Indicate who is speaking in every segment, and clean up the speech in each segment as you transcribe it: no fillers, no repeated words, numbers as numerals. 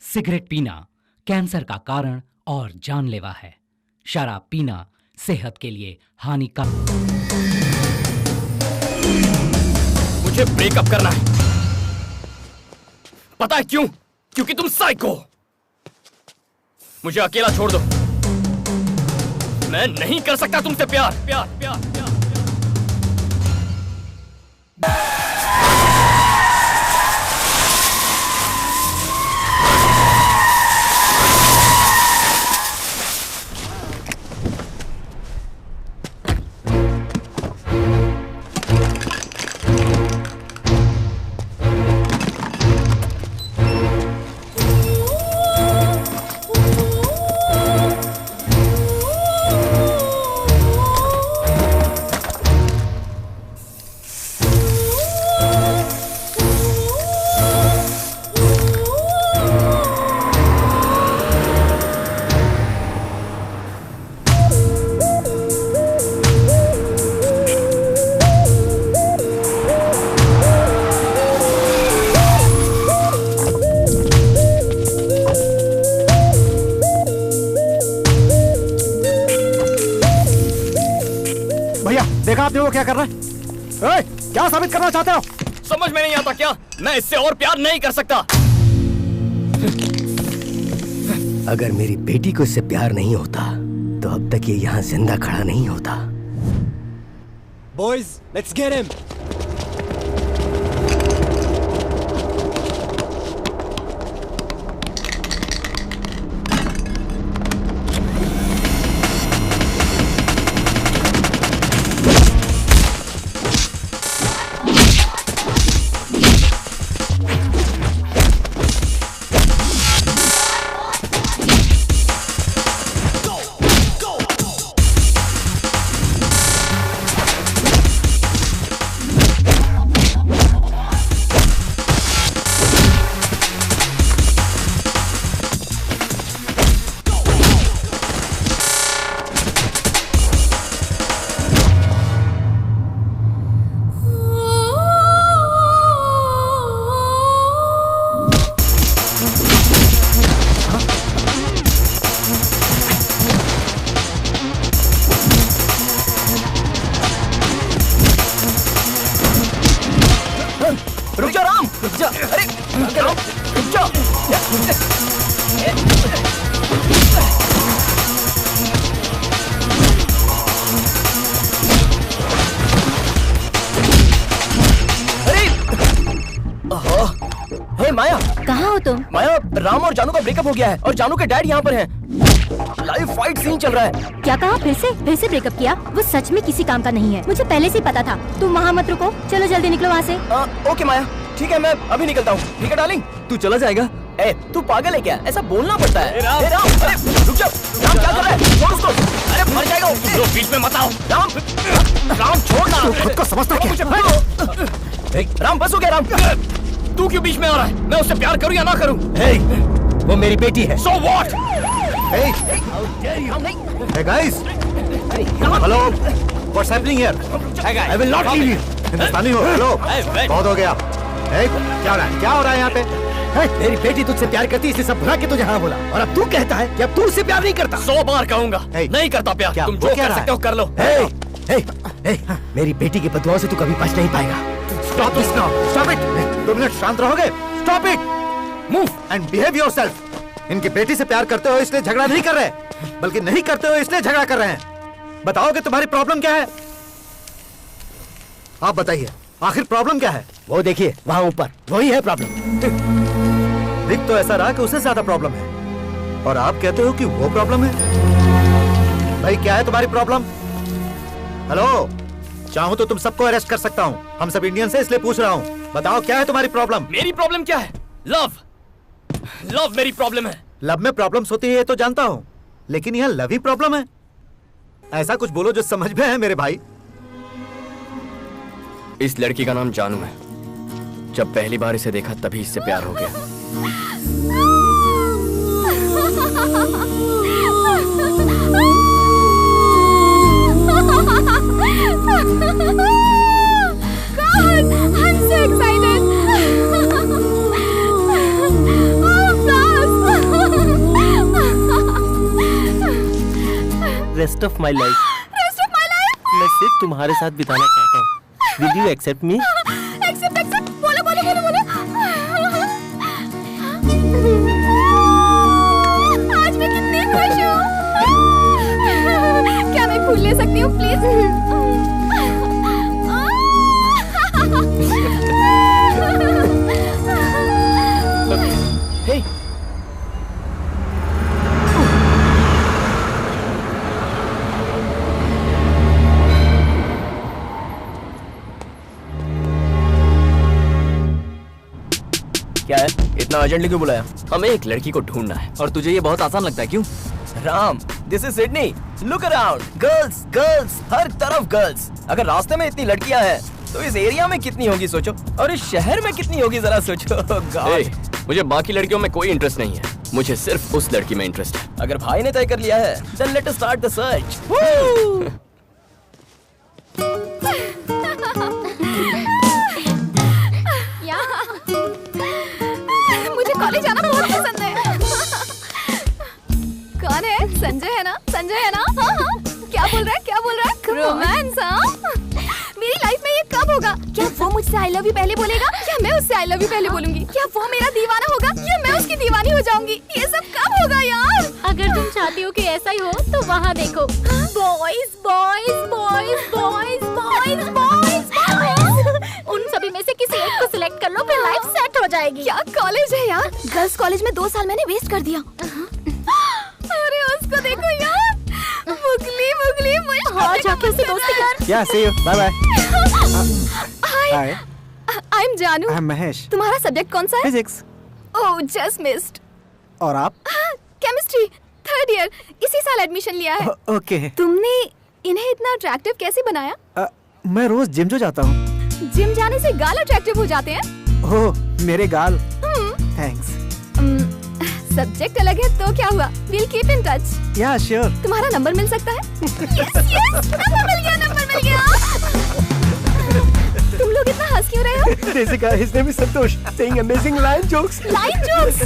Speaker 1: Cigarette पीना cancer का कारण और जानलेवा है। शराब पीना सेहत के लिए हानिकारक।
Speaker 2: मुझे ब्रेकअप करना है। पता है क्यों? क्योंकि तुम साइको हो। मुझे अकेला छोड़ दो। मैं नहीं कर सकता तुमसे प्यार प्यार प्यार प्यार, प्यार।
Speaker 3: देखा आपने वो क्या कर रहा है? क्या साबित करना चाहते हो?
Speaker 2: समझ में नहीं आता क्या? मैं इससे और प्यार नहीं कर सकता।
Speaker 4: अगर मेरी बेटी को इससे प्यार नहीं होता तो अब तक ये यहाँ जिंदा खड़ा नहीं होता।
Speaker 3: Boys, let's get him.
Speaker 2: Ram और जानू का ब्रेकअप हो गया है और जानू के डैड यहाँ पर हैं। लाइव फाइट सीन चल रहा है।
Speaker 5: क्या कहा? फिर से ब्रेकअप किया? वो सच में किसी काम का नहीं है। मुझे पहले से ही पता था। तुम वहाँ मत रुको, चलो जल्दी निकलो वहाँ से।
Speaker 2: ओके माया, ठीक है, मैं अभी निकलता हूँ। ठीक है डार्लिंग, तू चला जाएगा? तू पागल है क्या? ऐसा बोलना पड़ता है। राम, अरे रुक जाओ। राम क्या कर रहा है? छोड़ उसको। अरे मर जाएगा वो। बीच में मत आओ। राम छोड़ना।
Speaker 3: खुद को समझता क्या?
Speaker 2: राम बस हो गया। राम तू क्यों बीच में आ रहा है? मैं उससे प्यार करूं या ना करूं?
Speaker 4: वो मेरी बेटी है।
Speaker 2: So what?
Speaker 3: Hey guys, hello, what's happening here? I will not leave you. हिंदुस्तानी हो? Hello, बहुत हो गया। क्या हो रहा है? क्या हो रहा है यहाँ पे?
Speaker 4: मेरी बेटी तुझसे प्यार करती, इसे सब भुला के तुझे हाँ बोला, और अब तू कहता है कि अब तू उससे प्यार नहीं करता।
Speaker 2: 100 बार कहूंगा, नहीं करता प्यार। तुम जो कर सकते हो कर लो।
Speaker 4: मेरी बेटी की बदुआओं से तू कभी बच नहीं पाएगा।
Speaker 3: Stop this now. Stop it. 2 minute शांत रहोगे? Stop it. Move and behave yourself. इनकी बेटी से प्यार करते हो इसलिए झगड़ा नहीं कर रहे, बल्कि नहीं करते हो इसलिए झगड़ा कर रहे हैं। बताओगे तुम्हारी प्रॉब्लम क्या है? आप बताइए, आखिर प्रॉब्लम क्या है?
Speaker 4: वो देखिए वहाँ ऊपर, वही है प्रॉब्लम।
Speaker 3: दिख तो ऐसा रहा कि उसे ज्यादा प्रॉब्लम है, और आप कहते हो कि वो प्रॉब्लम है। भाई क्या है तुम्हारी प्रॉब्लम? हेलो, चाहूं तो तुम सबको अरेस्ट कर सकता हूं। हम सब इंडियन से इसलिए पूछ रहा हूं। बताओ क्या है तुम्हारी प्रॉब्लम?
Speaker 2: मेरी प्रॉब्लम क्या है? लव मेरी प्रॉब्लम है।
Speaker 3: लव में प्रॉब्लम्स होती है ये तो जानता हूं, लेकिन यह लव ही प्रॉब्लम है? ऐसा कुछ बोलो जो समझ में है मेरे भाई।
Speaker 2: इस लड़की का नाम जानू है। जब पहली बार इसे देखा तभी इससे प्यार हो गया।
Speaker 5: God, I'm so excited. Oh, blast!
Speaker 2: Rest of my life मैं सिर्फ तुम्हारे साथ बिताना चाहता हूँ। Will you accept me?
Speaker 5: Accept बोलो बोलो बोलो बोलो। आज मैं कितनी खुश हूँ। क्या मैं फूल ले सकती हूँ प्लीज?
Speaker 2: हे क्या है? इतना अर्जेंटली क्यों बुलाया?
Speaker 6: हमें एक लड़की को ढूंढना है और तुझे ये बहुत आसान लगता है, क्यों?
Speaker 2: Ram, this is Sydney. Look around, girls girls, हर तरफ गर्ल्स। अगर रास्ते में इतनी लड़कियां हैं तो इस एरिया में कितनी होगी सोचो, और इस शहर में कितनी होगी जरा सोचो।
Speaker 6: Hey, मुझे बाकी लड़कियों में कोई इंटरेस्ट नहीं है, मुझे सिर्फ उस लड़की में इंटरेस्ट है।
Speaker 2: अगर भाई ने तय कर लिया है then let us start the search.
Speaker 5: मुझे कॉलेज आना बहुत पसंद है। कौन है? संजय है ना? संजय है ना? हाँ हाँ। क्या बोल रहा है? क्या बोल रहा है? रोमांस? हाँ। मेरी लाइफ में ये कब होगा? क्या वो मुझसे आई लव यू पहले बोलेगा या मैं उससे आई लव यू पहले बोलूंगी? क्या वो मेरा दीवाना होगा या मैं उसकी दीवानी हो जाऊंगी? ये सब कब होगा यार?
Speaker 7: अगर तुम चाहती हो कि ऐसा ही हो तो वहाँ देखो, boys boys boys boys boys boys boys. उन सभी में से किसी एक को सिलेक्ट कर लो, फिर लाइफ सेट हो जाएगी।
Speaker 5: क्या कॉलेज है यार? गर्ल्स कॉलेज में 2 साल मैंने वेस्ट कर दिया। अरे उसको देखो यार, मुगली मुगली मुश्किल।
Speaker 7: हाँ, जाके उससे दोस्ती कर।
Speaker 3: Yeah, see you. Bye bye.
Speaker 5: Hi,
Speaker 3: Hi.
Speaker 5: I am जानू।
Speaker 3: I'm Mahesh.
Speaker 5: तुम्हारा सब्जेक्ट कौन सा है?
Speaker 3: Physics.
Speaker 5: ओह, जस्ट मिस्ड।
Speaker 3: और आप?
Speaker 5: केमिस्ट्री 3rd ईयर, इसी साल एडमिशन लिया है।
Speaker 3: ओके।
Speaker 5: तुमने इन्हें इतना अट्रैक्टिव कैसे बनाया?
Speaker 3: मैं रोज जिम जो जाता हूँ।
Speaker 5: जिम जाने से गाल अट्रैक्टिव हो जाते हैं?
Speaker 3: ओह, मेरे गाल। थैंक्स।
Speaker 5: सब्जेक्ट अलग है तो क्या हुआ? We'll keep in touch.
Speaker 3: Yeah, sure.
Speaker 5: तुम्हारा नंबर मिल सकता है? Yes, नंबर मिल गया, नंबर मिल गया। तुम लोग इतना हंस क्यों रहे हो?
Speaker 3: Jessica, his name is Santosh, saying amazing line jokes.
Speaker 5: Line jokes.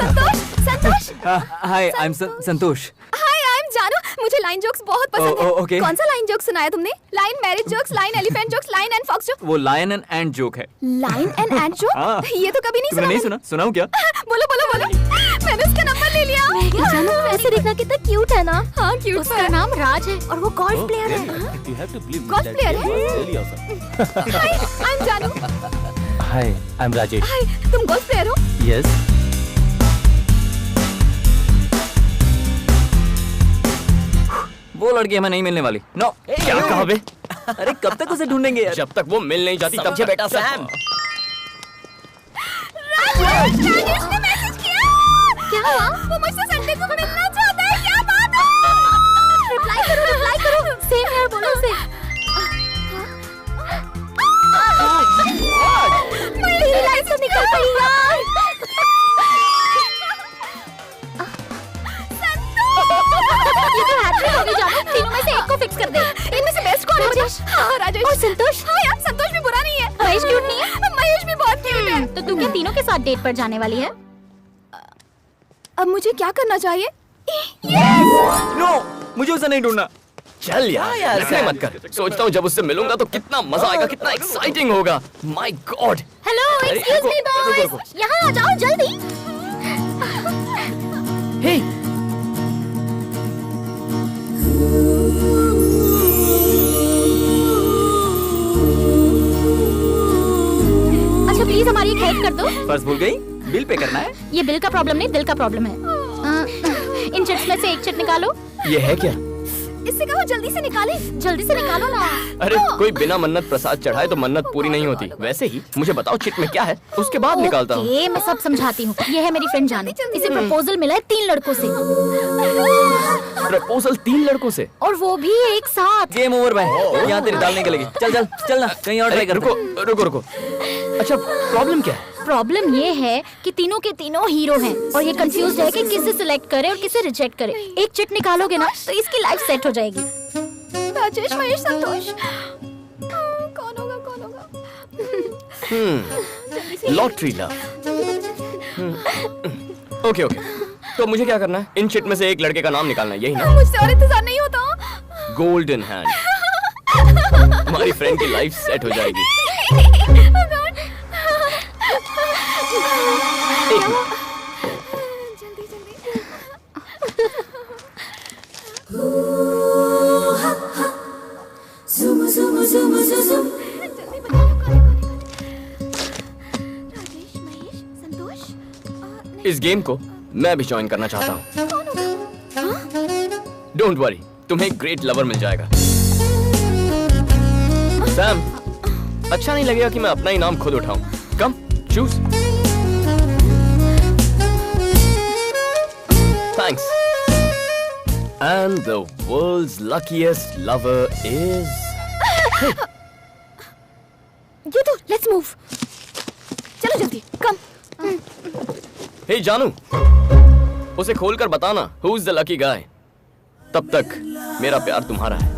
Speaker 5: Santosh, Santosh.
Speaker 6: Hi, I am Santosh.
Speaker 5: Hi, I am जानू। मुझे लाइन जोक्स बहुत पसंद है।
Speaker 6: okay.
Speaker 5: कौन सा लाइन जोक सुनाया तुमने? Lion marriage jokes, lion elephant jokes, lion and fox joke.
Speaker 6: वो लायन एंड एंट जोक है।
Speaker 5: Lion and and joke?
Speaker 6: हाँ।
Speaker 5: ये तो कभी नहीं
Speaker 6: तुमने
Speaker 5: सुना।
Speaker 6: नहीं सुना? सुनाऊं क्या?
Speaker 5: बोलो बोलो बोलो। मैंने उसका नंबर ले लिया।
Speaker 7: जानू, ऐसे देखना कितना क्यूट है ना।
Speaker 5: हाँ, क्यूट
Speaker 7: उसका नाम राज है और वो गोल्फ प्लेयर है।
Speaker 5: गोल्फ प्लेयर है? हाय, आई एम जानू।
Speaker 2: हाय, आई एम राजेश।
Speaker 5: हाय, तुम गोल्फ प्लेयर हो?
Speaker 2: यस।
Speaker 6: वो लड़की हमें नहीं मिलने वाली। नो। क्या कहा बे? अरे कब तक उसे ढूंढेंगे यार? जब तक वो मिल नहीं जाती तब
Speaker 2: समझे
Speaker 6: तक।
Speaker 2: बेटा सैम।
Speaker 5: राजेश ने मैसेज किया। क्या हुआ? वो मुझसे संडे को मिलना चाहता है। क्या बात है?
Speaker 7: रिप्लाई करो, रिप्लाई करो। सेम यार, बोलो उसे।
Speaker 5: मेरी लाइफ से निकल पड़ी यार।
Speaker 7: ये तो हैट्रिक होगी जानू, तीनों में से एक को फिक्स कर दे।
Speaker 5: इनमें से बेस्ट कौन है?
Speaker 7: राजेश।
Speaker 5: हाँ, राजेश।
Speaker 7: और संतोष?
Speaker 5: हाँ यार, संतोष भी बुरा नहीं है।
Speaker 7: महेश क्यूट नहीं है?
Speaker 5: महेश भी बहुत क्यूट है।
Speaker 7: तो तू क्या तीनों के साथ डेट पर जाने वाली है?
Speaker 5: अब मुझे क्या करना चाहिए?
Speaker 6: नो, मुझे उसे नहीं ढूंढना। चल यार, ऐसे मत कर। सोचता हूँ जब उससे मिलूंगा तो कितना मजा आएगा, कितना एक्साइटिंग होगा। My God.
Speaker 7: Hello, excuse me boys, यहाँ आ जाओ जल्दी।
Speaker 2: हे,
Speaker 7: अच्छा प्लीज हमारी एक हेल्प कर दो।
Speaker 6: पर्स भूल गई? बिल पे करना है।
Speaker 7: ये बिल का प्रॉब्लम नहीं, दिल का प्रॉब्लम है। इन चिट्स में से एक चिट निकालो।
Speaker 6: ये है क्या?
Speaker 5: इससे कहो जल्दी से निकाले।
Speaker 7: जल्दी से निकालो ना।
Speaker 6: अरे कोई बिना मन्नत प्रसाद चढ़ाए तो मन्नत पूरी नहीं होती। वैसे ही मुझे बताओ चिट में क्या है, उसके बाद निकालता हूँ।
Speaker 7: ओके, मैं सब समझाती हूँ। ये है मेरी फ्रेंड जानू, इसे प्रपोजल मिला है 3 लड़कों से,
Speaker 6: प्रपोजल 3 लड़कों से?
Speaker 7: और वो भी एक साथ।
Speaker 6: गेम ओवर भाई, यहाँ तेरी दाल निकलेगी। चल चल चल ना, कहीं और ट्राई कर। रुको रुको रुको। अच्छा प्रॉब्लम क्या है?
Speaker 7: प्रॉब्लम ये है कि तीनों के तीनों हीरो हैं और ये कंफ्यूज है कि किसे सिलेक्ट करे और किसे रिजेक्ट करे। एक चिट निकालोगे ना तो इसकी लाइफ सेट हो जाएगी।
Speaker 5: राजेश, महेश, संतोष, कौन होगा कौन होगा?
Speaker 6: Lottery love. ओके ओके, तो मुझे क्या करना है? इन चिट में से एक लड़के का नाम निकालना है, यही ना?
Speaker 5: मुझसे और इंतजार नहीं होता।
Speaker 6: Golden hand. हमारी फ्रेंड की लाइफ सेट हो जाएगी। एक मिनट।
Speaker 5: जल्दी जल्दी। जल्दी बताओ, कौन? राजेश, महेश, संतोष?
Speaker 6: इस गेम को मैं भी ज्वाइन करना चाहता हूँ। डोंट वरी, तुम्हें एक ग्रेट लवर मिल जाएगा। सैम, अच्छा नहीं लगेगा कि मैं अपना ही नाम खुद उठाऊं। Come, choose. Thanks. And the world's luckiest lover is...
Speaker 5: ये तो, let's move. चलो जल्दी, come.
Speaker 6: Hey जानू, उसे खोलकर बताना who's the lucky guy. तब तक मेरा प्यार तुम्हारा है।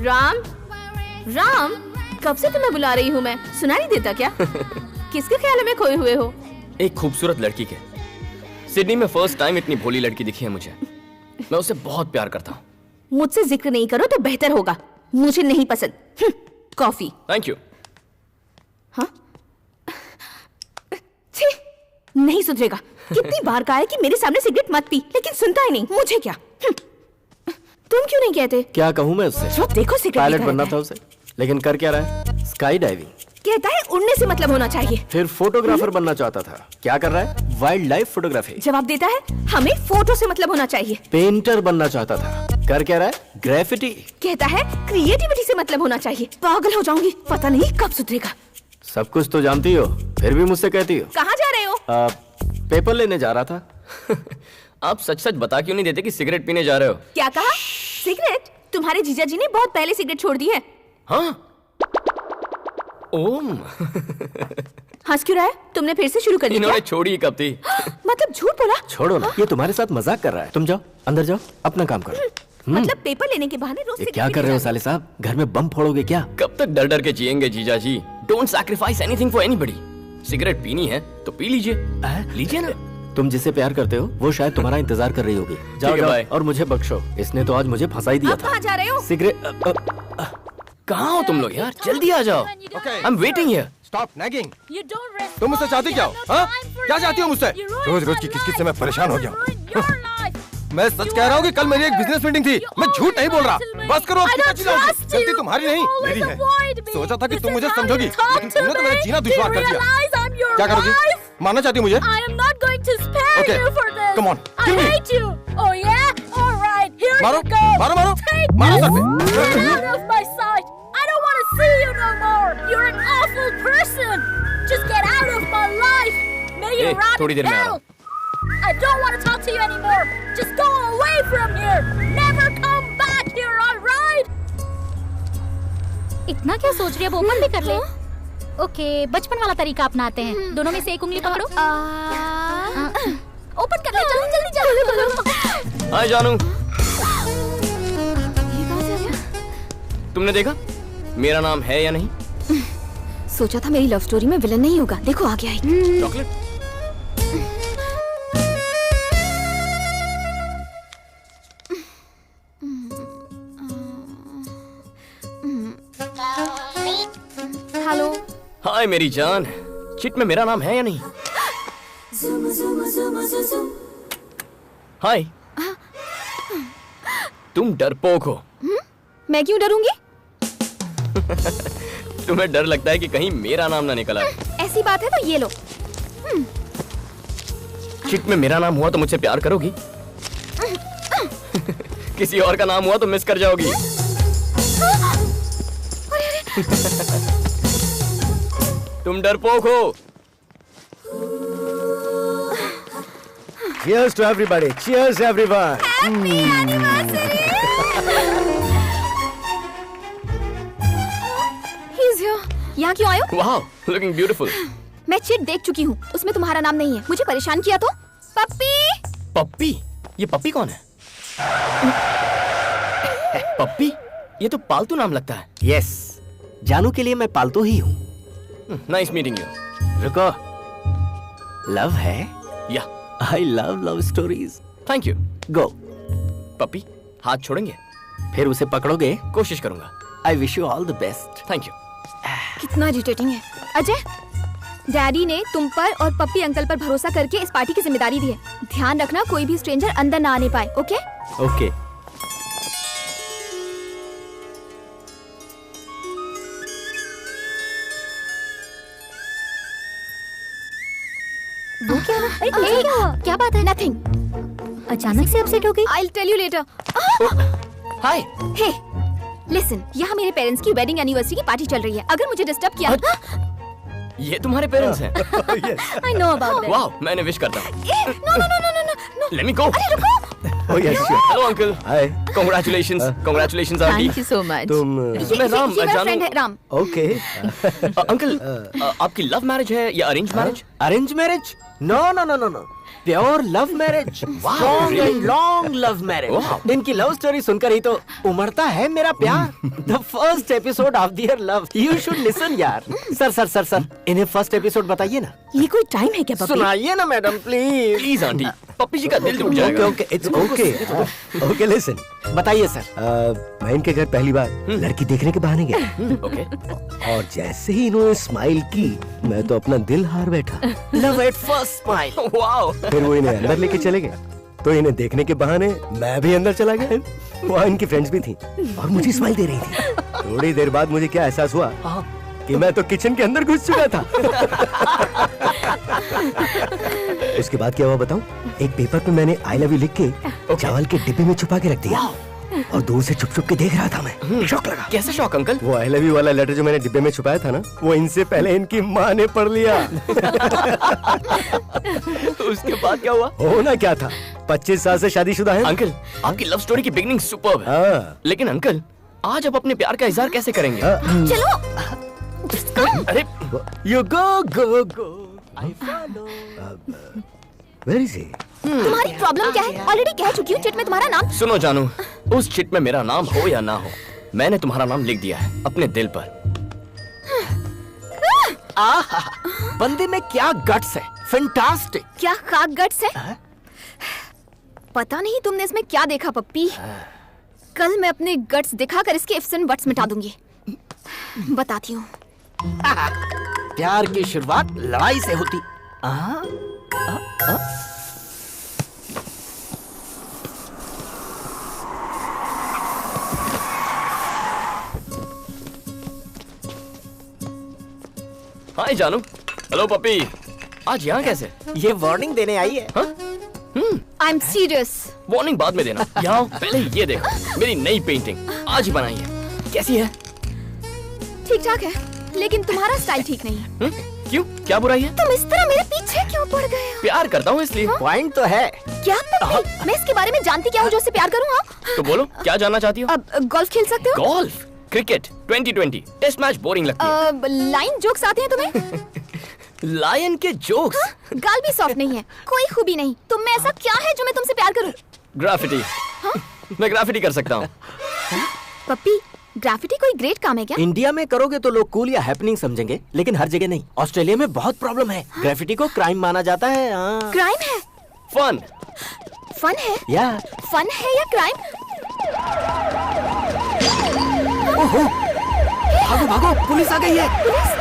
Speaker 5: राम, राम, कब से तुम्हें बुला रही हूँ मैं, सुना नहीं देता क्या? किसके ख्याल में खोए हुए हो?
Speaker 6: एक खूबसूरत लड़की के। सिडनी में फर्स्ट टाइम इतनी भोली लड़की दिखी है मुझे। मैं उसे बहुत प्यार करता हूँ।
Speaker 5: मुझसे जिक्र नहीं करो तो बेहतर होगा, मुझे नहीं पसंद। कॉफी।
Speaker 6: Thank you.
Speaker 5: हाँ? छी, नहीं सुधरेगा। कितनी बार कहा है कि मेरे सामने सिगरेट मत पी, लेकिन सुनता ही नहीं। मुझे क्या? तुम क्यों नहीं कहते?
Speaker 4: क्या कहूँ मैं उससे?
Speaker 5: जो देखो सिगरेट
Speaker 4: पायलट
Speaker 5: पीता
Speaker 4: बनना
Speaker 5: रहता
Speaker 4: था उसे, लेकिन कर क्या रहा है? Sky diving.
Speaker 5: कहता है उड़ने से मतलब होना चाहिए।
Speaker 4: फिर फोटोग्राफर बनना चाहता था, क्या कर रहा है? Wild life photography.
Speaker 5: जवाब देता है हमें फोटो से मतलब होना चाहिए।
Speaker 4: पेंटर बनना चाहता था, कर क्या रहा है? ग्रेफिटी।
Speaker 5: कहता है क्रिएटिविटी से मतलब होना चाहिए। पागल हो जाऊंगी, पता नहीं कब सुधरेगा।
Speaker 4: सब कुछ तो जानती हो, फिर भी मुझसे कहती हो।
Speaker 5: कहाँ जा रहे हो?
Speaker 4: पेपर लेने जा रहा था।
Speaker 6: आप सच सच बता क्यों नहीं देते कि सिगरेट पीने जा रहे हो?
Speaker 5: क्या कहा? सिगरेट? तुम्हारे जीजा जी ने बहुत पहले सिगरेट छोड़ दी है।
Speaker 6: हाँ? ओम।
Speaker 5: हंस क्यों रहा है? तुमने फिर से शुरू कर दी
Speaker 6: इन्होंने
Speaker 5: क्या?
Speaker 6: छोड़ी कब थी?
Speaker 5: मतलब झूठ बोला?
Speaker 4: छोड़ो ना, ये तुम्हारे साथ मजाक कर रहा है। तुम जाओ, अंदर जाओ, अपना काम करो।
Speaker 5: मतलब पेपर लेने के बहाने रोज
Speaker 4: ये
Speaker 5: सिगरेट
Speaker 4: क्या कर रहे हो साले साहब? घर में बम फोड़ोगे क्या?
Speaker 6: कब तक डर डर के जिएंगे जीजा जी? Don't sacrifice anything for anybody. Cigarette पीनी है तो पी लीजिए। लीजिए ना।
Speaker 4: तुम जिसे प्यार करते हो वो शायद तुम्हारा इंतजार कर रही होगी। जाओ
Speaker 6: ठीक है,
Speaker 4: जाओ
Speaker 6: बाय।
Speaker 4: और मुझे बख्शो, इसने तो आज मुझे फंसा ही दिया
Speaker 5: अब
Speaker 4: था।
Speaker 5: कहाँ जा रहे हो?
Speaker 4: सिगरेट
Speaker 6: कहाँ हो तुम लोग यार? जल्दी आ जाओ। I am waiting here.
Speaker 8: Stop nagging.
Speaker 7: तुम
Speaker 8: तुम मुझसे चाहती क्या हो? हाँ? क्या चाहती हो मुझसे? रोज रोज की किसकिस से मैं परेशान हो गया हूँ। मैं सच कह रहा हूँ कि कल मेरी एक बिजनेस मीटिंग थी। मैं झूठ नहीं बोल रहा। बस करो, अब कितना चिल्लाओगे? गलती तुम्हारी नहीं, मेरी है। सोचा था कि तुम मुझे समझोगी, लेकिन तुमने तो मेरा जीना दुश्वार कर दिया। क्या करोगी? मानना चाहती हो मुझे?
Speaker 7: I am not going to spare
Speaker 8: Okay,
Speaker 7: you for this.
Speaker 8: come on,
Speaker 7: I
Speaker 8: kill me.
Speaker 7: hate you. Oh yeah? All right. Here
Speaker 8: मारो,
Speaker 7: you go.
Speaker 8: मारो, मारो,
Speaker 7: Take
Speaker 8: मारो सर
Speaker 7: this.
Speaker 8: पे।
Speaker 7: Get out of my sight. I don't want to see you no more. You're an awful person. Just get out of my life. May you rot
Speaker 6: थोड़ी
Speaker 7: in
Speaker 6: देर में आ रहा
Speaker 7: hell. I don't want to talk to you anymore. Just go away from here. Never come back here, all right? इतना क्या सोच रही है? वो open भी कर ले। ओके, बचपन वाला तरीका अपनाते हैं। दोनों में से एक उंगली पकड़ो। ओपन कर ले, चलो जल्दी चलो।
Speaker 6: हाय जानू,
Speaker 5: ये कहाँ से आ गया?
Speaker 6: तुमने देखा मेरा नाम है या नहीं?
Speaker 5: सोचा था मेरी लव स्टोरी में विलन नहीं होगा, देखो आ गया है।
Speaker 6: चॉकलेट।
Speaker 5: हेलो।
Speaker 6: हाय मेरी जान, चिट में मेरा नाम है या नहीं? हाय। तुम डरपोक हो।
Speaker 5: मैं क्यों डरूंगी?
Speaker 6: तुम्हें डर लगता है कि कहीं मेरा नाम ना निकल आए।
Speaker 5: ऐसी बात है तो ये लो।
Speaker 6: चिट में मेरा नाम हुआ तो मुझसे प्यार करोगी? किसी और का नाम हुआ तो मिस कर जाओगी। तुम डरपोक हो।
Speaker 3: Cheers to everybody. Cheers everyone.
Speaker 5: He's here. यहाँ क्यों आए हो?
Speaker 6: वाह, लुकिंग ब्यूटीफुल।
Speaker 5: मैं चिट देख चुकी हूँ, उसमें तुम्हारा नाम नहीं है। मुझे परेशान किया तो? पप्पी।
Speaker 6: पप्पी? ये पप्पी कौन है? पप्पी? ये तो पालतू नाम लगता है।
Speaker 3: Yes.
Speaker 4: जानू के लिए मैं पालतू ही हूँ।
Speaker 6: Nice meeting you.
Speaker 4: रुको, लव है?
Speaker 6: या
Speaker 4: I love stories.
Speaker 6: Thank you.
Speaker 4: Go.
Speaker 6: Pappi हाथ छोड़ेंगे?
Speaker 4: फिर उसे पकड़ोगे?
Speaker 6: कोशिश करूंगा।
Speaker 4: I wish you all the best.
Speaker 6: Thank you.
Speaker 5: कितना इरिटेटिंग है। अजय, डैडी ने तुम पर और पप्पी अंकल पर भरोसा करके इस पार्टी की जिम्मेदारी दी है। ध्यान रखना कोई भी स्ट्रेंजर अंदर ना आने पाए। ओके?
Speaker 4: ओके।
Speaker 5: वो क्या हुआ? अरे क्या बात है? नथिंग। अचानक से अपसेट हो गई। I'll tell you later.
Speaker 6: Hi.
Speaker 5: Hey, listen, यहाँ मेरे पेरेंट्स की वेडिंग एनिवर्सरी की पार्टी चल रही है। अगर मुझे डिस्टर्ब किया
Speaker 6: ये तुम्हारे पेरेंट्स हैं?
Speaker 5: I know about that.
Speaker 6: वाह, मैं इन्हें विश करता हूँ।
Speaker 5: No.
Speaker 6: Let me go.
Speaker 5: अरे रुको।
Speaker 3: Oh yes, sure.
Speaker 6: Hello uncle.
Speaker 3: Hi.
Speaker 6: Congratulations aunty.
Speaker 7: Thank you so much.
Speaker 3: तुम
Speaker 6: मैं राम
Speaker 5: ये मेरा
Speaker 6: जानू।
Speaker 5: फ्रेंड है राम।
Speaker 3: ओके।
Speaker 6: अंकल, आपकी लव मैरिज है या arrange marriage?
Speaker 4: Arrange marriage? No, pure love marriage. Strong and long love marriage. इनकी लव स्टोरी सुनकर ही तो उमड़ता है मेरा प्यार। The first episode of their love, you should listen यार। सर, इन्हें फर्स्ट एपिसोड बताइए ना।
Speaker 7: ये कोई टाइम है क्या पप्पी?
Speaker 4: सुनाइए ना मैडम प्लीज।
Speaker 6: प्लीज आंटी, पप्पी जी का दिल टूट जाएगा।
Speaker 3: Okay, it's okay. Okay, listen.
Speaker 4: बताइए सर।
Speaker 3: मैं इनके घर पहली बार लड़की देखने के बहाने गया
Speaker 6: ओके।
Speaker 3: और जैसे ही इन्होंने स्माइल की, मैं तो अपना दिल हार बैठा।
Speaker 4: Love at first smile.
Speaker 6: Wow.
Speaker 3: फिर वो इन्हें अंदर लेके चले गए, तो इन्हें देखने के बहाने मैं भी अंदर चला गया। वहाँ इनकी फ्रेंड्स भी थी और मुझे स्माइल दे रही थी। थोड़ी देर बाद मुझे क्या एहसास हुआ कि मैं तो किचन के अंदर घुस चुका था। उसके बाद क्या हुआ बताऊं? एक पेपर पे मैंने आई लव यू लिख के चावल के डिब्बे में छुपा के रख दिया और दूर से छुप के देख रहा था मैं। शौक लगा।
Speaker 6: कैसे शौक अंकल?
Speaker 3: वो आई लव यू वाला लेटर जो मैंने डिब्बे में छुपाया था ना, वो इनसे पहले इनकी माँ ने पढ़ लिया।
Speaker 6: उसके बाद क्या हुआ?
Speaker 3: होना क्या था, 25 साल से शादीशुदा है।
Speaker 6: अंकल, आपकी लव स्टोरी की बिगनिंग सुपर्ब है।
Speaker 3: हाँ।
Speaker 6: लेकिन अंकल, आज आप अपने प्यार का इजहार कैसे करेंगे?
Speaker 5: चलो।
Speaker 6: अरे
Speaker 3: You go. I follow. Where is he?
Speaker 5: तुम्हारी प्रॉब्लम क्या है? ऑलरेडी कह चुकी हूँ चिट में तुम्हारा नाम।
Speaker 6: सुनो जानू, उस चिट में मेरा नाम हो या ना हो, मैंने तुम्हारा नाम लिख दिया है अपने दिल पर।
Speaker 4: आहा, बंदे में क्या गट्स है। फैंटास्टिक।
Speaker 5: क्या खाक गट्स है? पता नहीं तुमने इसमें क्या देखा पप्पी। कल मैं अपने गट्स दिखाकर इसके इफ्स एंड बट्स मिटा दूंगी। बताती हूँ।
Speaker 4: प्यार की शुरुआत लड़ाई से होती।
Speaker 6: हाय जानू। हेलो पप्पी। आज यहाँ कैसे?
Speaker 4: ये वार्निंग देने आई है।
Speaker 5: I am serious.
Speaker 6: वार्निंग बाद में देना। यहाँ पहले ये देखो, मेरी नई पेंटिंग आज ही बनाई है। कैसी है?
Speaker 5: ठीक ठाक है, लेकिन तुम्हारा स्टाइल ठीक नहीं है।
Speaker 6: क्यों? क्या बुराई है?
Speaker 5: तुम इस तरह मेरे पीछे क्यों पड़ गए हो?
Speaker 6: प्यार करता हूँ इसलिए।
Speaker 4: पॉइंट तो है।
Speaker 5: क्या पप्पी? मैं इसके बारे में जानती क्या हूँ जो उससे प्यार करूँ? हाँ?
Speaker 6: तो बोलो, क्या जानना चाहती हो?
Speaker 5: अब गोल्फ खेल सकते हो?
Speaker 6: Golf, cricket, 2020, test match boring लगती है।
Speaker 5: लाइन जोक्स आते हैं तुम्हें?
Speaker 6: लायन के जोक्स?
Speaker 5: गाल भी सॉफ्ट नहीं है, कोई खूबी नहीं। तुम में ऐसा क्या है जो मैं तुमसे प्यार करूं?
Speaker 6: ग्राफिटी। मैं ग्राफिटी कर सकता हूँ।
Speaker 5: पप्पी, ग्राफिटी कोई ग्रेट काम है क्या?
Speaker 4: इंडिया में करोगे तो लोग कूल या हैपनिंग समझेंगे, लेकिन हर जगह नहीं। ऑस्ट्रेलिया में बहुत प्रॉब्लम है। ग्राफिटी को क्राइम माना जाता है।
Speaker 5: क्राइम है?
Speaker 6: फन।
Speaker 5: फन है?
Speaker 4: या
Speaker 5: फन है या क्राइम?
Speaker 4: भागो, पुलिस आ गई है।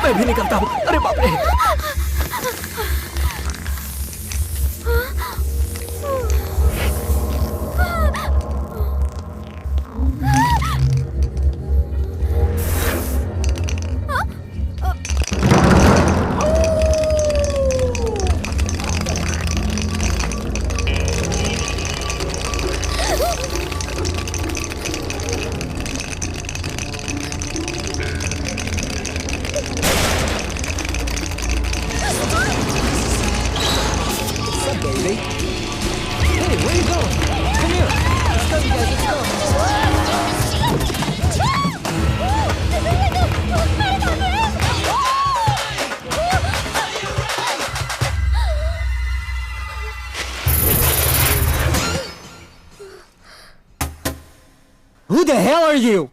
Speaker 4: मैं भी निकलता हूँ। अरे बाप रे। Who the hell are you?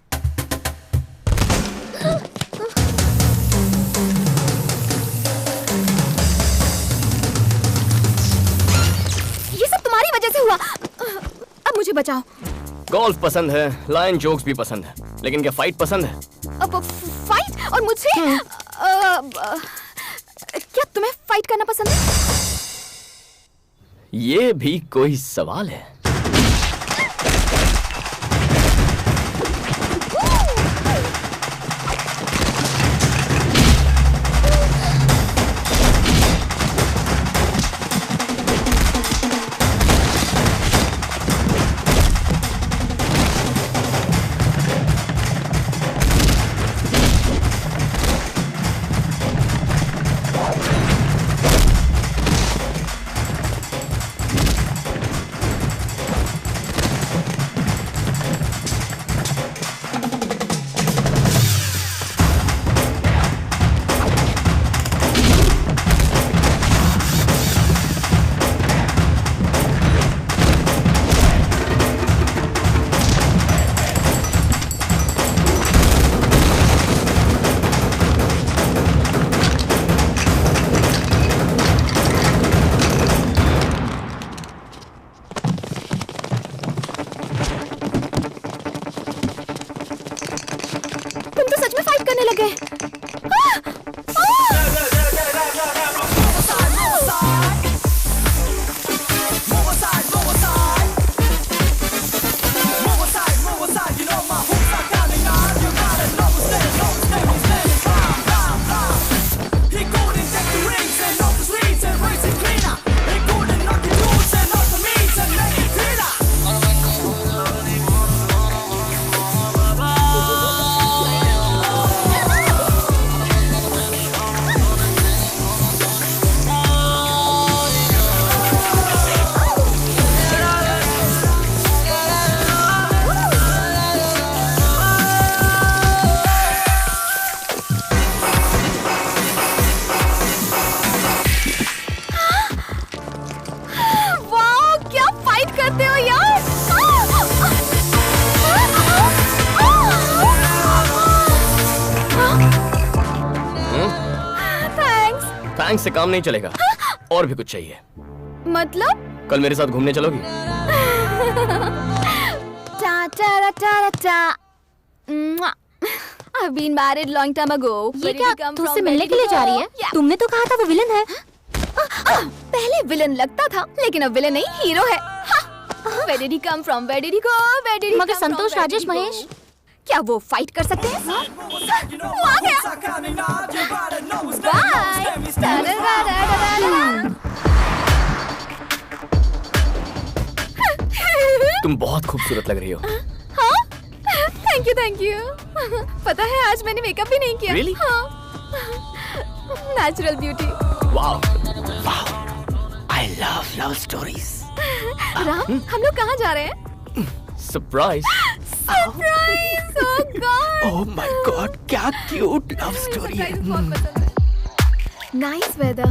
Speaker 5: मुझे बचाओ।
Speaker 6: गोल्फ पसंद है, लाइन जोक्स भी पसंद है, लेकिन क्या फाइट पसंद है?
Speaker 5: अब फाइट और मुझसे क्या तुम्हें फाइट करना पसंद है?
Speaker 6: ये भी कोई सवाल है? थैंक्स से काम नहीं चलेगा, और भी कुछ चाहिए।
Speaker 5: मतलब?
Speaker 6: कल मेरे साथ घूमने चलोगी?
Speaker 5: टा टा टा टा। I've been married long time ago.
Speaker 7: ये क्या तुझसे मिलने के लिए जा रही है? तुमने तो कहा था वो विलन है।
Speaker 5: पहले विलन लगता था, लेकिन अब विलन नहीं हीरो है। Where did he come from? Where did he go? Where did he
Speaker 7: मगर
Speaker 5: come from?
Speaker 7: संतोष राजेश महेश
Speaker 5: क्या वो फाइट कर सकते हैं? वो आ गया।
Speaker 6: तुम बहुत खूबसूरत लग रही हो।
Speaker 5: हाँ? Thank you. पता है आज मैंने मेकअप भी नहीं किया।
Speaker 6: Really?
Speaker 5: हाँ। Natural beauty.
Speaker 6: Wow, I love stories.
Speaker 5: Ram, हम लोग कहाँ जा रहे हैं?
Speaker 6: Surprise.
Speaker 5: Surprise! Oh god!
Speaker 6: Oh my god, क्या क्यूट लव स्टोरी है।
Speaker 5: Nice weather.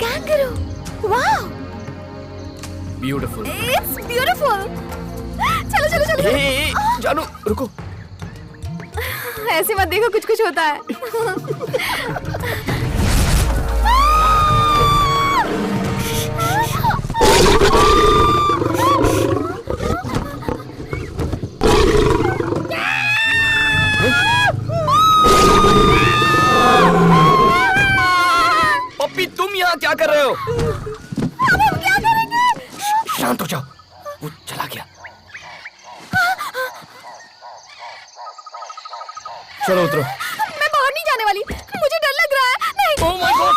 Speaker 5: Kangaroo! Wow!
Speaker 6: Beautiful.
Speaker 5: It's beautiful. चलो।
Speaker 6: ए, जानू रुको।
Speaker 5: ऐसे मत देखो, कुछ होता है।
Speaker 6: पप्पी, तुम यहाँ क्या कर रहे हो?
Speaker 5: अब हम क्या करेंगे?
Speaker 6: शांत हो जाओ, वो चला गया। चलो उतरो।
Speaker 5: मैं बाहर नहीं जाने वाली, मुझे डर लग रहा है। नहीं।
Speaker 6: ओह माय गॉड।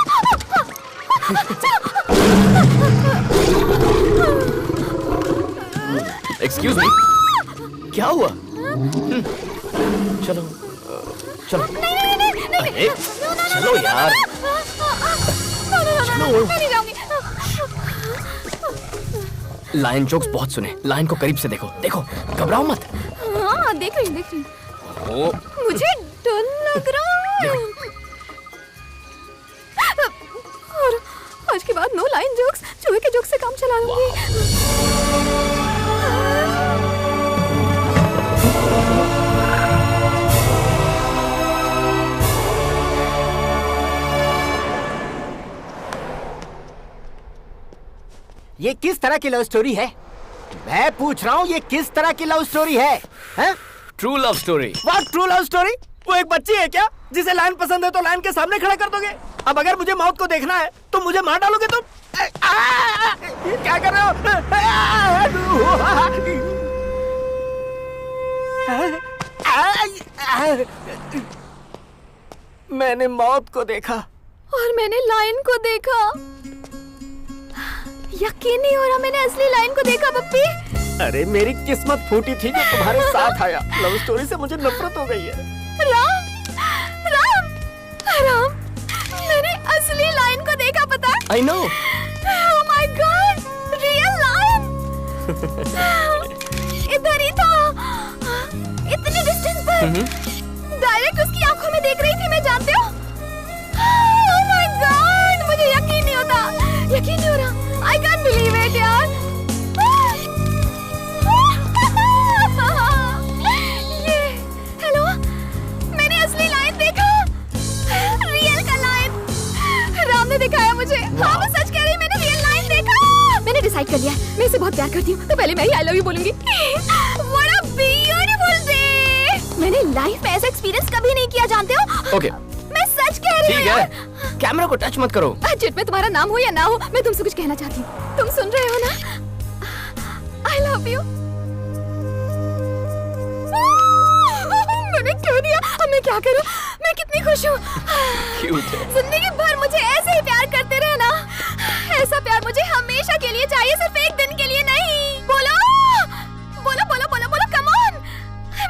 Speaker 6: एक्सक्यूज मी, क्या हुआ? चलो।
Speaker 5: नहीं।
Speaker 6: चलो यार।
Speaker 5: मैं नहीं जाऊंगी।
Speaker 6: लाइन जोक्स बहुत सुने, लाइन को करीब से देखो, घबराओ मत।
Speaker 5: हाँ, देख रही।
Speaker 6: ओह,
Speaker 5: मुझे डर लग रहा है। और आज के बाद नो लाइन जोक्स, चूहे के जोक्स से काम चला लूंगी।
Speaker 4: ये किस तरह की लव स्टोरी है? मैं पूछ रहा हूँ ये किस तरह की लव स्टोरी है?
Speaker 6: True love story.
Speaker 4: What true love story? वो एक बच्ची है क्या जिसे लाइन पसंद है तो लाइन के सामने खड़ा कर दोगे? अब अगर मुझे मौत को देखना है तो मुझे मार डालोगे तुम? क्या कर रहे हो? मैंने मौत को देखा
Speaker 5: और मैंने लाइन को देखा। यकीन नहीं हो रहा मैंने असली लाइन को देखा पप्पी।
Speaker 4: अरे मेरी किस्मत फूटी थी जो तुम्हारे साथ आया। लव स्टोरी से मुझे नफरत हो गई है।
Speaker 5: राम राम राम, मैंने असली लाइन को देखा पता है?
Speaker 6: I know.
Speaker 5: Oh my God, real line. इधर ही था, इतनी डिस्टेंस पर। डायरेक्ट उसकी आंखों में देख रही थी मैं, जानते हो? Oh my God, मुझे यकीन नहीं होता, यकीन नहीं हो रहा। I can't believe it यार। ये, हेलो, मैंने असली लाइन देखा, रियल का लाइन। राम ने दिखाया मुझे। हाँ मैं सच कह रही, मैंने रियल लाइन देखा। मैंने डिसाइड कर लिया, मैं इसे बहुत प्यार करती हूँ, तो पहले मैं ही आई लव यू बोलूंगी। What a beautiful day! मैंने लाइफ में ऐसा एक्सपीरियंस कभी नहीं किया, जानते हो?
Speaker 6: Okay.
Speaker 5: मैं सच कह रही हूँ।
Speaker 6: ठीक है, कैमरा को टच मत करो।
Speaker 5: चिट में तुम्हारा नाम हो या ना हो, मैं तुमसे कुछ कहना चाहती हूँ। तुम सुन रहे हो ना? I love you। मैंने क्यों दिया? अब मैं क्या करूँ? मैं कितनी खुश हूँ। जिंदगी भर मुझे ऐसे ही प्यार करते रहना। ऐसा प्यार मुझे हमेशा के लिए चाहिए, सिर्फ एक दिन के लिए नहीं। बोलो बोलो बोलो बोलो बोलो, कम ऑन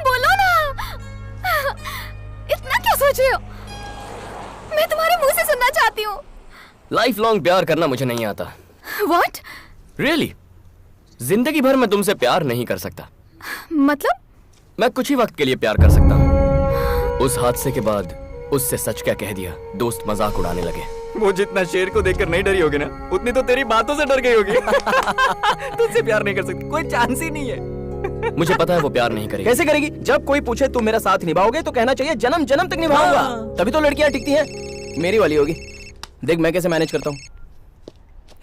Speaker 5: बोलो ना। इतना क्या सोच रहे हो? मैं तुम्हारे मुंह से सुनना चाहती हूँ।
Speaker 6: लाइफ लॉन्ग प्यार करना मुझे नहीं आता।
Speaker 5: What?
Speaker 6: Really? जिंदगी भर मैं तुमसे प्यार नहीं कर सकता।
Speaker 5: मतलब?
Speaker 6: मैं कुछ ही वक्त के लिए प्यार कर सकता हूँ। उस हादसे के बाद उससे सच क्या कह दिया, दोस्त मजाक उड़ाने लगे।
Speaker 2: वो जितना शेर को देखकर नहीं डरी होगी ना, उतनी तो तेरी बातों से डर गई होगी। तुझसे प्यार नहीं कर सकती, कोई चांस ही नहीं है।
Speaker 6: मुझे पता है वो प्यार नहीं करेगी।
Speaker 2: कैसे करेगी? जब कोई पूछे तुम मेरा साथ निभाओगे तो कहना चाहिए जन्म जन्म तक निभाऊंगा। तभी तो लड़कियां टिकती हैं। मेरी वाली होगी। देख मैं कैसे मैनेज करता हूँ।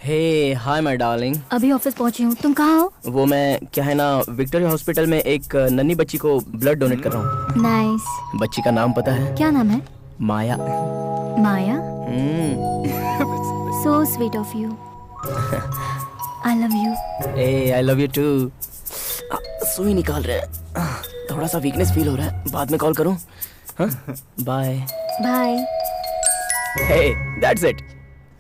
Speaker 2: हे हाय माय डार्लिंग।
Speaker 7: अभी ऑफिस पहुंची हूँ, तुम कहाँ हो?
Speaker 2: वो मैं क्या है ना, विक्टोरिया हॉस्पिटल में एक नन्ही बच्ची को ब्लड डोनेट कर रहा हूँ।
Speaker 7: नाइस।
Speaker 2: बच्ची का नाम पता है?
Speaker 7: क्या नाम है?
Speaker 2: माया।
Speaker 7: माया? So sweet of you. I love you.
Speaker 2: Hey, I love you too. सुई निकाल रहे हैं, थोड़ा सा वीकनेस फील हो रहा है, बाद में कॉल करूं? Bye
Speaker 7: bye.
Speaker 2: Hey that's it.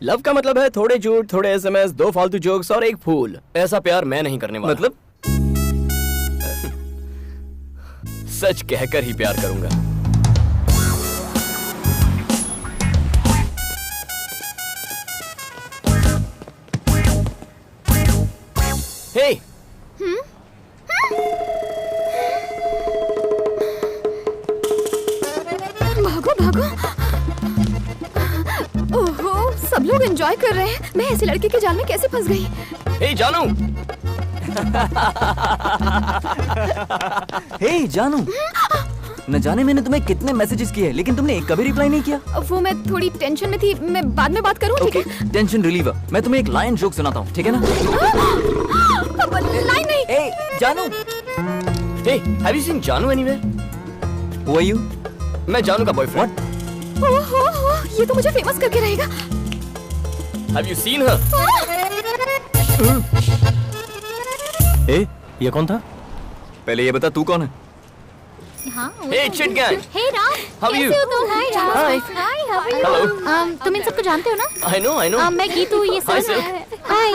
Speaker 2: Love का मतलब है थोड़े झूठ, थोड़े एसएमएस, 2 फालतू जोक्स और एक फूल।
Speaker 6: ऐसा प्यार मैं नहीं करने वाला।
Speaker 2: मतलब?
Speaker 6: सच कहकर ही प्यार करूंगा। हे
Speaker 5: भागो भागो। ओहो, सब लोग एंजॉय कर रहे हैं, मैं ऐसे लड़के के जाल में कैसे फंस गई?
Speaker 6: हे जानू।
Speaker 2: हे जानू, न जाने मैंने तुम्हें कितने मैसेजेस किए लेकिन तुमने एक कभी रिप्लाई नहीं किया।
Speaker 5: वो मैं थोड़ी टेंशन में थी, मैं बाद में बात करूं, ठीक है?
Speaker 2: Tension reliever. मैं तुम्हें एक लाइन जोक सुनाता हूँ, ठीक है ना?
Speaker 5: लाइन नहीं।
Speaker 2: हे जानू।
Speaker 6: हे हैव यू सीन जानू एनीवेयर?
Speaker 2: Who are you?
Speaker 6: मैं जानू का बॉयफ्रेंड।
Speaker 5: ओहो, ये तो मुझे फेमस करके रहेगा।
Speaker 6: Have you seen her?
Speaker 2: ए, ये कौन था? पहले ये बता तू कौन है?
Speaker 7: हाँ।
Speaker 6: Hey chit gang.
Speaker 7: Hey Ram.
Speaker 6: How are you?
Speaker 7: कैसे हो तुम? Hi Ram.
Speaker 6: Hi.
Speaker 7: Hi, how are you?
Speaker 6: Hello.
Speaker 7: तुम इन सबको जानते हो ना?
Speaker 6: I know.
Speaker 7: मैं गीतू, ये
Speaker 6: Hi,
Speaker 7: सब।
Speaker 6: Silk.
Speaker 7: Hi।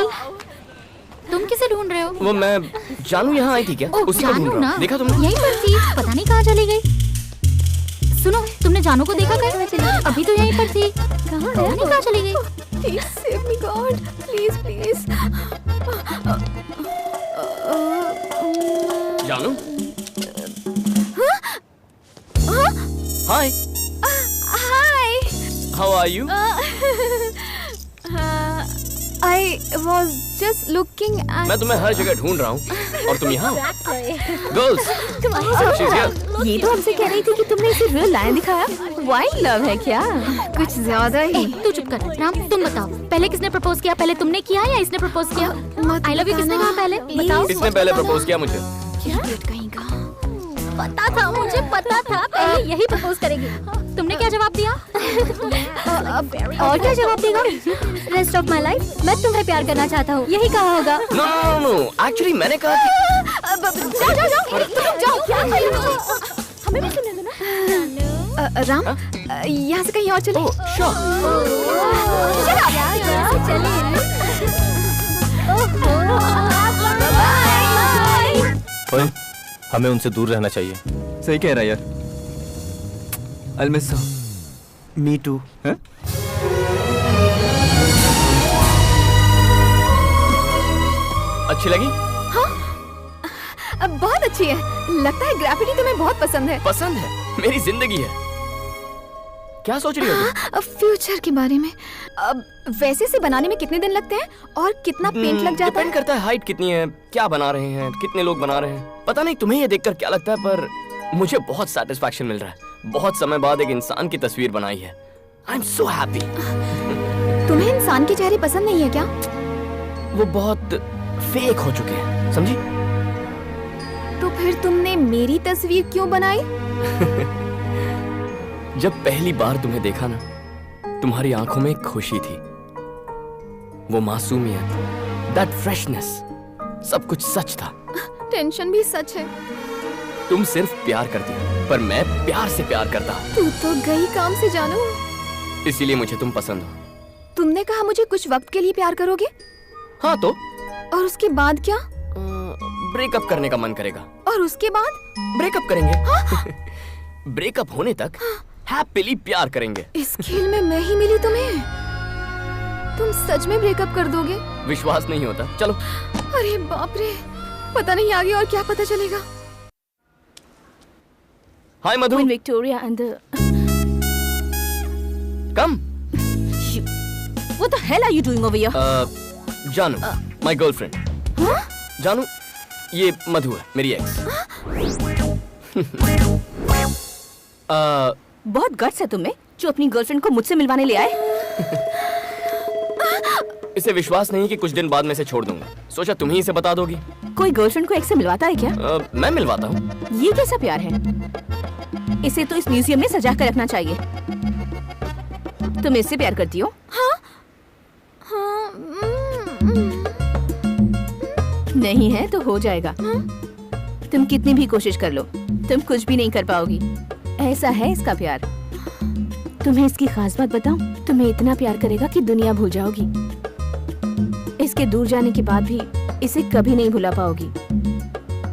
Speaker 7: तुम किसे ढूंढ रहे हो?
Speaker 6: वो मैं जानू यहाँ आई थी क्या?
Speaker 7: ओह,
Speaker 6: उसी को ढूंढ
Speaker 7: जानू
Speaker 6: रहा
Speaker 7: ना?
Speaker 6: हूँ। देखा तुमने?
Speaker 7: यहीं पर थी, पता नहीं कहाँ चली गई। सुनो, तुमने जानू को देखा कहीं? अभी तो यहीं पर थी। कहाँ है? पता नहीं कहाँ चली गई।
Speaker 5: Please save me God, please please।
Speaker 6: जानू? Hi.
Speaker 5: Hi।
Speaker 6: How are you?
Speaker 5: I was just looking at।
Speaker 6: मैं तुम्हें हर जगह ढूंढ रहा हूँ और तुम यहाँ हो। Girls, she's here.
Speaker 5: ये तो हमसे कह रही थी कि तुमने इसे मुझे रियल लायन दिखाया। वाइल्ड लव है क्या? कुछ ज्यादा ही।
Speaker 7: तू चुप कर। राम तुम बताओ, पहले किसने प्रपोज किया? पहले तुमने किया या इसने प्रपोज किया? आई लव यू किसने कहा पहले? बताओ।
Speaker 6: इसने पहले प्रपोज किया मुझे।
Speaker 7: क्या? पता था, मुझे पता था पहले यही प्रपोज करेगी। तुमने क्या जवाब दिया? और क्या जवाब देगा? रेस्ट ऑफ माई लाइफ मैं तुम्हें प्यार करना चाहता हूँ, यही कहा होगा।
Speaker 6: नो, एक्चुअली मैंने कहा कि
Speaker 5: जाओ, हमें भी सुनने दो ना। राम, यहाँ से कहीं और चले।
Speaker 6: ओए, हमें उनसे दूर रहना चाहिए।
Speaker 2: सही कह रहा है यार। I'll miss her.
Speaker 3: Me to.
Speaker 6: अच्छी लगी?
Speaker 5: अब बहुत अच्छी है। लगता है ग्रेफिटी तुम्हें बहुत पसंद है।
Speaker 6: पसंद है, मेरी जिंदगी है। क्या सोच रही हो तुम?
Speaker 5: फ्यूचर के बारे में। अब वैसे से बनाने में कितने दिन लगते हैं और कितना पेंट लग जाता है?
Speaker 6: डिपेंड करता है हाइट कितनी है, क्या बना रहे हैं, कितने लोग बना रहे हैं। पता नहीं तुम्हें ये देखकर क्या लगता है, पर मुझे बहुत सेटिस्फैक्शन मिल रहा है। बहुत समय बाद एक इंसान की तस्वीर बनाई है। I am so happy.
Speaker 5: तुम्हें इंसान के चेहरे पसंद नहीं है क्या?
Speaker 6: वो बहुत फेक हो चुके हैं, समझी?
Speaker 5: तो फिर तुमने मेरी तस्वीर क्यों बनाई?
Speaker 6: जब पहली बार तुम्हें देखा ना, तुम्हारी आंखों में खुशी थी, वो मासूमियत, दैट फ्रेशनेस, सब कुछ सच था।
Speaker 5: टेंशन भी सच है।
Speaker 6: तुम सिर्फ प्यार करती हो, पर मैं प्यार से प्यार करता हूँ।
Speaker 5: तू तो गई काम से जानू।
Speaker 6: इसीलिए मुझे तुम पसंद हो।
Speaker 5: तुमने कहा मुझे कुछ वक्त के लिए प्यार करोगे?
Speaker 6: हाँ तो?
Speaker 5: और उसके बाद क्या?
Speaker 6: ब्रेकअप करने का मन करेगा।
Speaker 5: और उसके बाद?
Speaker 6: ब्रेकअप करेंगे। ब्रेकअप होने तक हैप्पीली प्यार करेंगे।
Speaker 5: इस खेल में मैं ही मिली तुम्हें? तुम सच में ब्रेकअप कर दोगे?
Speaker 6: विश्वास नहीं होता। चलो।
Speaker 5: अरे बाप रे, पता नहीं आगे और क्या पता चलेगा।
Speaker 6: Hi Madhu.
Speaker 7: Victoria and
Speaker 6: come.
Speaker 7: What the hell are you doing over here?
Speaker 6: जानू, माय गर्लफ्रेंड। जानू, ये मधु है, मेरी एक्स।
Speaker 7: बहुत गट्स है तुम्हें जो अपनी गर्लफ्रेंड को मुझसे मिलवाने ले आए।
Speaker 6: इसे विश्वास नहीं कि कुछ दिन बाद मैं इसे छोड़ दूंगा। सोचा तुम ही इसे बता दोगी।
Speaker 7: कोई गर्लफ्रेंड को एक्स से मिलवाता है क्या?
Speaker 6: मैं मिलवाता हूँ।
Speaker 7: ये कैसा प्यार है? इसे तो इस म्यूजियम में सजा कर रखना चाहिए। तुम इससे प्यार करती हो?
Speaker 5: हाँ?
Speaker 7: नहीं है तो हो जाएगा। तुम कितनी भी कोशिश कर लो, तुम कुछ भी नहीं कर पाओगी। ऐसा है इसका प्यार। तुम्हें इसकी खास बात बताऊं? तुम्हें इतना प्यार करेगा कि दुनिया भूल जाओगी। इसके दूर जाने के बाद भी इसे कभी नहीं भुला पाओगी।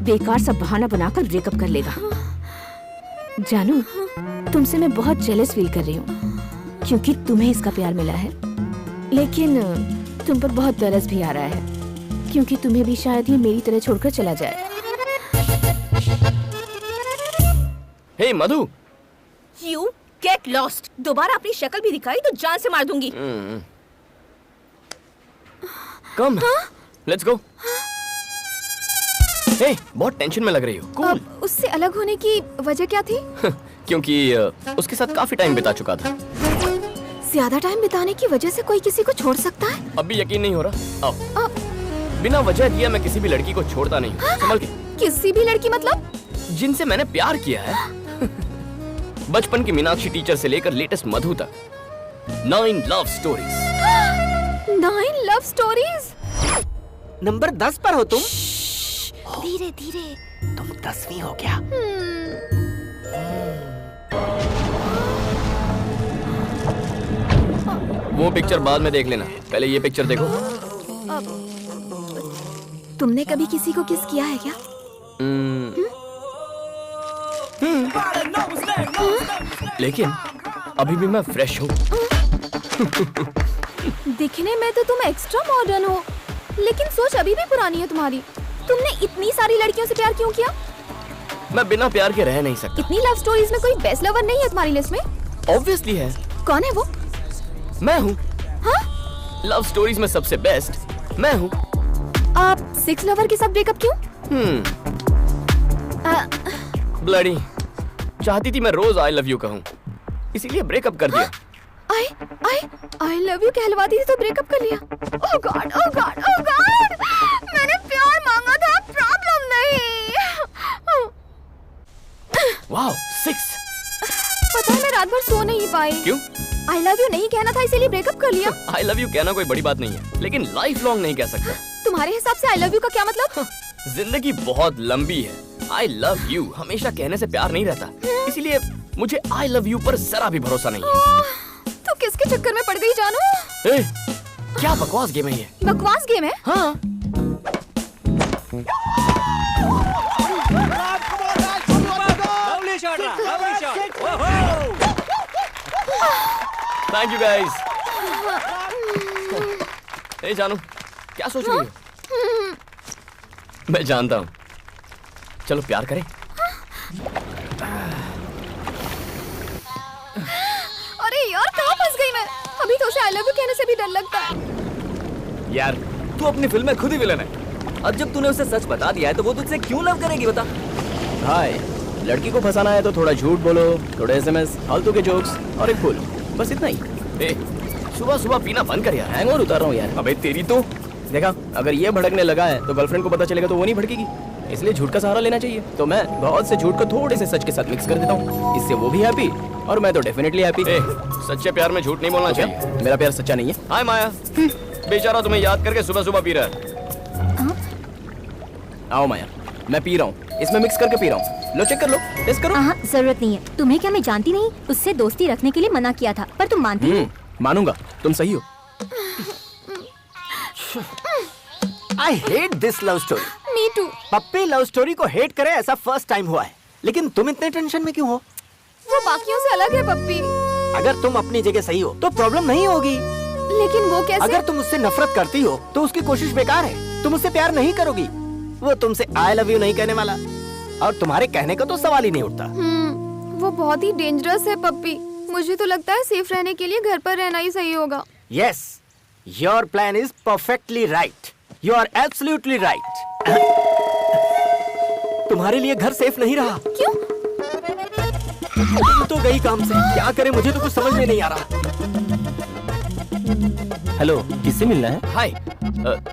Speaker 7: बेकार सा बहाना बनाकर ब्रेकअप कर लेगा। जानू, तुमसे मैं बहुत जेलस फील कर रही हूँ क्योंकि तुम्हें इसका प्यार मिला है, लेकिन तुम पर बहुत तरस भी आ रहा है क्योंकि तुम्हें भी शायद ये मेरी तरह छोड़कर चला जाए।
Speaker 6: हे मधु।
Speaker 7: You get lost। दोबारा अपनी शक्ल भी दिखाई तो जान से मार दूंगी।
Speaker 6: कम, लेट्स गो। हे, बहुत टेंशन में लग रही हो। कूल।
Speaker 5: उससे अलग होने की वजह क्या थी?
Speaker 6: क्योंकि उसके साथ काफी टाइम बिता चुका था।
Speaker 5: ज्यादा टाइम बिताने की वजह से कोई किसी को छोड़ सकता है?
Speaker 6: अब भी यकीन नहीं हो रहा? आओ। बिना वजह दिया मैं किसी भी लड़की को छोड़ता नहीं। संभल के।
Speaker 5: किसी भी लड़की मतलब?
Speaker 6: जिनसे मैंने प्यार किया है। बचपन की मीनाक्षी टीचर से लेकर लेटेस्ट मधु तक। 9 love stories.
Speaker 5: 9 love stories?
Speaker 4: Number 10 पर हो तुम।
Speaker 5: धीरे धीरे।
Speaker 4: तुम 10वीं हो क्या?
Speaker 6: वो पिक्चर बाद में देख लेना, पहले ये पिक्चर देखो।
Speaker 5: तुमने कभी किसी को किस किया है क्या?
Speaker 6: लेकिन अभी भी मैं फ्रेश हूँ।
Speaker 5: दिखने में तो तुम एक्स्ट्रा मॉडर्न हो, लेकिन सोच अभी भी पुरानी है तुम्हारी। तुमने इतनी सारी लड़कियों से प्यार क्यों किया?
Speaker 6: मैं बिना प्यार के रह नहीं सकता।
Speaker 5: इतनी लव स्टोरीज में कोई बेस्ट लवर नहीं है तुम्हारी लिस्ट में?
Speaker 6: ऑब्वियसली है।
Speaker 5: कौन है वो?
Speaker 6: मैं हूँ।
Speaker 5: हाँ?
Speaker 6: लव स्टोरीज में सबसे बेस्ट मैं हूँ।
Speaker 5: आप 6 लवर के साथ ब्रेकअप क्यों?
Speaker 6: ब्लडी चाहती थी मैं रोज आई लव यू कहूँ, इसीलिए ब्रेकअप कर दिया।
Speaker 5: आई लव यू कहलवाती थी तो ब्रेकअप कर लिया। ओह गॉड, ओह गॉड, ओह गॉड, मैंने प्यार मांगा था, प्रॉब्लम नहीं।
Speaker 6: वाओ 6।
Speaker 5: पता है मैं रात भर सो नहीं पाई।
Speaker 6: क्यों?
Speaker 5: आई लव यू नहीं कहना था इसीलिए ब्रेकअप कर लिया।
Speaker 6: आई लव यू कहना कोई बड़ी बात नहीं है, लेकिन लाइफ लॉन्ग नहीं कह सकता।
Speaker 5: तुम्हारे हिसाब से आई लव यू का क्या मतलब?
Speaker 6: जिंदगी बहुत लंबी है। आई लव यू हमेशा कहने से प्यार नहीं रहता, इसीलिए मुझे आई लव यू पर जरा भी भरोसा नहीं है।
Speaker 5: तो किसके चक्कर में पड़ गई जानू?
Speaker 6: क्या बकवास गेम है ये?
Speaker 5: बकवास गेम है?
Speaker 6: हाँ। Thank you guys. ए जानू, क्या सोच रही हो? मैं जानता हूँ। चलो प्यार करें।
Speaker 5: अरे यार कहाँ फंस गई मैं? अभी तो उसे आई लव यू कहने से भी डर लगता है।
Speaker 2: यार तू अपनी फिल्म में खुद ही विलन है। अब जब तूने उसे सच बता दिया है तो वो तुझसे क्यों लव करेगी बता?
Speaker 6: हाय, लड़की को फंसाना है तो थोड़ा झूठ बोलो, थोड़े SMS, फालतू के जोक्स और एक फूल, बस इतना ही। सुबह सुबह पीना बंद कर यार, हैंगओवर उतार रहा हूँ यार। अबे तेरी तो देखा, अगर ये भड़कने लगा है तो गर्लफ्रेंड को पता चलेगा तो वो नहीं भड़केगी, इसलिए झूठ का सहारा लेना चाहिए। तो मैं बहुत से झूठ को थोड़े से सच के साथ मिक्स कर देता हूँ, इससे वो भी हैप्पी और मैं तो डेफिनेटली हैप्पी। सच्चे प्यार में झूठ नहीं बोलना चाहिए। मेरा प्यार सच्चा नहीं है। हाय माया, बेचारा तुम्हें याद करके सुबह सुबह पी रहा है। आओ माया, मैं पी रहा हूँ, इसमें मिक्स करके पी रहा हूँ, लो चेक कर लो, टेस्ट करो।
Speaker 7: जरूरत नहीं है। तुम्हें क्या मैं जानती नहीं? उससे दोस्ती रखने के लिए मना किया था, पर तुम मानती नहीं।
Speaker 6: मानूंगा, तुम सही हो।
Speaker 4: I hate this love story.
Speaker 5: Me too.
Speaker 4: Puppy love story को हेट करे ऐसा फर्स्ट टाइम हुआ है, लेकिन तुम इतने टेंशन में क्यों हो?
Speaker 5: वो बाकियों से अलग है पप्पी।
Speaker 4: अगर तुम अपनी जगह सही हो तो प्रॉब्लम नहीं होगी।
Speaker 5: लेकिन वो कैसे?
Speaker 4: अगर तुम उससे नफरत करती हो तो उसकी कोशिश बेकार है। तुम उससे प्यार नहीं करोगी, वो तुमसे आई लव यू नहीं कहने वाला, और तुम्हारे कहने का तो सवाल ही नहीं उठता।
Speaker 5: वो बहुत ही डेंजरस है पप्पी। मुझे तो लगता है सेफ रहने के लिए घर पर रहना ही सही होगा।
Speaker 4: Yes, your plan is perfectly right. You are absolutely right. तुम्हारे लिए घर सेफ नहीं रहा।
Speaker 5: क्यों?
Speaker 4: तुम तो गई काम से, क्या करे मुझे तो कुछ समझ में नहीं आ रहा।
Speaker 6: हेलो, किससे मिलना है? हाय,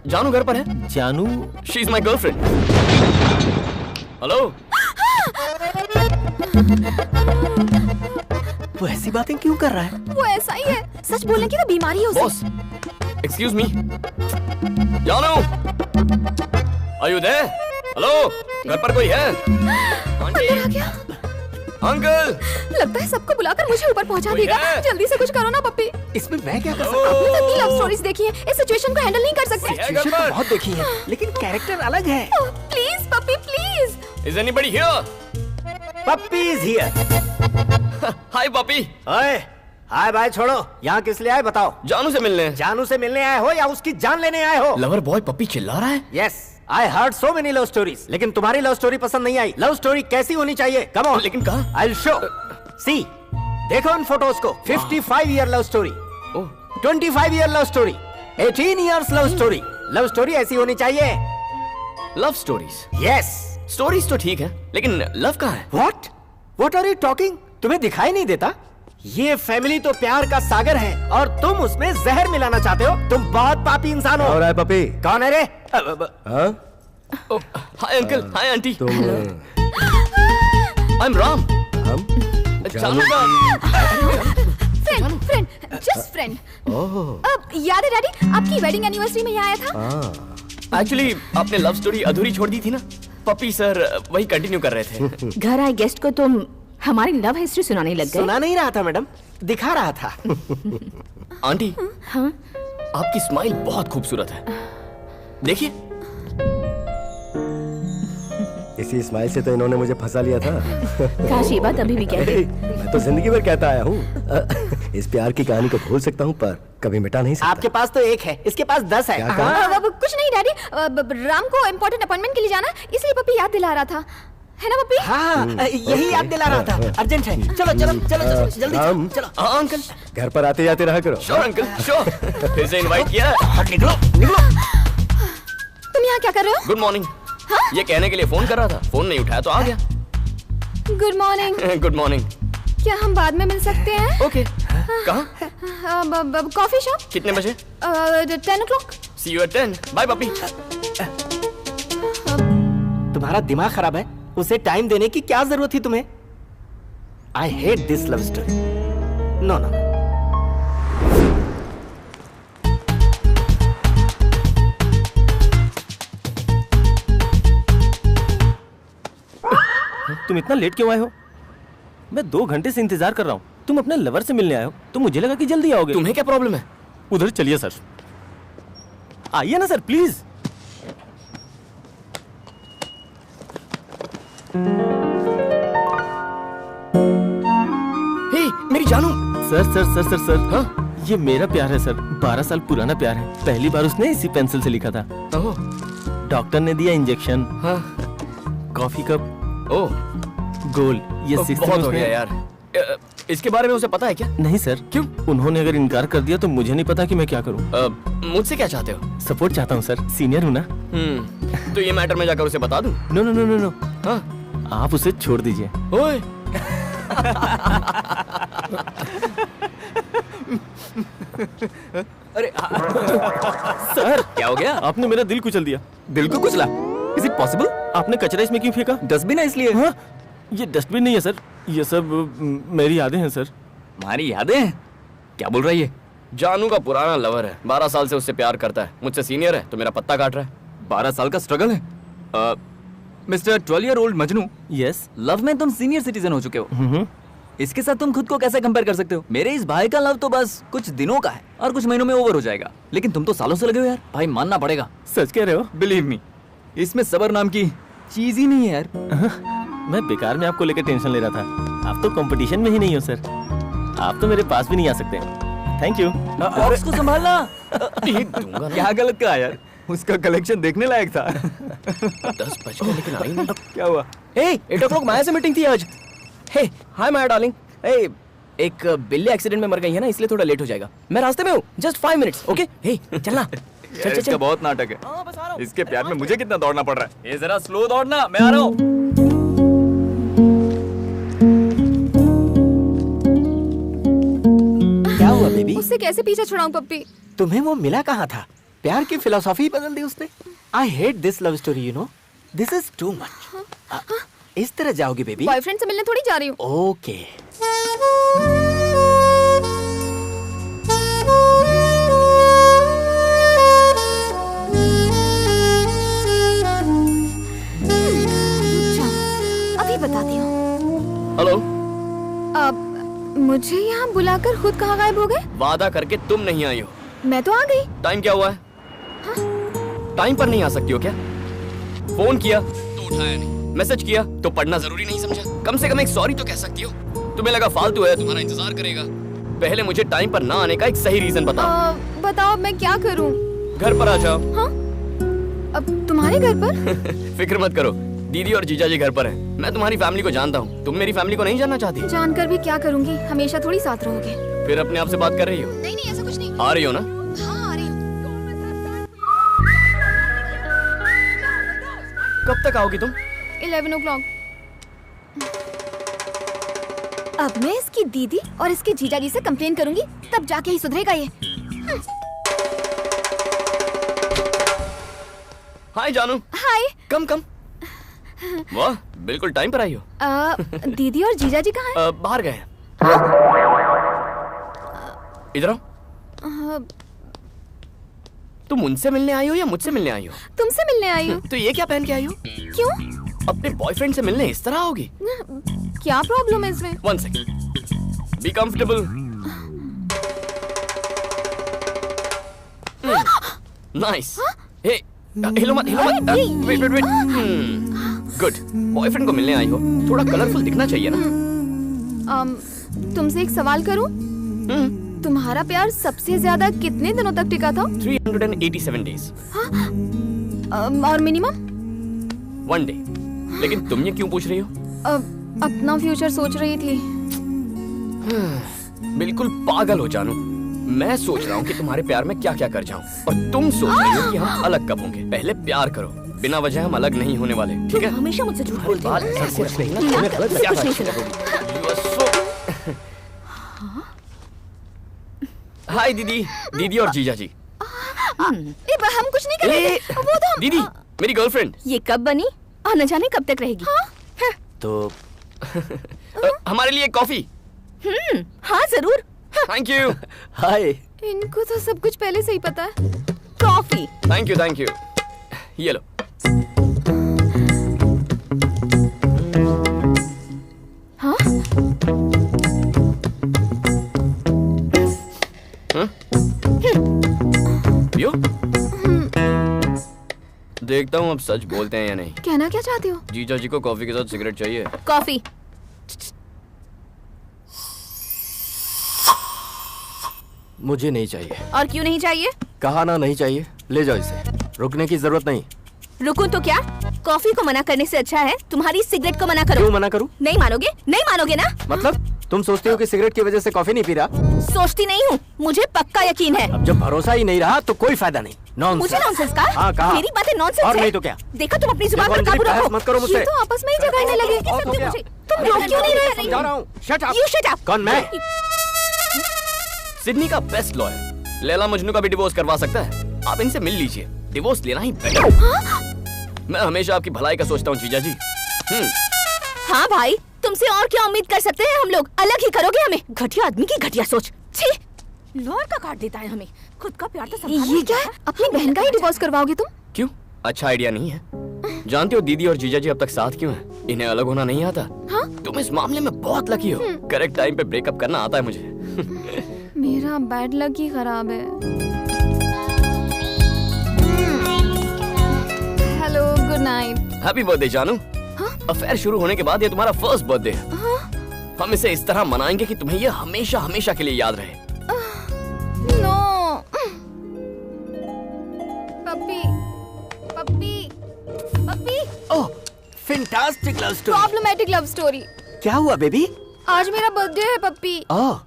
Speaker 6: जानू घर पर है? जानू? She is my girlfriend. Hello.
Speaker 4: वो ऐसी बातें क्यों कर रहा है?
Speaker 5: वो ऐसा ही है, सच बोलने की तो बीमारी है उसे।
Speaker 6: बॉस, एक्सक्यूज मी। जानू, आर यू देयर? हेलो, घर पर कोई है?
Speaker 5: अंदर आ गया।
Speaker 6: अंकल,
Speaker 5: लगता है सबको बुलाकर मुझे ऊपर पहुंचा देगा। जल्दी से कुछ करो ना पप्पी।
Speaker 4: इसमें मैं क्या कर सकता हूँ?
Speaker 5: आपने तो इतनी लव स्टोरीज देखी है, इस सिचुएशन को हैंडल नहीं कर सकते।
Speaker 4: सिचुएशन तो बहुत देखी है, लेकिन कैरेक्टर अलग है।
Speaker 5: Please Pappi please.
Speaker 6: Is anybody here?
Speaker 4: Pappi is here.
Speaker 6: Hi Pappi.
Speaker 4: ओए, हाय भाई छोड़ो, यहाँ किस लिए आए बताओ?
Speaker 6: जानू से मिलने।
Speaker 4: जानू से मिलने आए हो या उसकी जान लेने आए हो?
Speaker 6: लवर बॉय पप्पी चिल्ला रहा है।
Speaker 4: Yes, I heard so many love stories, लेकिन तुम्हारी लव स्टोरी पसंद नहीं आई। लव स्टोरी कैसी होनी चाहिए? Come on.
Speaker 6: लेकिन कहाँ?
Speaker 4: I will show. सी, देखो इन फोटोज को। 55 year love story, 25 year love story, 18 years love story. Love story ऐसी होनी चाहिए।
Speaker 6: Love stories?
Speaker 4: यस।
Speaker 6: स्टोरीज तो ठीक है, लेकिन लव कहाँ है?
Speaker 4: What are you talking? तुम्हें दिखाई नहीं देता? ये फैमिली तो प्यार का सागर है और तुम उसमें जहर मिलाना चाहते हो। तुम बहुत पापी इंसान हो।
Speaker 3: और है पपी?
Speaker 4: कौन है रे?
Speaker 3: हाँ?
Speaker 6: Hi uncle, hi aunty. I am Ram.
Speaker 3: हम?
Speaker 6: जानू का
Speaker 5: फ्रेंड, जस्ट फ्रेंड। अब याद है डैडी, आपकी वेडिंग एनिवर्सरी में यहाँ आया था।
Speaker 6: एक्चुअली आपने लव स्टोरी अधूरी छोड़ दी थी ना, पप्पी सर वही कंटिन्यू कर रहे थे।
Speaker 9: घर आए गेस्ट को तुम हमारी लव हिस्ट्री सुनाने लग गए।
Speaker 4: सुना नहीं रहा था मैडम, दिखा रहा था।
Speaker 6: आंटी,
Speaker 9: हाँ?
Speaker 6: आपकी स्माइल बहुत खूबसूरत है, देखिए।
Speaker 3: इसी स्माइल से तो इन्होंने मुझे फंसा लिया था।
Speaker 9: काश ये बात अभी भी कहते।
Speaker 3: मैं तो जिंदगी भर कहता आया हूँ। इस प्यार की कहानी को भूल सकता हूँ पर कभी मिटा नहीं सकता।
Speaker 4: आपके पास तो एक है, इसके पास 10 है।
Speaker 3: क्या कहा?
Speaker 5: कुछ नहीं डैडी, राम को इम्पोर्टेंट अपॉइंटमेंट के लिए जाना, इसलिए पप्पी याद दिला रहा था, है ना पप्पी?
Speaker 4: हाँ, यही याद दिला रहा था। अर्जेंट है, चलो चलो चलो चलो जल्दी चलो, चलो।
Speaker 6: हाँ अंकल,
Speaker 3: घर पर आते जाते रहा करो।
Speaker 6: Sure uncle, sure. फिर से इनवाइट किया।
Speaker 4: निकलो निकलो।
Speaker 5: तुम यहाँ क्या कर रहे हो?
Speaker 6: Good morning. ये कहने के लिए फोन कर रहा था, फोन नहीं उठाया तो आ गया।
Speaker 5: Good morning.
Speaker 6: Good morning.
Speaker 5: क्या हम बाद में मिल सकते हैं?
Speaker 6: ओके। कहाँ?
Speaker 5: Coffee shop.
Speaker 6: कितने बजे?
Speaker 5: 10 o'clock।
Speaker 6: See you at 10. Bye puppy.
Speaker 4: तुम्हारा दिमाग खराब है? उसे टाइम देने की क्या जरूरत थी तुम्हें? I hate this love story. No, no.
Speaker 6: तुम इतना लेट क्यों आए हो? मैं 2 घंटे से इंतजार कर रहा हूँ। तुम अपने लवर से मिलने आए हो तो मुझे लगा कि जल्दी आओगे। तुम्हें क्या प्रॉब्लम है? उधर चलिए सर। आइए ना सर प्लीज। हे मेरी जानू। Sir sir sir sir sir. हाँ? ये मेरा प्यार है सर। 12 साल पुराना प्यार है। पहली बार उसने इसी पेंसिल से लिखा था। डॉक्टर ने दिया इंजेक्शन। हाँ। Coffee cup. Oh goal. ये बहुत हो गया यार। इसके बारे में उसे पता है क्या? नहीं सर। क्यों? उन्होंने अगर इनकार कर दिया तो मुझे नहीं पता कि मैं क्या करूं। मुझसे क्या चाहते हो? सपोर्ट चाहता हूं सर। सीनियर हूं ना। तो ये मैटर में जाकर उसे बता दूं? No no no no no. हाँ? आप उसे छोड़ दीजिए। ओए
Speaker 2: अरे सर क्या हो गया?
Speaker 6: आपने मेरा दिल कुचल दिया।
Speaker 2: दिल को कुचला? Is it possible?
Speaker 6: आपने कचरा इसमें क्यों फेंका?
Speaker 2: डस्टबिन है इसलिए।
Speaker 6: हाँ? ये डस्टबिन नहीं है सर। ये सब मेरी यादें हैं सर।
Speaker 2: हमारी यादें? क्या बोल रही है?
Speaker 6: जानू का पुराना लवर है। 12 साल से उससे प्यार करता है। मुझसे सीनियर है तो मेरा पत्ता काट रहा है।
Speaker 2: 12 साल का स्ट्रगल है। Mister 12-year-old Majnu.
Speaker 6: Yes.
Speaker 2: Love में तुम सीनियर सिटीजन हो चुके हो। इसके साथ तुम खुद को कैसे कंपेयर कर सकते हो? मेरे इस भाई का लव तो बस कुछ दिनों का है और कुछ महीनों में ओवर हो जाएगा, लेकिन तुम तो सालों से लगे हो यार। भाई मानना पड़ेगा।
Speaker 6: सच कह रहे हो?
Speaker 2: बिलीव मी, इसमें सबर नाम की चीज ही नहीं है यार।
Speaker 6: मैं बेकार में आपको लेकर टेंशन ले रहा था। आप तो कंपटीशन में ही नहीं हो सर। आप तो मेरे पास भी नहीं आ सकते। Thank you.
Speaker 2: बॉक्स को संभालना। क्या गलत कहा यार? उसका कलेक्शन देखने लायक था।
Speaker 6: 10 बज गए लेकिन आई नहीं।
Speaker 2: क्या हुआ?
Speaker 6: 8 o'clock माया से मीटिंग थी आज। हे हाय माया डार्लिंग। एक बिल्ली एक्सीडेंट में मर गई है ना, इसलिए थोड़ा लेट हो जाएगा। मैं रास्ते में हूँ, जस्ट 5 minutes। ओके चलना।
Speaker 2: चल चल चल। बहुत नाटक है। इसके प्यार में मुझे कितना दौड़ना पड़ रहा है। ये जरा स्लो दौड़ना, मैं आ रहा हूँ।
Speaker 4: क्या हुआ बेबी?
Speaker 5: उससे कैसे पीछा छुड़ाऊं पप्पी?
Speaker 4: तुम्हें वो मिला कहाँ था? प्यार की फिलोसॉफी बदल दी उसने। आई hate this love story, you know. This is too much. इस तरह जाओगी बेबी?
Speaker 5: बॉयफ्रेंड से मिलने थोड़ी जा रही हूँ।
Speaker 4: ओके।
Speaker 5: अभी बताती हूँ।
Speaker 6: हेलो।
Speaker 5: मुझे यहाँ बुलाकर खुद कहाँ गायब हो गए?
Speaker 6: वादा करके तुम नहीं आई हो।
Speaker 5: मैं तो आ गई।
Speaker 6: टाइम क्या हुआ है? टाइम पर नहीं आ सकती हो क्या? फोन किया तो उठाया नहीं, मैसेज किया तो पढ़ना जरूरी नहीं समझा? कम से कम एक सॉरी तो कह सकती हो। तुम्हें लगा फालतू है, तुम्हारा इंतजार करेगा। पहले मुझे टाइम पर ना आने का एक सही रीजन बताओ।
Speaker 5: बताओ मैं क्या करूं?
Speaker 6: घर पर आ जाओ।
Speaker 5: हाँ? अब तुम्हारे घर पर?
Speaker 6: फिक्र मत करो, दीदी और जीजा जी घर पर हैं। मैं तुम्हारी फैमिली को जानता हूँ, तुम मेरी फैमिली को नहीं जानना चाहती?
Speaker 5: जानकर भी क्या करूंगी, हमेशा थोड़ी साथ रहोगे।
Speaker 6: फिर अपने आप से बात कर रही हो?
Speaker 5: नहीं नहीं ऐसा कुछ नहीं।
Speaker 6: आ रही हो ना?
Speaker 5: हाँ आ रही हूँ।
Speaker 6: कब तक आओगी तुम?
Speaker 5: 11 o'clock। अब मैं इसकी दीदी और इसके जीजा जी से कंप्लेन करूंगी, तब जाके ही सुधरेगा ये।
Speaker 6: हाय जानू।
Speaker 5: हाय।
Speaker 6: कम कम। वाह बिल्कुल टाइम पर आई हो।
Speaker 5: दीदी और जीजा जी कहाँ हैं?
Speaker 6: बाहर गए। इधर आओ। तुम उनसे मिलने आई हो या मुझसे मिलने आई हो?
Speaker 5: तुमसे मिलने आई हूँ।
Speaker 6: तो ये क्या पहन के आई हो?
Speaker 5: क्यों?
Speaker 6: अपने बॉयफ्रेंड से मिलने इस तरह आओगी?
Speaker 5: क्या प्रॉब्लम है इसमें?
Speaker 6: 1 second। Be comfortable. Nice. Hey हिलो मत, हिलो मत। Wait wait wait. Good. Boyfriend को मिलने आई हो, थोड़ा कलरफुल दिखना चाहिए ना।
Speaker 5: तुमसे एक सवाल करूं? तुम्हारा प्यार सबसे ज्यादा कितने दिनों तक टिका था?
Speaker 6: 387 days।
Speaker 5: और मिनिमम?
Speaker 6: 1 day। लेकिन तुम ये क्यों पूछ रही हो?
Speaker 5: अपना फ्यूचर सोच रही थी।
Speaker 6: बिल्कुल पागल हो जानू। मैं सोच रहा हूँ कि तुम्हारे प्यार में क्या क्या कर जाऊँ, और तुम सोच रही हो कि हम अलग कब होंगे। पहले प्यार करो, बिना वजह हम अलग नहीं होने वाले, ठीक है?
Speaker 9: हमेशा मुझसे झूठ बोलते हो।
Speaker 6: कुछ नहीं
Speaker 9: ना,
Speaker 6: क्या
Speaker 9: कुछ नहीं
Speaker 6: बात
Speaker 9: सुना।
Speaker 6: You are so- हाय दीदी, दीदी और जीजा जी।
Speaker 5: हम कुछ नहीं कर रहे थे। वो तो हम-
Speaker 6: दीदी मेरी गर्लफ्रेंड।
Speaker 9: ये कब बनी और न जाने कब तक रहेगी?
Speaker 6: तो हमारे लिए कॉफी।
Speaker 9: हाँ जरूर।
Speaker 6: Thank you.
Speaker 4: हाय।
Speaker 5: इनको तो सब कुछ पहले से ही पता है।
Speaker 9: कॉफी।
Speaker 6: Thank you. ये लो।
Speaker 5: हाँ?
Speaker 6: पियो? देखता हूँ अब सच बोलते हैं या नहीं।
Speaker 5: कहना क्या चाहती हो?
Speaker 6: जीजा जी को कॉफी के साथ सिगरेट चाहिए।
Speaker 9: कॉफी।
Speaker 4: मुझे नहीं चाहिए।
Speaker 9: और क्यों नहीं चाहिए?
Speaker 4: कहा ना नहीं चाहिए, ले जाओ इसे, रुकने की जरूरत नहीं।
Speaker 9: रुकूं तो क्या? कॉफी को मना करने से अच्छा है तुम्हारी सिगरेट को मना करो।
Speaker 4: क्यों मना करूं?
Speaker 9: नहीं मानोगे? नहीं मानोगे ना?
Speaker 4: मतलब तुम सोचती हो कि सिगरेट की वजह से कॉफी नहीं पी रहा?
Speaker 9: सोचती नहीं हूँ, मुझे पक्का यकीन है।
Speaker 4: अब जब भरोसा ही नहीं रहा तो कोई फायदा नहीं। नॉनसेंस।
Speaker 9: मुझे नॉनसेंस का?
Speaker 4: हाँ कहा।
Speaker 9: मेरी बातें नॉनसेंस
Speaker 4: और
Speaker 9: है।
Speaker 4: नहीं तो क्या?
Speaker 9: देखो तुम अपनी जुबान पर काबू रखो।
Speaker 4: मत करो मुझसे।
Speaker 5: ये तो आपस में ही झगड़ने लगे।
Speaker 9: तुम रोक क्यों नहीं रहे?
Speaker 4: समझा रहा हूँ। Shut up.
Speaker 9: You shut up।
Speaker 4: कौन मैं?
Speaker 6: सिडनी का बेस्ट लॉयर लैला मजनू का भी डिवोर्स करवा सकता है। आप इनसे मिल लीजिए, डिवोर्स लेना ही बेटर। मैं हमेशा आपकी भलाई का सोचता हूँ जीजा जी।
Speaker 9: हाँ भाई, तुमसे और क्या उम्मीद कर सकते हैं हम लोग? अलग ही करोगे हमें। घटिया आदमी की घटिया सोच। छी, लॉयर का काट देता है हमें। खुद का प्यार तो संभालना
Speaker 5: ये क्या है? अपनी बहन का ही डिवोर्स करवाओगे तुम?
Speaker 6: क्यों? अच्छा आइडिया नहीं है? जानते हो दीदी और जीजा जी अब तक साथ क्यों हैं? इन्हें अलग होना नहीं आता।
Speaker 5: हाँ?
Speaker 6: तुम इस मामले में बहुत लकी हो। करेक्ट टाइम पे ब्रेकअप करना आता है मुझे।
Speaker 5: मेरा बैड लक ही खराब है। Hello, good night.
Speaker 6: Happy birthday जानू। अफेयर शुरू होने के बाद ये तुम्हारा फर्स्ट बर्थडे है। हम इसे इस तरह मनाएंगे कि तुम्हें ये हमेशा हमेशा के लिए याद रहे।
Speaker 5: No. Pappi, Pappi, Pappi.
Speaker 4: Oh, fantastic love story.
Speaker 5: Problematic love story.
Speaker 4: क्या हुआ बेबी?
Speaker 5: आज मेरा बर्थडे है Pappi.
Speaker 4: Oh,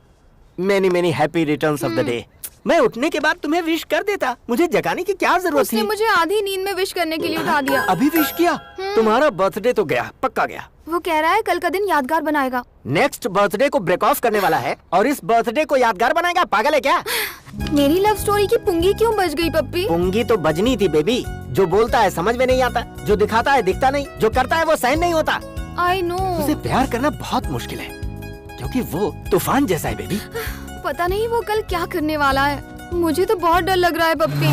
Speaker 4: many happy returns of the day. मैं उठने के बाद तुम्हें विश कर देता, मुझे जगाने की क्या जरूरत
Speaker 5: उसने
Speaker 4: थी?
Speaker 5: मुझे आधी नींद में विश करने के लिए उठा दिया।
Speaker 4: अभी विश किया? तुम्हारा बर्थडे तो गया, पक्का गया।
Speaker 5: वो कह रहा है कल का दिन यादगार बनाएगा।
Speaker 4: नेक्स्ट बर्थडे को ब्रेक ऑफ करने वाला है और इस बर्थडे को यादगार बनाएगा? पागल है क्या?
Speaker 5: मेरी लव स्टोरी की पुंगी क्यों बज गई पप्पी?
Speaker 4: पुंगी तो बजनी थी बेबी। जो बोलता है समझ में नहीं आता, जो दिखाता है दिखता नहीं, जो करता है वो सहन नहीं होता।
Speaker 5: I know.
Speaker 4: उसे प्यार करना बहुत मुश्किल है क्योंकि वो तूफान जैसा है बेबी।
Speaker 5: पता नहीं वो कल क्या करने वाला है। मुझे तो बहुत डर लग रहा है पप्पी।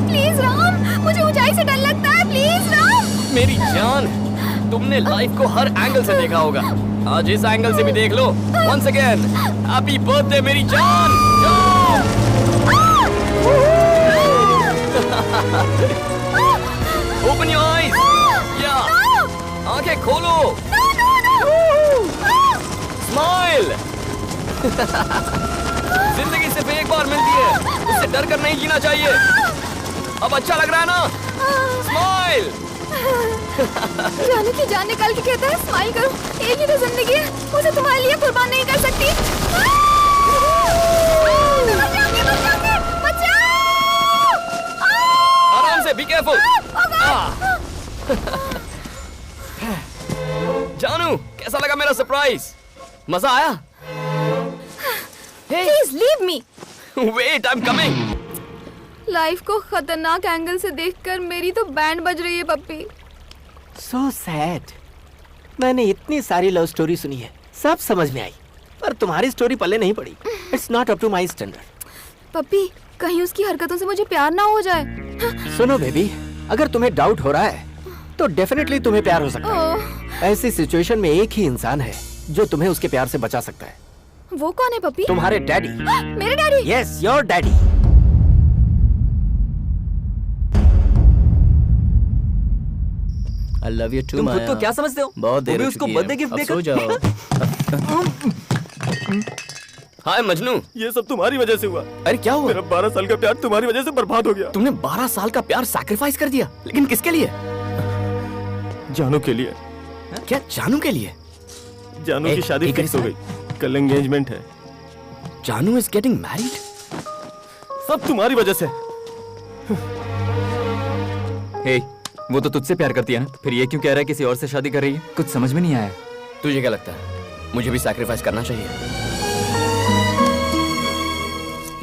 Speaker 5: प्लीज राम, मुझे ऊंचाई से डर लगता है। प्लीज राम।
Speaker 6: मेरी जान, तुमने लाइफ को हर एंगल से देखा होगा, आज इस एंगल से भी देख लो। वंस अगेन हैप्पी बर्थडे मेरी जान। Open your eyes. या आंखें खोलो। स्माइल। जिंदगी सिर्फ एक बार मिलती है, उससे डर कर नहीं जीना चाहिए। अब अच्छा लग रहा है ना? स्माइल।
Speaker 5: जाने की जान निकाल के कहता है स्माइल करो। एक ही तो जिंदगी है, उसे तुम्हारे लिए कुर्बान नहीं कर सकती।
Speaker 6: आराम से, बी केयरफुल। जानू, कैसा लगा मेरा सरप्राइज? मजा आया?
Speaker 5: Please leave me.
Speaker 6: Wait, I am coming.
Speaker 5: Life को खतरनाक एंगल से देखकर मेरी तो बैंड बज रही है पप्पी।
Speaker 4: So sad। मैंने इतनी सारी लव स्टोरी सुनी है, सब समझ में आई, पर तुम्हारी स्टोरी पल्ले नहीं पड़ी। It's not up to my standard।
Speaker 5: पप्पी, कहीं उसकी हरकतों से मुझे प्यार ना हो जाए।
Speaker 4: सुनो बेबी, अगर तुम्हें डाउट हो रहा है तो डेफिनेटली तुम्हें प्यार हो सकता है। ऐसी सिचुएशन में एक ही इंसान है जो तुम्हें उसके प्यार से बचा सकता है।
Speaker 5: वो कौन है पप्पी?
Speaker 4: तुम्हारे डैडी।
Speaker 5: मेरे daddy?
Speaker 4: Yes, your daddy.
Speaker 6: I love you too,
Speaker 2: तुम खुद
Speaker 6: माया।
Speaker 2: को क्या समझते हो?
Speaker 6: बहुत देर
Speaker 2: वो भी
Speaker 6: हो
Speaker 2: उसको
Speaker 6: चुकी है।
Speaker 2: बर्थडे गिफ्ट
Speaker 6: अब
Speaker 2: देकर
Speaker 6: सो जाओ। हाय मजनू।
Speaker 8: ये सब तुम्हारी वजह से हुआ।
Speaker 6: अरे क्या हुआ?
Speaker 8: मेरा 12 साल का प्यार तुम्हारी वजह से बर्बाद हो गया।
Speaker 6: तुमने 12 साल का प्यार सैक्रिफाइस कर दिया, लेकिन किसके लिए?
Speaker 8: जानू के लिए।
Speaker 6: क्या जानू के लिए?
Speaker 8: जानू की शादी फिक्स हो गई, कल एंगेजमेंट है।
Speaker 6: जानू इज गेटिंग मैरिड?
Speaker 8: सब तुम्हारी वजह से।
Speaker 10: हे, वो तो तुझसे प्यार करती है ना, फिर ये क्यों कह रहा है किसी और से शादी कर रही है? कुछ समझ में नहीं आया।
Speaker 6: तुझे क्या लगता है मुझे भी सैक्रिफाइस करना चाहिए?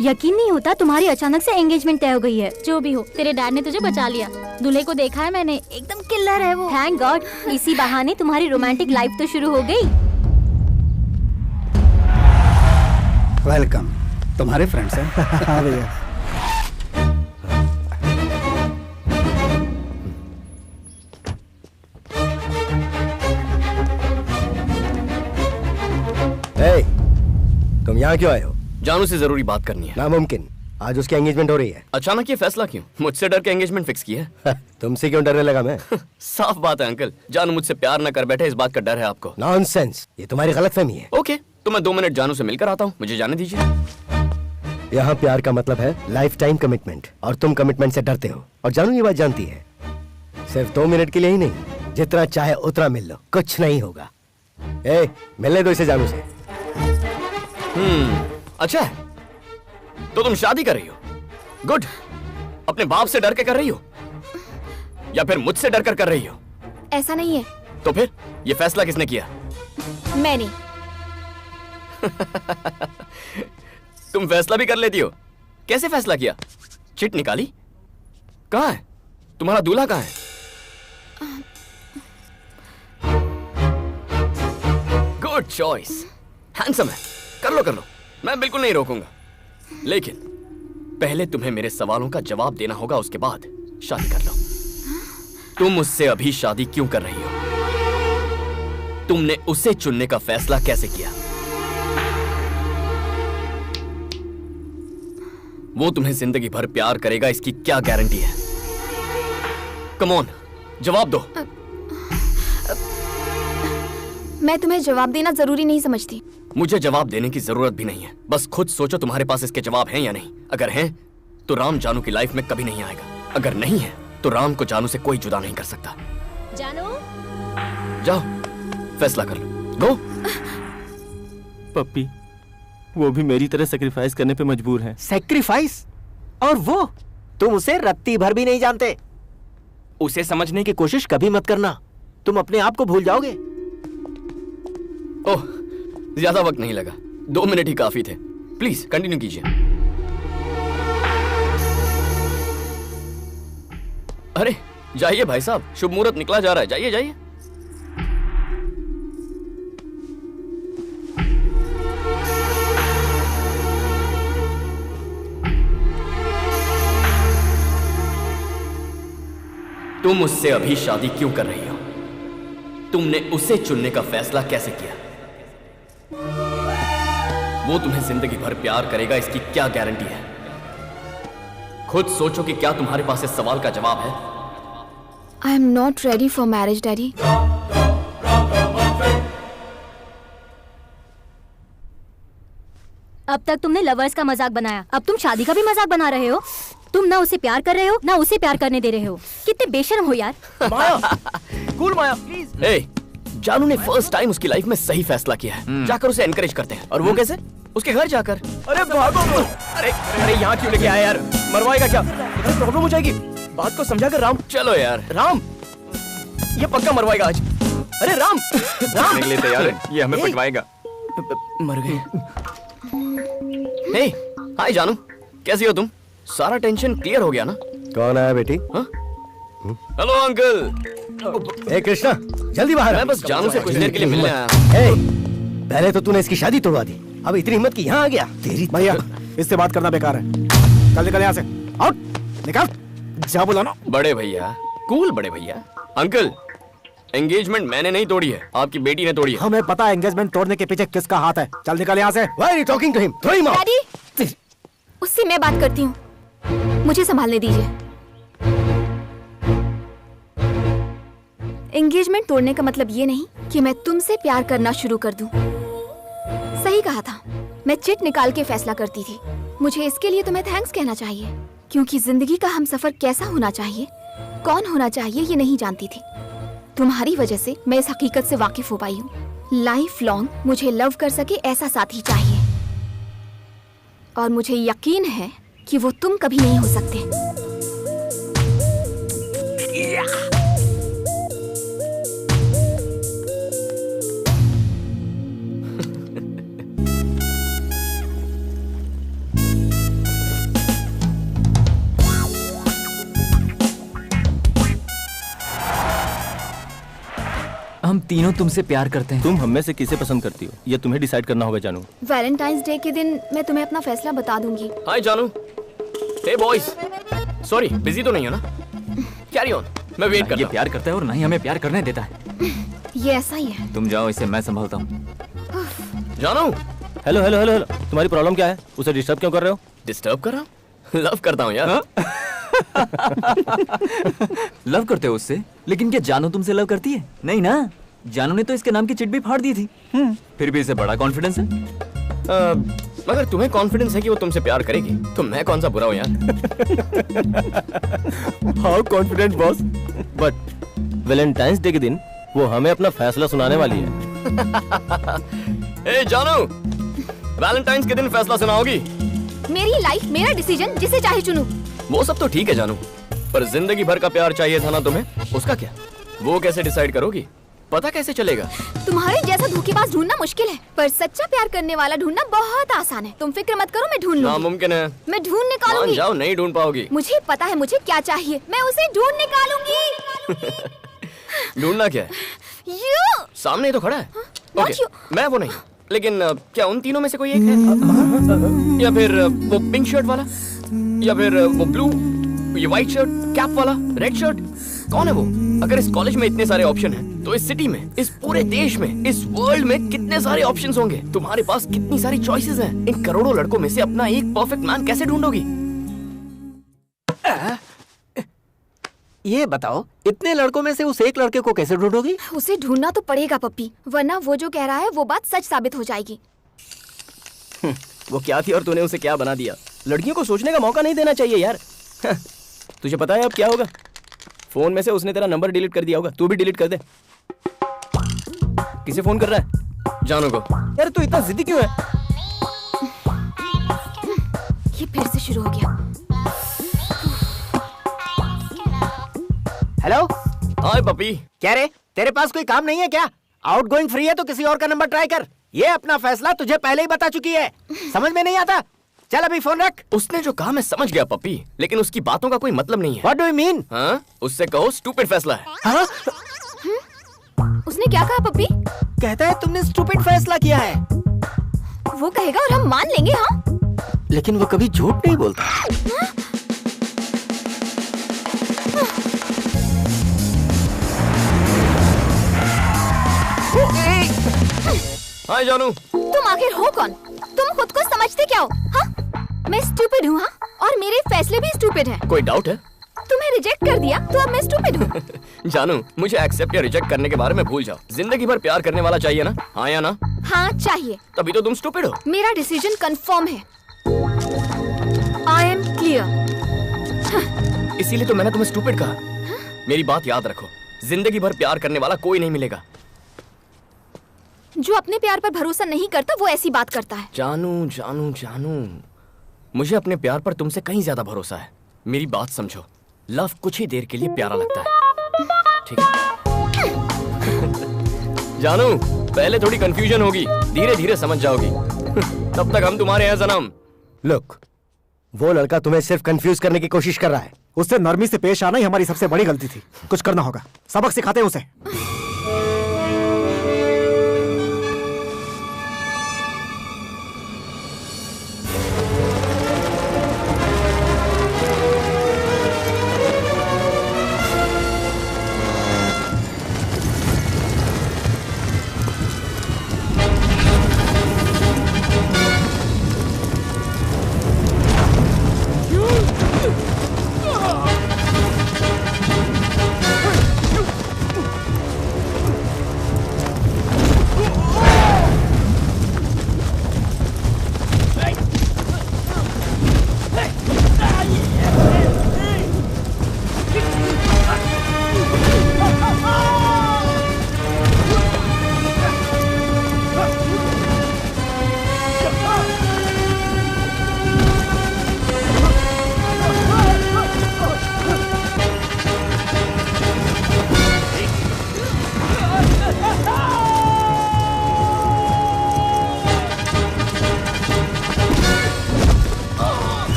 Speaker 9: यकीन नहीं होता तुम्हारी अचानक से एंगेजमेंट तय हो गई है।
Speaker 7: जो भी हो, तेरे डैड ने तुझे बचा लिया। दूल्हे को देखा है मैंने, एकदम किल्लर है वो।
Speaker 9: थैंक गॉड, इसी बहाने तुम्हारी रोमांटिक लाइफ तो शुरू हो गई।
Speaker 11: वेलकम। तुम्हारे फ्रेंड्स हैं? हाँ भैया।
Speaker 4: तुम यहाँ क्यों आए हो?
Speaker 6: जानू से जरूरी बात करनी है।
Speaker 4: नामुमकिन, आज उसकी एंगेजमेंट हो रही है।
Speaker 6: अचानक ये फैसला क्यों? मुझसे डर के एंगेजमेंट फिक्स की है?
Speaker 4: तुमसे क्यों डरने लगा मैं?
Speaker 6: साफ बात है अंकल, जानू मुझसे प्यार न कर बैठे, इस बात का डर है आपको।
Speaker 4: नॉनसेंस, ये तुम्हारी गलतफहमी है।
Speaker 6: ओके, तो मैं 2 मिनट जानू से मिलकर आता हूँ, मुझे जाने दीजिए।
Speaker 4: यहाँ प्यार का मतलब है लाइफ टाइम कमिटमेंट, और तुम कमिटमेंट से डरते हो, और जानू ये बात जानती है। सिर्फ 2 मिनट के लिए ही नहीं, जितना चाहे उतना मिल लो, कुछ नहीं होगा। ए, मिलने दो इसे जानू से।
Speaker 6: अच्छा है, तो तुम शादी कर रही हो? गुड। अपने बाप से डर के कर रही हो या फिर मुझसे डर कर रही हो?
Speaker 5: ऐसा नहीं है।
Speaker 6: तो फिर ये फैसला किसने किया?
Speaker 5: मैंने।
Speaker 6: तुम फैसला भी कर लेती हो? कैसे फैसला किया? चिट निकाली? कहाँ है तुम्हारा दूल्हा? कहाँ है? गुड चॉइस, हैंडसम है। कर लो, मैं बिल्कुल नहीं रोकूंगा, लेकिन पहले तुम्हें मेरे सवालों का जवाब देना होगा, उसके बाद शादी कर लो। तुम मुझसे अभी शादी क्यों कर रही हो? तुमने उसे चुनने का फैसला कैसे किया? वो तुम्हें जिंदगी भर प्यार करेगा, इसकी क्या गारंटी है? कम ऑन, जवाब दो।
Speaker 5: मैं तुम्हें जवाब देना जरूरी नहीं समझती।
Speaker 6: मुझे जवाब देने की जरूरत भी नहीं है, बस खुद सोचो तुम्हारे पास इसके जवाब हैं या नहीं। अगर हैं तो राम जानू की लाइफ में कभी नहीं आएगा, अगर नहीं है तो राम को जानू से कोई जुदा नहीं कर सकता।
Speaker 7: जानू,
Speaker 6: जाओ फैसला कर लो, गो।
Speaker 2: पप्पी, वो भी मेरी तरह सैक्रिफाइस करने पे मजबूर है।
Speaker 4: सैक्रिफाइस? और वो तुम उसे रत्ती भर भी नहीं जानते। उसे समझने की कोशिश कभी मत करना, तुम अपने आप को भूल जाओगे।
Speaker 6: ओह, ज्यादा वक्त नहीं लगा, 2 मिनट ही काफी थे। प्लीज कंटिन्यू कीजिए। अरे जाइए भाई साहब, शुभ मुहूर्त निकला जा रहा है, जाइए जाइए। तुम मुझसे अभी शादी क्यों कर रही हो? तुमने उसे चुनने का फैसला कैसे किया? वो तुम्हें जिंदगी भर प्यार करेगा, इसकी क्या गारंटी है? खुद सोचो कि क्या तुम्हारे पास इस सवाल का जवाब है?
Speaker 5: I am not ready for marriage daddy.
Speaker 9: अब तक तुमने लवर्स का मजाक बनाया, अब तुम शादी का भी मजाक बना रहे हो। तुम ना उसे प्यार कर रहे हो, ना उसे प्यार करने दे रहे हो। कितने बेशर्म हो यार।
Speaker 6: माया, कूल माया, प्लीज। ए, जानू ने फर्स्ट टाइम उसकी लाइफ में सही फैसला किया है, जाकर उसे एनकरेज करते हैं। और वो कैसे? उसके घर जाकर। अरे भागो। अरे यहाँ क्यों लेके आया यार? मरवाएगा क्या? प्रॉब्लम हो जाएगी, बात को समझा कर। राम चलो यार। राम, ये पक्का मरवाएगा आज। अरे राम, राम
Speaker 10: निकले तैयार है, ये हमें पटवाएगा।
Speaker 6: मर गए। हे, हाय जानू, कैसी हो तुम? सारा टेंशन क्लियर हो गया ना?
Speaker 4: कौन आया बेटी?
Speaker 6: Hello uncle.
Speaker 4: ए कृष्णा, जल्दी बाहर।
Speaker 6: मैं बस जानू से कुछ देर के लिए मिलने आया।
Speaker 4: पहले तो तूने इसकी शादी तोड़वा दी, अब इतनी हिम्मत की यहाँ आ गया। तेरी
Speaker 11: भैया, इससे बात करना बेकार है। चल निकल यहाँ से, आउट, निकल। जा बोला ना।
Speaker 6: बड़े भैया, कूल बड़े भैया। अंकल, एंगेजमेंट मैंने नहीं तोड़ी है, आपकी बेटी ने तोड़ी है।
Speaker 11: हमें पता है एंगेजमेंट तोड़ने के पीछे किसका हाथ है। चल निकल यहाँ से।
Speaker 4: Why are you talking to him? Throw him out.
Speaker 5: Daddy, उससे मैं बात करती हूँ, मुझे संभालने दीजिए। एंगेजमेंट तोड़ने का मतलब ये नहीं कि मैं तुमसे प्यार करना शुरू कर दूं। सही कहा था, मैं चिट निकाल के फैसला करती थी। मुझे इसके लिए तुम्हें थैंक्स कहना चाहिए, क्योंकि जिंदगी का हमसफर कैसा होना चाहिए, कौन होना चाहिए, ये नहीं जानती थी। तुम्हारी वजह से मैं इस हकीकत से वाकिफ हो पाई हूँ। लाइफ लॉन्ग मुझे लव कर सके ऐसा साथी चाहिए, और मुझे यकीन है कि वो तुम कभी नहीं हो सकते।
Speaker 10: हम तीनों तुमसे प्यार करते हैं।
Speaker 6: तुम हम में से किसे पसंद करती हो ये तुम्हें डिसाइड करना होगा जानू।
Speaker 5: वैलेंटाइंस डे के दिन मैं तुम्हें अपना फैसला बता दूंगी।
Speaker 6: हाय जानू। हे बॉयज, सॉरी बिजी तो नहीं हो ना? कैरी ऑन, मैं वेट करता हूं।
Speaker 10: ये प्यार करता है और ना ही हमें प्यार करने देता है।
Speaker 5: ये ऐसा ही है।
Speaker 10: तुम जाओ, इसे मैं संभालता हूँ।
Speaker 6: जानू। हेलो हेलो हेलो हेलो, तुम्हारी प्रॉब्लम क्या है? उसे डिस्टर्ब क्यों कर रहे हो? डिस्टर्ब कर रहा हूँ? लव करता हूँ यार।
Speaker 10: लव करते हो उससे? लेकिन क्या जानू तुमसे लव करती है? नहीं ना, जानू ने तो इसके नाम की चिट भी फाड़ दी थी। फिर भी इसे बड़ा कॉन्फिडेंस है।
Speaker 6: मगर तुम्हें कॉन्फिडेंस है कि वो तुमसे प्यार करेगी, तो मैं कौन सा बुरा हूँ यार। How confident boss. But Valentine's day के दिन वो हमें अपना फैसला सुनाने वाली है। ए जानू, वैलेंटाइंस के दिन फैसला सुनाओगी?
Speaker 5: मेरी लाइफ मेरा डिसीजन, जिसे चाहे चुनूं।
Speaker 6: वो सब तो ठीक है जानू, पर जिंदगी भर का प्यार चाहिए था ना तुम्हें, उसका क्या? वो कैसे डिसाइड करोगी? पता कैसे चलेगा?
Speaker 5: तुम्हारे जैसा धोखेबाज ढूंढना मुश्किल है, पर सच्चा प्यार करने वाला ढूंढना बहुत आसान है। तुम फिक्र मत करो, मैं ढूंढ लूंगी।
Speaker 6: नामुमकिन है।
Speaker 5: मैं ढूंढ निकालूंगी।
Speaker 6: जाओ, नहीं ढूंढ पाओगी।
Speaker 5: मुझे पता है मुझे क्या चाहिए, मैं उसे ढूंढ निकालूंगी।
Speaker 6: ढूंढना क्या है?
Speaker 5: You!
Speaker 6: सामने ही तो खड़ा है।
Speaker 5: Not
Speaker 6: okay,
Speaker 5: you.
Speaker 6: मैं वो नहीं, लेकिन क्या उन तीनों में से कोई एक है? या फिर वो पिंक शर्ट वाला, या फिर वो ब्लू, ये व्हाइट शर्ट, कैप वाला, रेड शर्ट? कौन है वो? अगर इस कॉलेज में इतने सारे ऑप्शन हैं, तो इस सिटी में, इस पूरे देश में, इस वर्ल्ड में कितने सारे ऑप्शंस होंगे? तुम्हारे पास कितनी सारी चॉइसेस हैं। इन करोड़ों लड़कों में से अपना एक परफेक्ट मैन कैसे ढूंढोगी?
Speaker 4: ये बताओ, इतने लड़कों में से उस एक लड़के को कैसे ढूंढोगी?
Speaker 5: उसे ढूंढना तो पड़ेगा पप्पी, वरना वो जो कह रहा है वो बात सच साबित हो जाएगी।
Speaker 6: वो क्या थी और तूने उसे क्या बना दिया? लड़कियों को सोचने का मौका नहीं देना चाहिए यार। तुझे पता है अब क्या होगा? फोन में से उसने तेरा नंबर डिलीट कर दिया होगा, तू भी डिलीट कर दे। किसे फोन कर रहा है? जानू को। यार तू इतना जिद्दी क्यों है?
Speaker 5: ये फिर से शुरू हो गया।
Speaker 4: हेलो।
Speaker 6: हाय पपी।
Speaker 4: क्या रे, तेरे पास कोई काम नहीं है क्या? आउटगोइंग फ्री है तो किसी और का नंबर ट्राई कर। ये अपना फैसला तुझे पहले ही बता चुकी है, समझ में नहीं आता? चल अभी फोन रख।
Speaker 6: उसने जो कहा मैं समझ गया पपी, लेकिन उसकी बातों का कोई मतलब नहीं है।
Speaker 4: What do you mean?
Speaker 6: हाँ? उससे कहो स्टूपिड फैसला है।
Speaker 4: हाँ?
Speaker 5: उसने क्या कहा पप्पी?
Speaker 4: कहता है तुमने स्टूपिड फैसला किया है।
Speaker 5: वो कहेगा और हम मान लेंगे। हाँ,
Speaker 4: लेकिन वो कभी झूठ नहीं बोलता।
Speaker 6: हाय जानू।
Speaker 5: तुम आखिर हो कौन? तुम खुद को समझते क्या हो? हाँ? मैं स्टूपिड हूँ, हाँ? और मेरे फैसले भी स्टूपिड हैं।
Speaker 6: कोई डाउट है?
Speaker 5: तुम्हें रिजेक्ट कर दिया तो अब मैं स्टूपिड हूँ।
Speaker 6: जानू, मुझे एक्सेप्ट या रिजेक्ट करने के बारे में भूल जाओ। जिंदगी भर प्यार करने वाला चाहिए ना? हाँ या ना?
Speaker 5: हाँ चाहिए।
Speaker 6: तभी तो तुम स्टूपिड हो।
Speaker 5: मेरा डिसीजन कंफर्म है। I am clear.
Speaker 6: इसीलिए तो मैंने तुम्हें स्टूपिड कहा। मेरी बात याद रखो, जिंदगी भर प्यार करने वाला कोई नहीं मिलेगा।
Speaker 5: जो अपने प्यार पर भरोसा नहीं करता वो ऐसी बात करता है।
Speaker 6: जानू जानू जानू, मुझे अपने प्यार पर तुमसे कहीं ज्यादा भरोसा है। मेरी बात समझो, लव कुछ ही देर के लिए प्यारा लगता है, ठीक है? जानू, पहले थोड़ी कंफ्यूजन होगी, धीरे धीरे समझ जाओगी। तब तक हम तुम्हारे हैं सनम।
Speaker 3: लुक, वो लड़का तुम्हें सिर्फ कंफ्यूज करने की कोशिश कर रहा है।
Speaker 11: उससे नरमी से पेश आना ही हमारी सबसे बड़ी गलती थी। कुछ करना होगा, सबक सिखाते हैं उसे।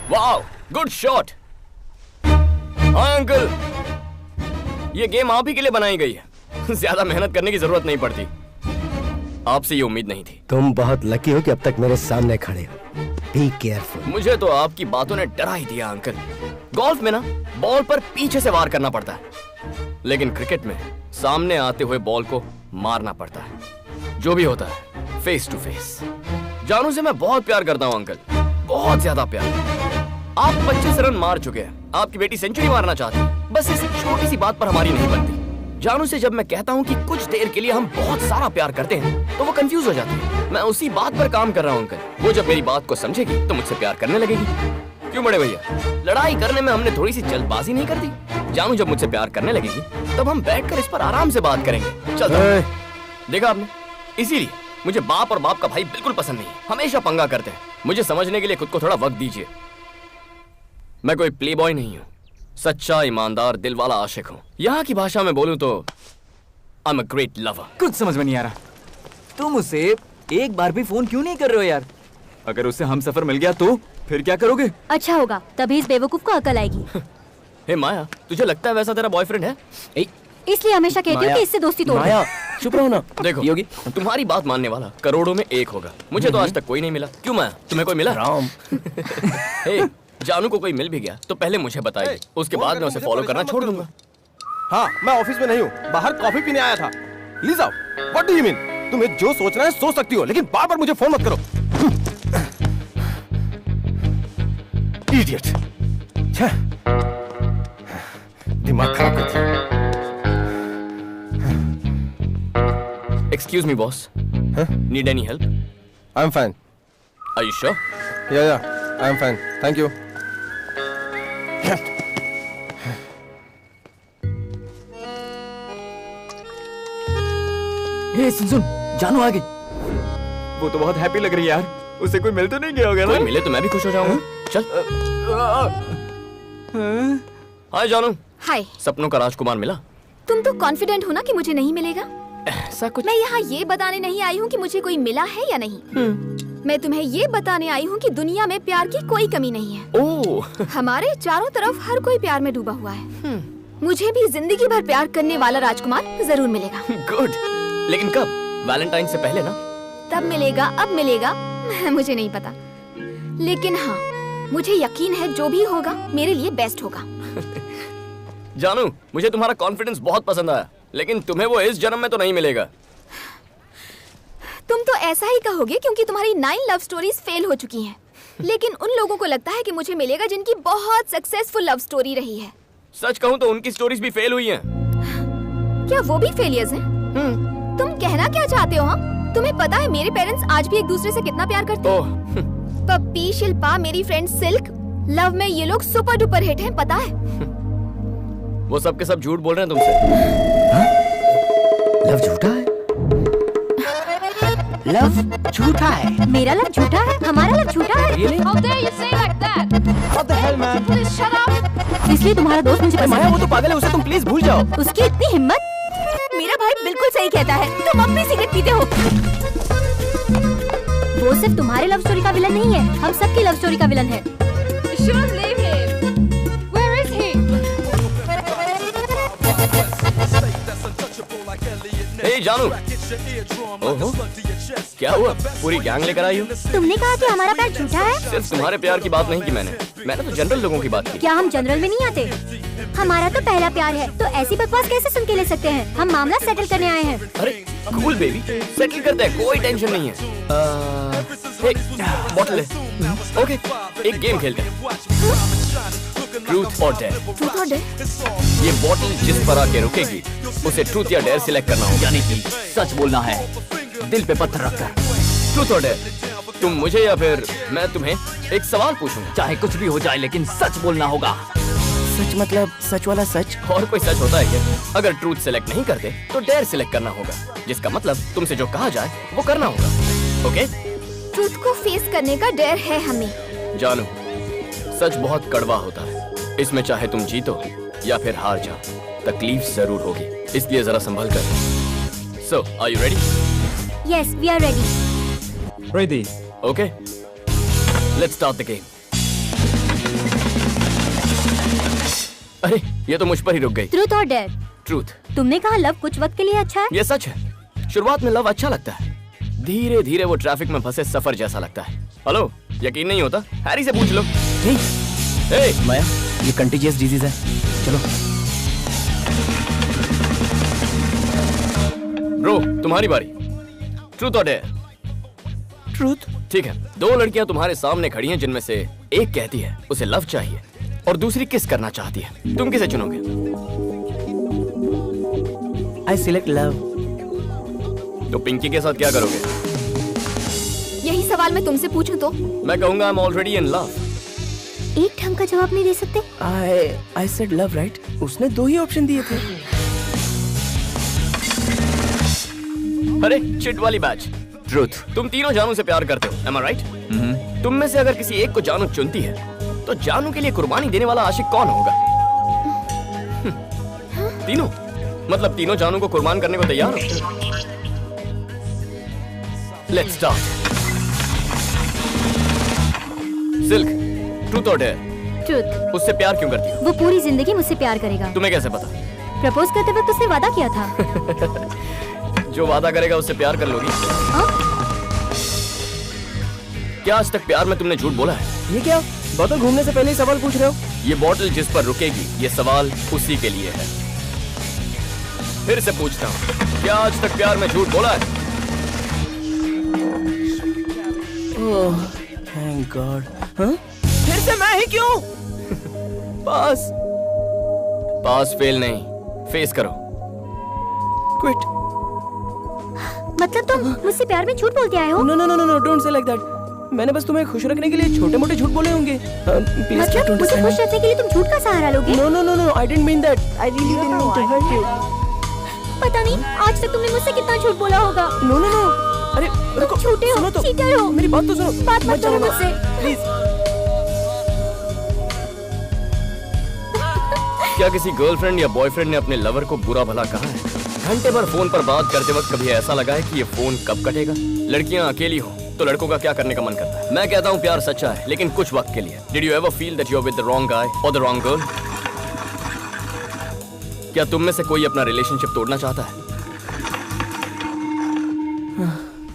Speaker 6: Wow, good shot. हाँ अंकल, ये गेम आप ही के लिए बनाई गई है। ज्यादा मेहनत करने की जरूरत नहीं पड़ती। आपसे ये उम्मीद नहीं थी।
Speaker 4: तुम बहुत लकी हो कि अब तक मेरे सामने खड़े हो। Be careful.
Speaker 6: मुझे तो आपकी बातों ने डरा ही दिया अंकल। गोल्फ में ना बॉल पर पीछे से वार करना पड़ता है, लेकिन क्रिकेट में सामने आते हुए बॉल को मारना पड़ता है। जो भी होता है फेस टू फेस। जानू से मैं बहुत प्यार करता हूँ अंकल, बहुत ज्यादा प्यार। आप 25 रन मार चुके हैं, आपकी बेटी सेंचुरी मारना चाहती है। बस इस छोटी सी बात पर हमारी नहीं बनती। जानू से जब मैं कहता हूँ कि कुछ देर के लिए हम बहुत सारा प्यार करते हैं, तो वो कंफ्यूज हो जाती है। मैं उसी बात पर काम कर रहा हूँ अंकल। वो जब मेरी बात को समझेगी तो मुझसे प्यार करने लगेगी। क्यों बड़े भैया, लड़ाई करने में हमने थोड़ी सी जल्दबाजी नहीं कर दी? जानू जब मुझसे प्यार करने लगेगी तब हम बैठकर इस पर आराम से बात करेंगे। चल देखा आपने, इसीलिए मुझे बाप और बाप का भाई बिल्कुल पसंद नहीं। हमेशा पंगा करते हैं। मुझे समझने के लिए खुद को थोड़ा वक्त दीजिए। मैं कोई प्ले बॉय नहीं हूँ, सच्चा ईमानदार दिल वाला आशिक हूँ। यहाँ की भाषा में बोलूँ तो I am a great lover.
Speaker 10: कुछ समझ में नहीं आ रहा, तुम उसे एक बार भी फोन क्यों नहीं कर रहे हो यार? अगर उससे हम सफर मिल गया तो फिर क्या करोगे?
Speaker 9: अच्छा होगा, तभी इस बेवकूफ को अकल आएगी।
Speaker 6: हे माया, तुझे लगता है वैसा तेरा बॉयफ्रेंड है?
Speaker 9: इसलिए हमेशा कहती हूँ कि इससे दोस्ती तोड़ दो।
Speaker 6: माया चुप रहो ना। देखो योगी, तुम्हारी बात मानने वाला करोड़ों में एक होगा। मुझे तो आज तक कोई नहीं मिला। क्यों माया, तुम्हें कोई मिला? राम हे, जानू को कोई मिल भी गया तो पहले मुझे बताइए, उसके बाद मैं उसे फॉलो करना छोड़ दूंगा।
Speaker 8: हाँ, मैं ऑफिस में नहीं हूँ, बाहर कॉफी पीने आया था। Lisa, what do you mean? तुम्हें जो सोचना है सोच सकती हो, लेकिन बार बार मुझे फोन मत करो। इडियट, दिमाग खराब कर दिया।
Speaker 6: Excuse me, boss. Need any help?
Speaker 8: I'm fine.
Speaker 6: Are you sure?
Speaker 8: Yeah, I'm fine. Thank you.
Speaker 10: हे सुन, जानू आ गई। वो तो बहुत हैप्पी लग रही है यार। उसे कोई मिल तो नहीं गया होगा ना?
Speaker 6: कोई मिले तो मैं भी खुश हो जाऊंगा। चल। हाय जानू।
Speaker 5: हाय।
Speaker 6: सपनों का राजकुमार मिला?
Speaker 5: तुम तो कॉन्फिडेंट हो ना कि मुझे नहीं मिलेगा।
Speaker 6: ऐसा कुछ?
Speaker 5: मैं यहाँ ये बताने नहीं आई हूँ कि मुझे कोई मिला है या नहीं। मैं तुम्हें ये बताने आई हूँ कि दुनिया में प्यार की कोई कमी नहीं है।
Speaker 6: ओह।
Speaker 5: हमारे चारों तरफ हर कोई प्यार में डूबा हुआ है। मुझे भी जिंदगी भर प्यार करने वाला राजकुमार जरूर मिलेगा।
Speaker 6: गुड, लेकिन कब? वैलेंटाइन से पहले ना?
Speaker 5: तब मिलेगा, अब मिलेगा, मुझे नहीं पता। लेकिन हाँ, मुझे यकीन है जो भी होगा मेरे लिए बेस्ट होगा।
Speaker 6: जानू, मुझे तुम्हारा कॉन्फिडेंस बहुत पसंद आया, लेकिन तुम्हें वो इस जन्म में तो नहीं मिलेगा।
Speaker 5: तुम तो ऐसा ही कहोगे क्योंकि तुम्हारी 9 लव स्टोरीज फेल हो चुकी हैं। लेकिन उन लोगों को लगता है कि मुझे मिलेगा जिनकी बहुत सक्सेसफुल लव स्टोरी रही है।
Speaker 6: सच कहूँ तो उनकी स्टोरीज भी फेल हुई हैं।
Speaker 5: क्या वो भी फेलियर्स हैं? तुम कहना क्या चाहते हो? हाँ, तुम्हें पता है मेरे पेरेंट्स आज भी एक दूसरे से कितना प्यार करते हैं। पप्पी, शिल्पा, मेरी फ्रेंड सिल्क, लव में ये लोग सुपर डुपर हिट हैं, पता है?
Speaker 6: वो सब के सब झूठ बोल रहे हैं तुमसे।
Speaker 4: लव झूठा है? लव झूठा है?
Speaker 9: मेरा लव झूठा है? हमारा लव झूठा है?
Speaker 5: How dare you say like that?
Speaker 8: What the hell, man?
Speaker 5: Please shut up.
Speaker 9: इसलिए तुम्हारा दोस्त मुझे पसंद
Speaker 6: माया, वो तो पागल है, उसे तुम प्लीज भूल जाओ।
Speaker 9: उसकी इतनी हिम्मत?
Speaker 5: मेरा भाई बिल्कुल सही कहता है, तुम अब भी सिगरेट पीते हो।
Speaker 9: वो सिर्फ तुम्हारे लव स्टोरी का विलन नहीं है, हम सबकी लव स्टोरी का विलन है।
Speaker 5: Leave him. Where is he?
Speaker 6: हे जानू। ओहो, क्या हुआ? पूरी गैंग लेकर आई हो?
Speaker 9: तुमने कहा कि हमारा प्यार झूठा है?
Speaker 6: सिर्फ तुम्हारे प्यार की बात नहीं की मैंने तो जनरल लोगों की बात की।
Speaker 9: क्या हम जनरल में नहीं आते? हमारा तो पहला प्यार है, तो ऐसी बकवास कैसे सुन के ले सकते हैं? हम मामला सेटल करने आए हैं।
Speaker 6: अरे कूल बेबी, सेटल करते हैं, कोई टेंशन नहीं है। बॉटल है। ओके, एक गेम खेलते हैं, ट्रूथ और डेयर।
Speaker 5: ट्रूथ और डेयर?
Speaker 6: ये बॉटल जिस पर आके रुकेगी उसे ट्रूथ या डेयर सिलेक्ट करना होगा।
Speaker 10: यानी कि सच बोलना है, दिल पे पत्थर रखकर।
Speaker 6: ट्रूथ और डेयर, तुम मुझे या फिर मैं तुम्हें एक सवाल पूछूंगा।
Speaker 10: चाहे कुछ भी हो जाए, लेकिन सच बोलना होगा।
Speaker 6: सच मतलब सच वाला सच? और कोई सच होता है क्या? अगर ट्रूथ सिलेक्ट नहीं करते तो डेयर सिलेक्ट करना होगा, जिसका मतलब तुमसे जो कहा जाए वो करना होगा। ओके?
Speaker 5: ट्रूथ को फेस करने का डेयर है हमें।
Speaker 6: जानू, सच बहुत कड़वा होता है। इसमें चाहे तुम जीतो या फिर हार जाओ, तकलीफ जरूर होगी, इसलिए जरा संभल कर। So are you ready?
Speaker 7: Yes, we are ready.
Speaker 10: Ready.
Speaker 6: Okay, let's start the game. अरे ये तो मुझ पर ही रुक गई।
Speaker 7: ट्रूथ और डेयर?
Speaker 6: ट्रूथ।
Speaker 7: तुमने कहा लव कुछ वक्त के लिए अच्छा है।
Speaker 6: ये सच है। शुरुआत में लव अच्छा लगता है, धीरे धीरे वो ट्रैफिक में फंसे सफर जैसा लगता है। हेलो, यकीन नहीं होता? हैरी से पूछ लो।
Speaker 2: माया, ये कंटीजियस डिजीज है। चलो।
Speaker 6: ब्रो, तुम्हारी बारी। ट्रूथ और डेयर?
Speaker 2: ट्रूथ।
Speaker 6: ठीक है, दो लड़कियां तुम्हारे सामने खड़ी हैं, जिनमें से एक कहती है उसे लव चाहिए और दूसरी किस करना चाहती है। तुम किसे चुनोगे?
Speaker 2: I select love।
Speaker 6: तो पिंकी के साथ क्या करोगे?
Speaker 5: यही सवाल मैं तुमसे पूछूं तो?
Speaker 6: मैं कहूंगा I'm already in love।
Speaker 7: एक ढंग का जवाब नहीं दे सकते?
Speaker 2: I said love, right? उसने दो ही ऑप्शन दिए थे।
Speaker 6: अरे चिट वाली बैच।
Speaker 10: ट्रूथ।
Speaker 6: तुम तीनों जानू से प्यार करते हो, am I right? तुम में से अगर किसी एक को जानू चुनती है तो जानू के लिए कुर्बानी देने वाला आशिक कौन होगा? तीनों? मतलब तीनों जानू को कुर्बान करने को तैयार हो? Let's start. सिल्क, ट्रूथ और डेयर?
Speaker 7: ट्रूथ।
Speaker 6: उससे प्यार क्यों करती हो?
Speaker 7: वो पूरी जिंदगी मुझसे प्यार करेगा।
Speaker 6: तुम्हें कैसे पता?
Speaker 7: प्रपोज करते वक्त उसने वादा किया था।
Speaker 6: जो वादा करेगा उससे प्यार कर लोगी? क्या आज तक प्यार में तुमने झूठ बोला है?
Speaker 2: ये क्या? बोतल घूमने से पहले ही सवाल पूछ रहे हो?
Speaker 6: ये बोतल जिस पर रुकेगी, ये सवाल उसी के लिए है। फिर से पूछता हूँ, क्या आज तक प्यार में झूठ बोला है?
Speaker 2: ओह, थैंक गॉड। हाँ? फिर से मैं ही क्यों? पास।
Speaker 6: पास फेल नहीं, फेस करो।
Speaker 2: क्विट।
Speaker 7: मतलब तुम मुझसे प्यार में झूठ बोल के आए हो?
Speaker 2: No no no no, don't say like that. मैंने बस तुम्हें खुश रखने के लिए छोटे मोटे झूठ बोले होंगे। प्लीज
Speaker 7: मतलब मुझे खुश रखने के लिए तुम झूठ का सहारा लोगे?
Speaker 2: No no no no, I didn't mean that. I really didn't mean to hurt you.
Speaker 7: पता नहीं आज तक तुमने मुझसे कितना झूठ बोला होगा।
Speaker 2: नो नो नो, अरे रुको,
Speaker 7: झूठे हो, चीटर हो।
Speaker 2: मेरी बात तो सुनो।
Speaker 7: बात मत करो मुझसे
Speaker 2: प्लीज।
Speaker 6: क्या किसी गर्लफ्रेंड या बॉयफ्रेंड ने अपने लवर को बुरा भला कहा है? घंटे भर फोन पर बात करते वक्त कभी ऐसा लगा है कि ये फोन कब कटेगा? लड़कियां अकेली हो तो लड़कों का क्या करने का मन करता है? मैं कहता हूँ प्यार सच्चा है, लेकिन कुछ वक्त के लिए। Did you ever feel that you're with the wrong guy or the wrong girl? क्या तुम में से कोई अपना रिलेशनशिप तोड़ना चाहता है?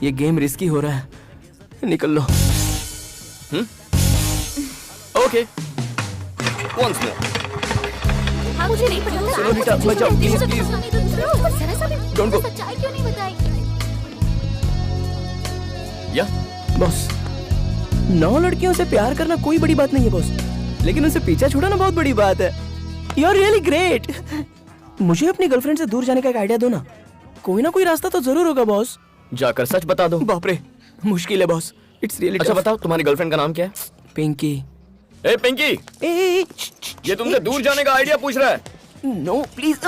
Speaker 2: ये गेम रिस्की हो रहा है, निकल लो।
Speaker 6: Okay, once more।
Speaker 5: मुझे नहीं पता।
Speaker 2: सुनो रीटा, बचाओ प्लीज प्लीज। Don't go।
Speaker 7: सच्चाई क्यों नहीं बताई?
Speaker 6: या
Speaker 2: बॉस, 9 लड़कियों से प्यार करना कोई बड़ी बात नहीं है बॉस, लेकिन उनसे पीछा छुड़ाना बहुत बड़ी बात है। You are really great. मुझे अपनी गर्लफ्रेंड से दूर जाने का एक आइडिया दो ना। कोई ना कोई रास्ता तो जरूर होगा बॉस।
Speaker 6: जाकर सच बता दो।
Speaker 2: बाप रे, मुश्किल है बॉस। It's really.
Speaker 6: अच्छा बताओ, तुम्हारी गर्लफ्रेंड का नाम क्या है?
Speaker 2: पिंकी।
Speaker 6: ए पिंकी, ये तुमसे दूर जाने का आइडिया पूछ रहा है।
Speaker 2: No please.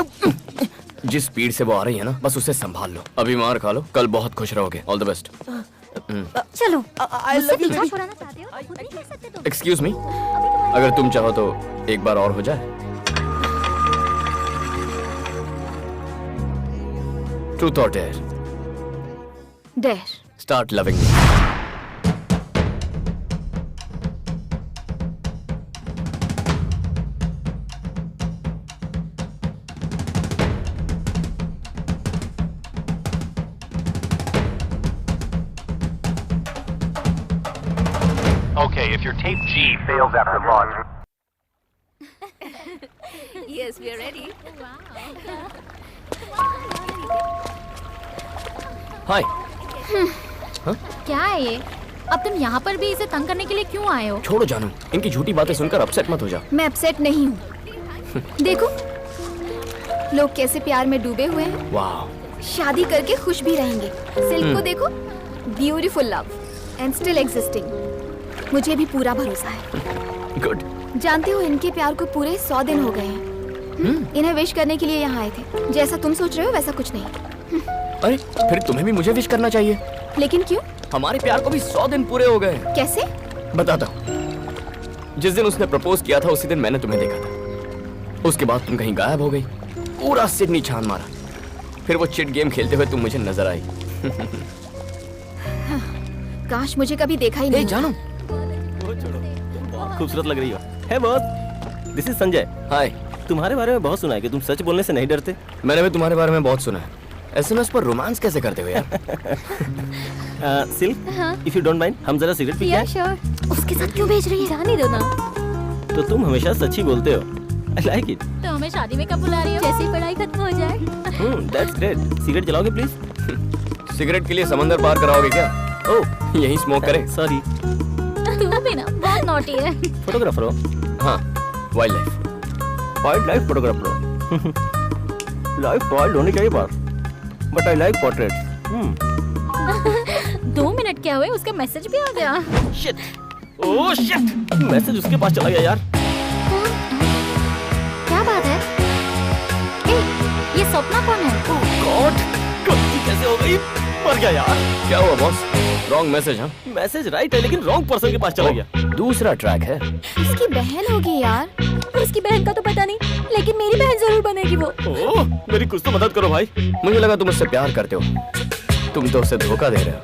Speaker 6: जिस स्पीड से वो आ रही है ना, बस उसे संभाल लो। अभी मार खा लो, कल बहुत खुश रहोगे। All the best.
Speaker 7: चलो,
Speaker 2: आई लव यू बेबी।
Speaker 7: छुड़ाना चाहते हो? खुद नहीं कह सकते तुम।
Speaker 6: एक्सक्यूज मी, अगर तुम चाहो तो एक बार और हो जाए। ट्रूथ और dare?
Speaker 5: Dare.
Speaker 6: Start loving me.
Speaker 12: Okay, if your tape G fails after launch.
Speaker 5: Yes, we are ready.
Speaker 6: हाय।
Speaker 7: क्या है ये? अब तुम यहाँ पर भी इसे तंग करने के लिए क्यों आए हो?
Speaker 6: छोड़ो जानू, इनकी झूठी बातें सुनकर अपसेट मत हो जाओ।
Speaker 5: मैं अपसेट नहीं हूँ। देखो, लोग कैसे प्यार में डूबे हुए हैं।
Speaker 6: वाह।
Speaker 5: शादी करके खुश भी रहेंगे। सिल्क को देखो, beautiful love and still existing. मुझे भी पूरा भरोसा है।
Speaker 6: गुड।
Speaker 5: जानते हो, इनके प्यार को पूरे 100 दिन हो गए हैं। इन्हें विश करने के लिए यहाँ आए थे। जैसा तुम सोच रहे हो वैसा कुछ नहीं।
Speaker 6: अरे फिर तुम्हें भी मुझे विश करना चाहिए।
Speaker 5: लेकिन क्यों?
Speaker 6: हमारे प्यार को भी 100 दिन पूरे हो गए।
Speaker 5: कैसे?
Speaker 6: बताता हूँ। जिस दिन उसने प्रपोज किया था उसी दिन मैंने तुम्हें देखा था। उसके बाद तुम कहीं गायब हो गई, पूरा सिडनी छान मारा, फिर वो चिट गेम खेलते हुए तुम मुझे नजर आई।
Speaker 5: काश मुझे कभी देखा ही नहीं।
Speaker 6: जानू
Speaker 2: खूबसूरत लग रही हो। है बॉस, दिस इज संजय।
Speaker 6: हाय।
Speaker 2: तुम्हारे बारे में बहुत सुना है कि तुम सच बोलने से नहीं डरते।
Speaker 6: मैंने भी तुम्हारे बारे में बहुत सुना है। एसएमएस पर रोमांस कैसे करते हो यार?
Speaker 2: Silk, if you don't mind, हम जरा सिगरेट पी
Speaker 5: Yeah, sure. उसके साथ क्यों भेज रही है?
Speaker 7: जाने दो ना।
Speaker 2: तो तुम हमेशा सच ही बोलते हो। I like it.
Speaker 7: तो हमें शादी में कब बुला रही हो? जैसे ही पढ़ाई खत्म हो जाए।
Speaker 2: That's great. सिगरेट जलाओगे प्लीज?
Speaker 6: सिगरेट के लिए समंदर पार कराओगे क्या?
Speaker 2: ओह,
Speaker 6: यही स्मोक करें।
Speaker 2: सॉरी।
Speaker 7: तू भी ना बहुत नॉटी है।
Speaker 2: फोटोग्राफर हो?
Speaker 6: हाँ, वाइल्ड
Speaker 2: लाइफ फोटोग्राफर हो। लाइफ वाइल्ड होनी चाहिए बार, but I like portraits.
Speaker 7: 2 minute क्या हुए, उसका मैसेज भी आ गया।
Speaker 2: शिट, ओह शिट, मैसेज उसके पास चला गया यार।
Speaker 7: क्या बात है? ए, ये सपना कौन है?
Speaker 2: ओह गॉड, गलती कैसे हो गई? मर गया यार।
Speaker 6: क्या हुआ बॉस? Wrong message? हाँ,
Speaker 2: मैसेज राइट है लेकिन रॉन्ग पर्सन के पास चला गया।
Speaker 6: दूसरा ट्रैक है।
Speaker 5: उसकी बहन होगी यार।
Speaker 7: उसकी बहन का तो पता नहीं, लेकिन मेरी बहन जरूर बनेगी वो।
Speaker 2: ओह, मेरी कुछ तो मदद करो भाई।
Speaker 6: मुझे लगा तुम उससे प्यार करते हो। तुम तो उसे धोखा दे रहे हो।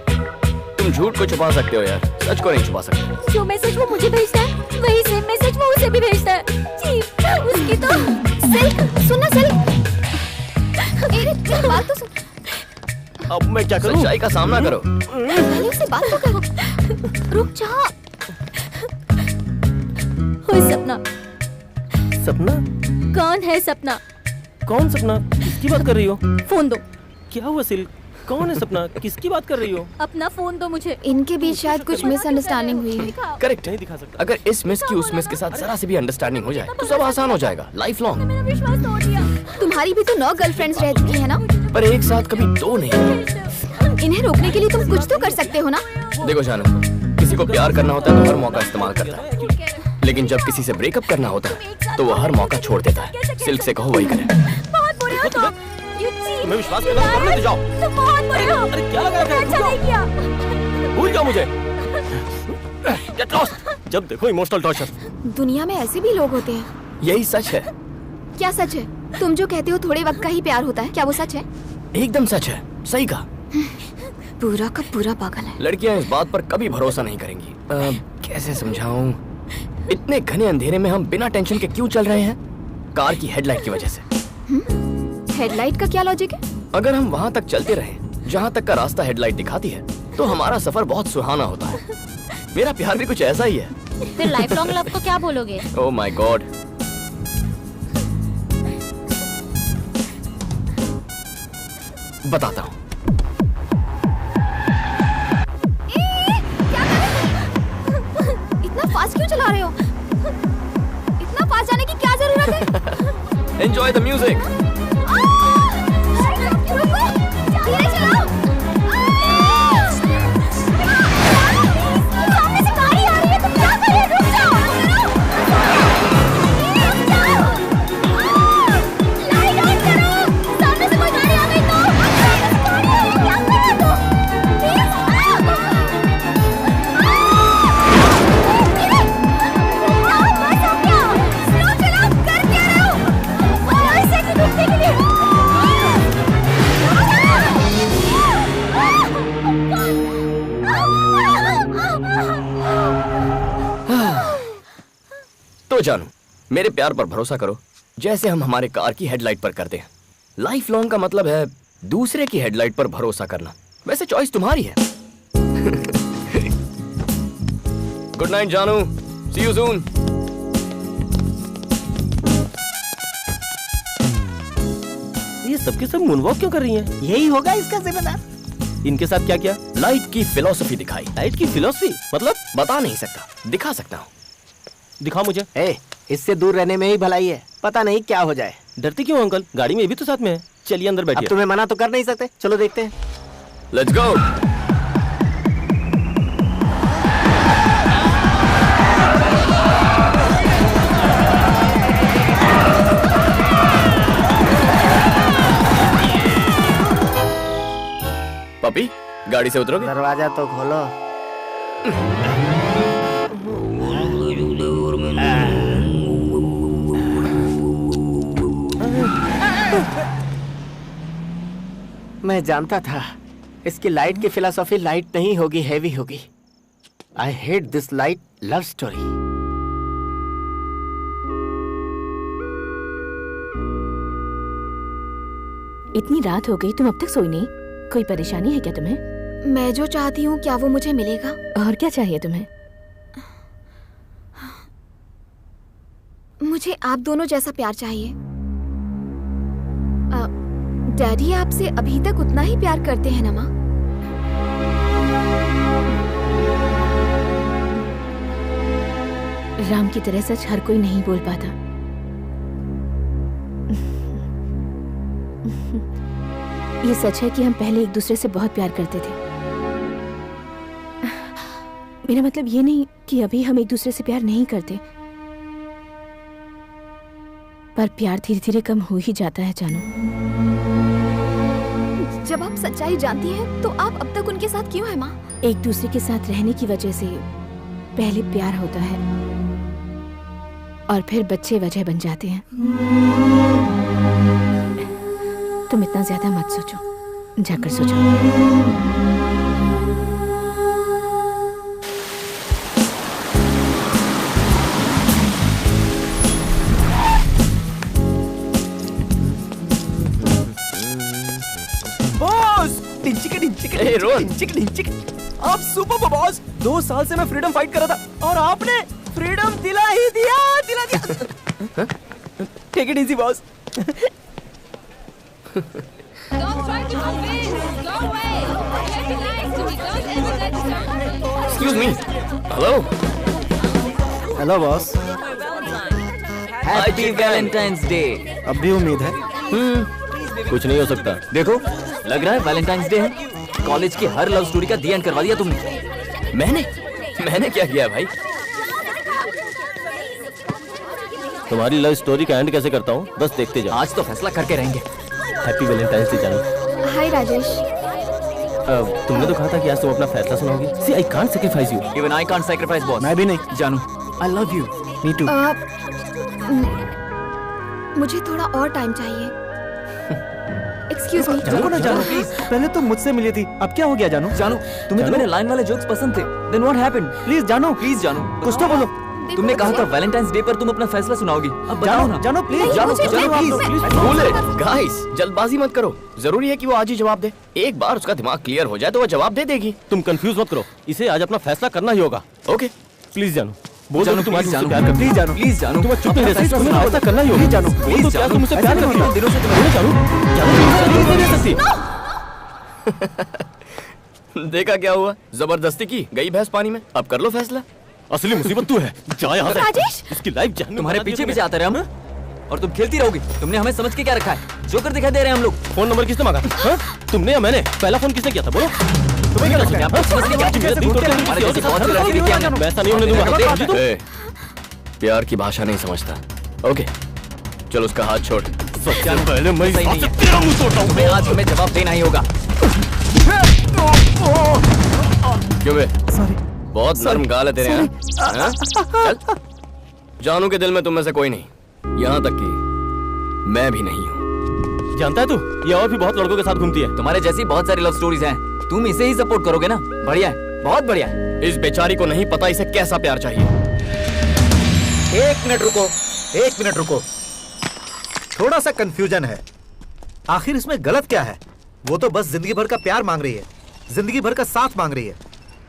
Speaker 6: तुम झूठ को छुपा सकते हो यार, सच को नहीं छुपा सकते।
Speaker 7: जो मैसेज वो मुझे भेजता है, वही सेम मैसेज वो उसे भी भेजता है। जी, उसकी तो
Speaker 5: सिल्क, सुनना सिल्क। अरे बात तो सुन।
Speaker 2: अब मैं क्या करूं?
Speaker 6: सच्चाई का सामना करो।
Speaker 5: पहले उससे बात तो करो। रुक जा।
Speaker 7: ओए सपना।
Speaker 2: सपना?
Speaker 7: कौन है सपना?
Speaker 2: कौन सपना? किसकी बात कर रही हो?
Speaker 7: फोन दो।
Speaker 2: क्या हुआ सिल्क? कौन है सपना? किसकी बात कर रही हो?
Speaker 7: अपना फोन दो मुझे।
Speaker 5: इनके बीच शायद कुछ मिसअंडरस्टैंडिंग हुई है।
Speaker 6: करेक्ट।
Speaker 2: नहीं दिखा सकता।
Speaker 6: अगर इस मिस की उस मिस के साथ जरा से भी अंडरस्टैंडिंग हो जाए तो सब आसान हो जाएगा, लाइफ लॉन्ग।
Speaker 7: मेरा विश्वास तोड़ दिया।
Speaker 5: तुम्हारी भी तो 9 गर्लफ्रेंड्स रह चुकी है ना?
Speaker 6: पर एक साथ कभी 2 नहीं।
Speaker 5: इन्हें रोकने के लिए तुम कुछ तो कर सकते हो ना?
Speaker 6: देखो जानू, किसी को प्यार करना होता है तो हर मौका इस्तेमाल करता है, लेकिन जब किसी से ब्रेकअप करना होता है तो वो हर मौका छोड़ देता है। सिल्क से कहो वही करे।
Speaker 7: बहुत बुरे हो तुम।
Speaker 2: मैं विश्वास करना तो करने जाओ।
Speaker 7: तुम बहुत बुरे हो।
Speaker 2: अरे क्या लगा रखा है?
Speaker 7: अच्छा नहीं किया।
Speaker 2: भूल जाओ मुझे। Get lost। जब देखो इमोशनल टॉर्चर।
Speaker 5: दुनिया में ऐसे भी लोग होते हैं।
Speaker 6: यही सच है।
Speaker 5: क्या सच है? तुम जो कहते हो थोड़े वक्त का ही प्यार होता है, क्या वो सच है?
Speaker 6: एकदम सच है, सही कहा।
Speaker 5: पूरा का पूरा पागल है।
Speaker 6: लड़कियां इस बात पर कभी भरोसा नहीं करेंगी। कैसे समझाऊं? इतने घने अंधेरे में हम बिना टेंशन के क्यों चल रहे हैं? कार की हेडलाइट की वजह से।
Speaker 5: हेडलाइट का क्या लॉजिक है?
Speaker 6: अगर हम वहाँ तक चलते रहे जहाँ तक का रास्ता हेडलाइट दिखाती है तो हमारा सफर बहुत सुहाना होता है। मेरा प्यार भी कुछ ऐसा ही है।
Speaker 7: फिर लाइफ लॉन्ग लव को क्या बोलोगे?
Speaker 6: ओह माय गॉड। बताता हूँ।
Speaker 5: इतना फास्ट क्यों चला रहे हो? इतना फास्ट जाने की क्या जरूरत है?
Speaker 6: Enjoy the music.
Speaker 5: रुको, धीरे चलाओ। सामने से गाड़ी आ रही है, तुम क्या कर रहे हो? रुक जाओ। लाइट ऑन करो। सामने से कोई गाड़ी आ गई तो क्या कर रहे हो?
Speaker 6: तो जानू, मेरे प्यार पर भरोसा करो जैसे हम हमारे कार की हेडलाइट पर करते हैं। लाइफ लॉन्ग का मतलब है दूसरे की हेडलाइट पर भरोसा करना। वैसे चॉइस तुम्हारी है। गुड नाइट जानू, सी यू सून।
Speaker 2: ये सबके सब मूनवॉक क्यों कर रही हैं? यही होगा इसका जिम्मेदार। इनके साथ क्या किया?
Speaker 6: लाइट की फिलॉसफी दिखाई।
Speaker 2: लाइट की फिलॉसफी मतलब?
Speaker 6: बता नहीं सकता, दिखा सकता हूँ।
Speaker 2: दिखाओ मुझे।
Speaker 4: इससे दूर रहने में ही भलाई है, पता नहीं क्या हो जाए।
Speaker 2: डरती क्यों अंकल? गाड़ी में ये भी तो साथ में है। चलिए अंदर बैठिए।
Speaker 4: अब तुम्हें मना तो कर नहीं सकते, चलो देखते हैं।
Speaker 6: Let's go. पपी, गाड़ी से उतरोगे?
Speaker 4: दरवाजा तो खोलो। मैं जानता था इसकी लाइट की फिलॉसफी लाइट नहीं होगी, हेवी होगी। आई hate this light love story.
Speaker 9: इतनी रात हो गई, तुम अब तक सोई नहीं? कोई परेशानी है क्या तुम्हें?
Speaker 5: मैं जो चाहती हूँ क्या वो मुझे मिलेगा?
Speaker 9: और क्या चाहिए तुम्हें?
Speaker 5: मुझे आप दोनों जैसा प्यार चाहिए। डैडी आपसे अभी तक उतना ही प्यार करते हैं ना माँ?
Speaker 9: राम की तरह सच हर कोई नहीं बोल पाता। ये सच है कि हम पहले एक दूसरे से बहुत प्यार करते थे। मेरा मतलब ये नहीं कि अभी हम एक दूसरे से प्यार नहीं करते, पर प्यार धीरे धीरे कम हो ही जाता है जानू।
Speaker 5: जब आप सच्चाई जानती हैं तो आप अब तक उनके साथ क्यों हैं माँ?
Speaker 9: एक दूसरे के साथ रहने की वजह से पहले प्यार होता है और फिर बच्चे वजह बन जाते हैं। तुम इतना ज्यादा मत सोचो, जाकर सोचो।
Speaker 2: आप सुपर हो बॉस। 2 साल से मैं फ्रीडम फाइट कर रहा था और आपने फ्रीडम दिला ही दिया। Take it easy boss.
Speaker 6: Excuse me. Hello.
Speaker 11: Hello boss.
Speaker 10: Happy Valentine's day.
Speaker 11: अब भी उम्मीद है?
Speaker 6: कुछ नहीं हो सकता।
Speaker 10: देखो, लग रहा है वैलेंटाइंस डे है। कॉलेज की हर लव स्टोरी का दी एंड करवा दिया तुमने।
Speaker 6: मैंने क्या किया भाई? तुम्हारी लव स्टोरी का एंड कैसे करता हूँ बस देखते जाओ।
Speaker 10: आज तो फैसला करके रहेंगे।
Speaker 6: हैप्पी वैलेंटाइंस डे जानू।
Speaker 5: हाय राजेश।
Speaker 6: तुमने तो कहा था कि आज तुम अपना फैसला सुनाओगी। See, I can't sacrifice you.
Speaker 10: Even I can't sacrifice boss.
Speaker 11: मैं भी नहीं।
Speaker 10: जानू,
Speaker 11: I love you. Me too.
Speaker 5: मुझे थोड़ा और टाइम चाहिए। Excuse me.
Speaker 11: रुको ना जानू प्लीज। पहले तो मुझसे मिली थी, अब क्या हो गया जानू?
Speaker 10: जानू, तुम्हें तो मेरे लाइन वाले जोक्स पसंद थे। Then what happened?
Speaker 11: प्लीज जानू,
Speaker 10: प्लीज जानू,
Speaker 11: कुछ तो बोलो।
Speaker 10: तुमने कहा था वैलेंटाइंस डे पर तुम अपना फैसला सुनाओगी। अब बताओ ना।
Speaker 11: जानू प्लीज।
Speaker 10: जानू प्लीज।
Speaker 6: गाइस, जल्दबाजी मत करो। जरूरी है कि वो आज ही जवाब दे। एक बार उसका दिमाग क्लियर हो जाए तो वो जवाब दे देगी। तुम कंफ्यूज मत करो, इसे आज अपना फैसला करना ही होगा। ओके प्लीज जानू, बोल दो तुम्हारी मुझसे प्यार करती।
Speaker 11: प्लीज जानू,
Speaker 10: प्लीज जानू,
Speaker 6: तुम चुप नहीं रह सकती। तुम्हें फैसला करना ही होगा। जानू, बोल दो क्या तुम मुझसे प्यार करती हो? दिनों से तुम्हें जानू नहीं रह सकती। देखा क्या हुआ? जबरदस्ती की गई भैंस पानी में। अब कर लो फैसला। असली मुसीबत तू है। जा यहाँ से।
Speaker 5: राजेश,
Speaker 6: इसकी लाइफ जहन्नुम
Speaker 10: तुम्हारे पीछे पीछे आते रहे हम और तुम खेलती रहोगी। तुमने हमें समझ के क्या रखा है? जोकर दिखाई दे रहे हैं हम लोग।
Speaker 6: फोन नंबर किसने मांगा? हाँ? तुमने या मैंने? पहला फोन किसने किया था? बोलो। तुम्हें क्या लगता है? आप समझ के क्या मेरे दिल तोड़ते हो?
Speaker 10: हमारे जैसे बहुत लड़के दिखे हैं।
Speaker 6: मैं ऐसा नहीं होने दूंगा। ए, प्यार की भाषा नहीं समझता। ओके, चल उसका हाथ छोड़। पहले मैं
Speaker 10: सही नहीं है।
Speaker 6: तेरा मुंह तोड़ता हूँ।
Speaker 10: तुम्हें आज हमें जवाब देना ही होगा।
Speaker 6: क्यों बे? बहुत नरम गाल है तेरे। हाँ? चल। जानू के दिल में तुम में से कोई नहीं, यहाँ तक कि मैं भी नहीं हूँ। जानता है तू, ये और भी बहुत लड़कों के साथ घूमती है।
Speaker 10: तुम्हारे जैसी बहुत सारी लव स्टोरीज हैं। तुम इसे ही सपोर्ट करोगे ना? बढ़िया है, बहुत बढ़िया है।
Speaker 6: इस बेचारी को नहीं पता इसे कैसा प्यार चाहिए।
Speaker 3: 1 मिनट रुको, 1 मिनट रुको। थोड़ा सा कंफ्यूजन है। आखिर इसमें गलत क्या है? वो तो बस जिंदगी भर का प्यार मांग रही है, जिंदगी भर का साथ मांग रही है।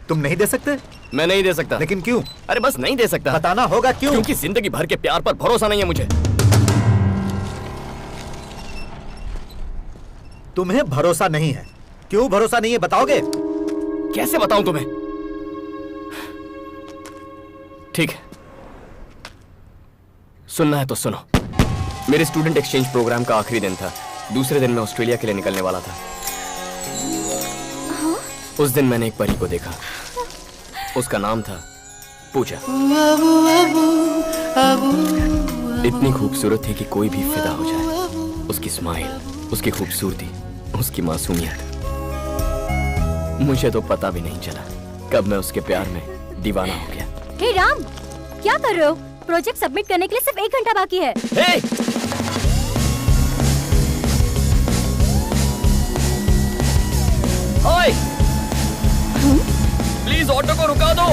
Speaker 3: तुम नहीं दे सकते?
Speaker 6: मैं नहीं दे सकता।
Speaker 3: लेकिन क्यों?
Speaker 6: अरे बस नहीं दे सकता।
Speaker 3: बताना होगा क्यों?
Speaker 6: क्योंकि जिंदगी भर के प्यार पर भरोसा नहीं है मुझे।
Speaker 3: तुम्हें भरोसा नहीं है? क्यों भरोसा नहीं है बताओगे?
Speaker 6: कैसे बताऊं तुम्हें? ठीक है, सुनना है तो सुनो। मेरे स्टूडेंट एक्सचेंज प्रोग्राम का आखिरी दिन था। दूसरे दिन मैं ऑस्ट्रेलिया के लिए निकलने वाला था। उस दिन मैंने एक परी को देखा। उसका नाम था पूजा। इतनी खूबसूरत थी कि कोई भी फिदा हो जाए। उसकी स्माइल, उसकी खूबसूरती, उसकी मासूमियत। मुझे तो पता भी नहीं चला कब मैं उसके प्यार में दीवाना हो गया।
Speaker 7: हे राम, क्या कर रहे हो? प्रोजेक्ट सबमिट करने के लिए सिर्फ 1 घंटा बाकी है।
Speaker 6: ओए प्लीज ऑटो को रुका दो।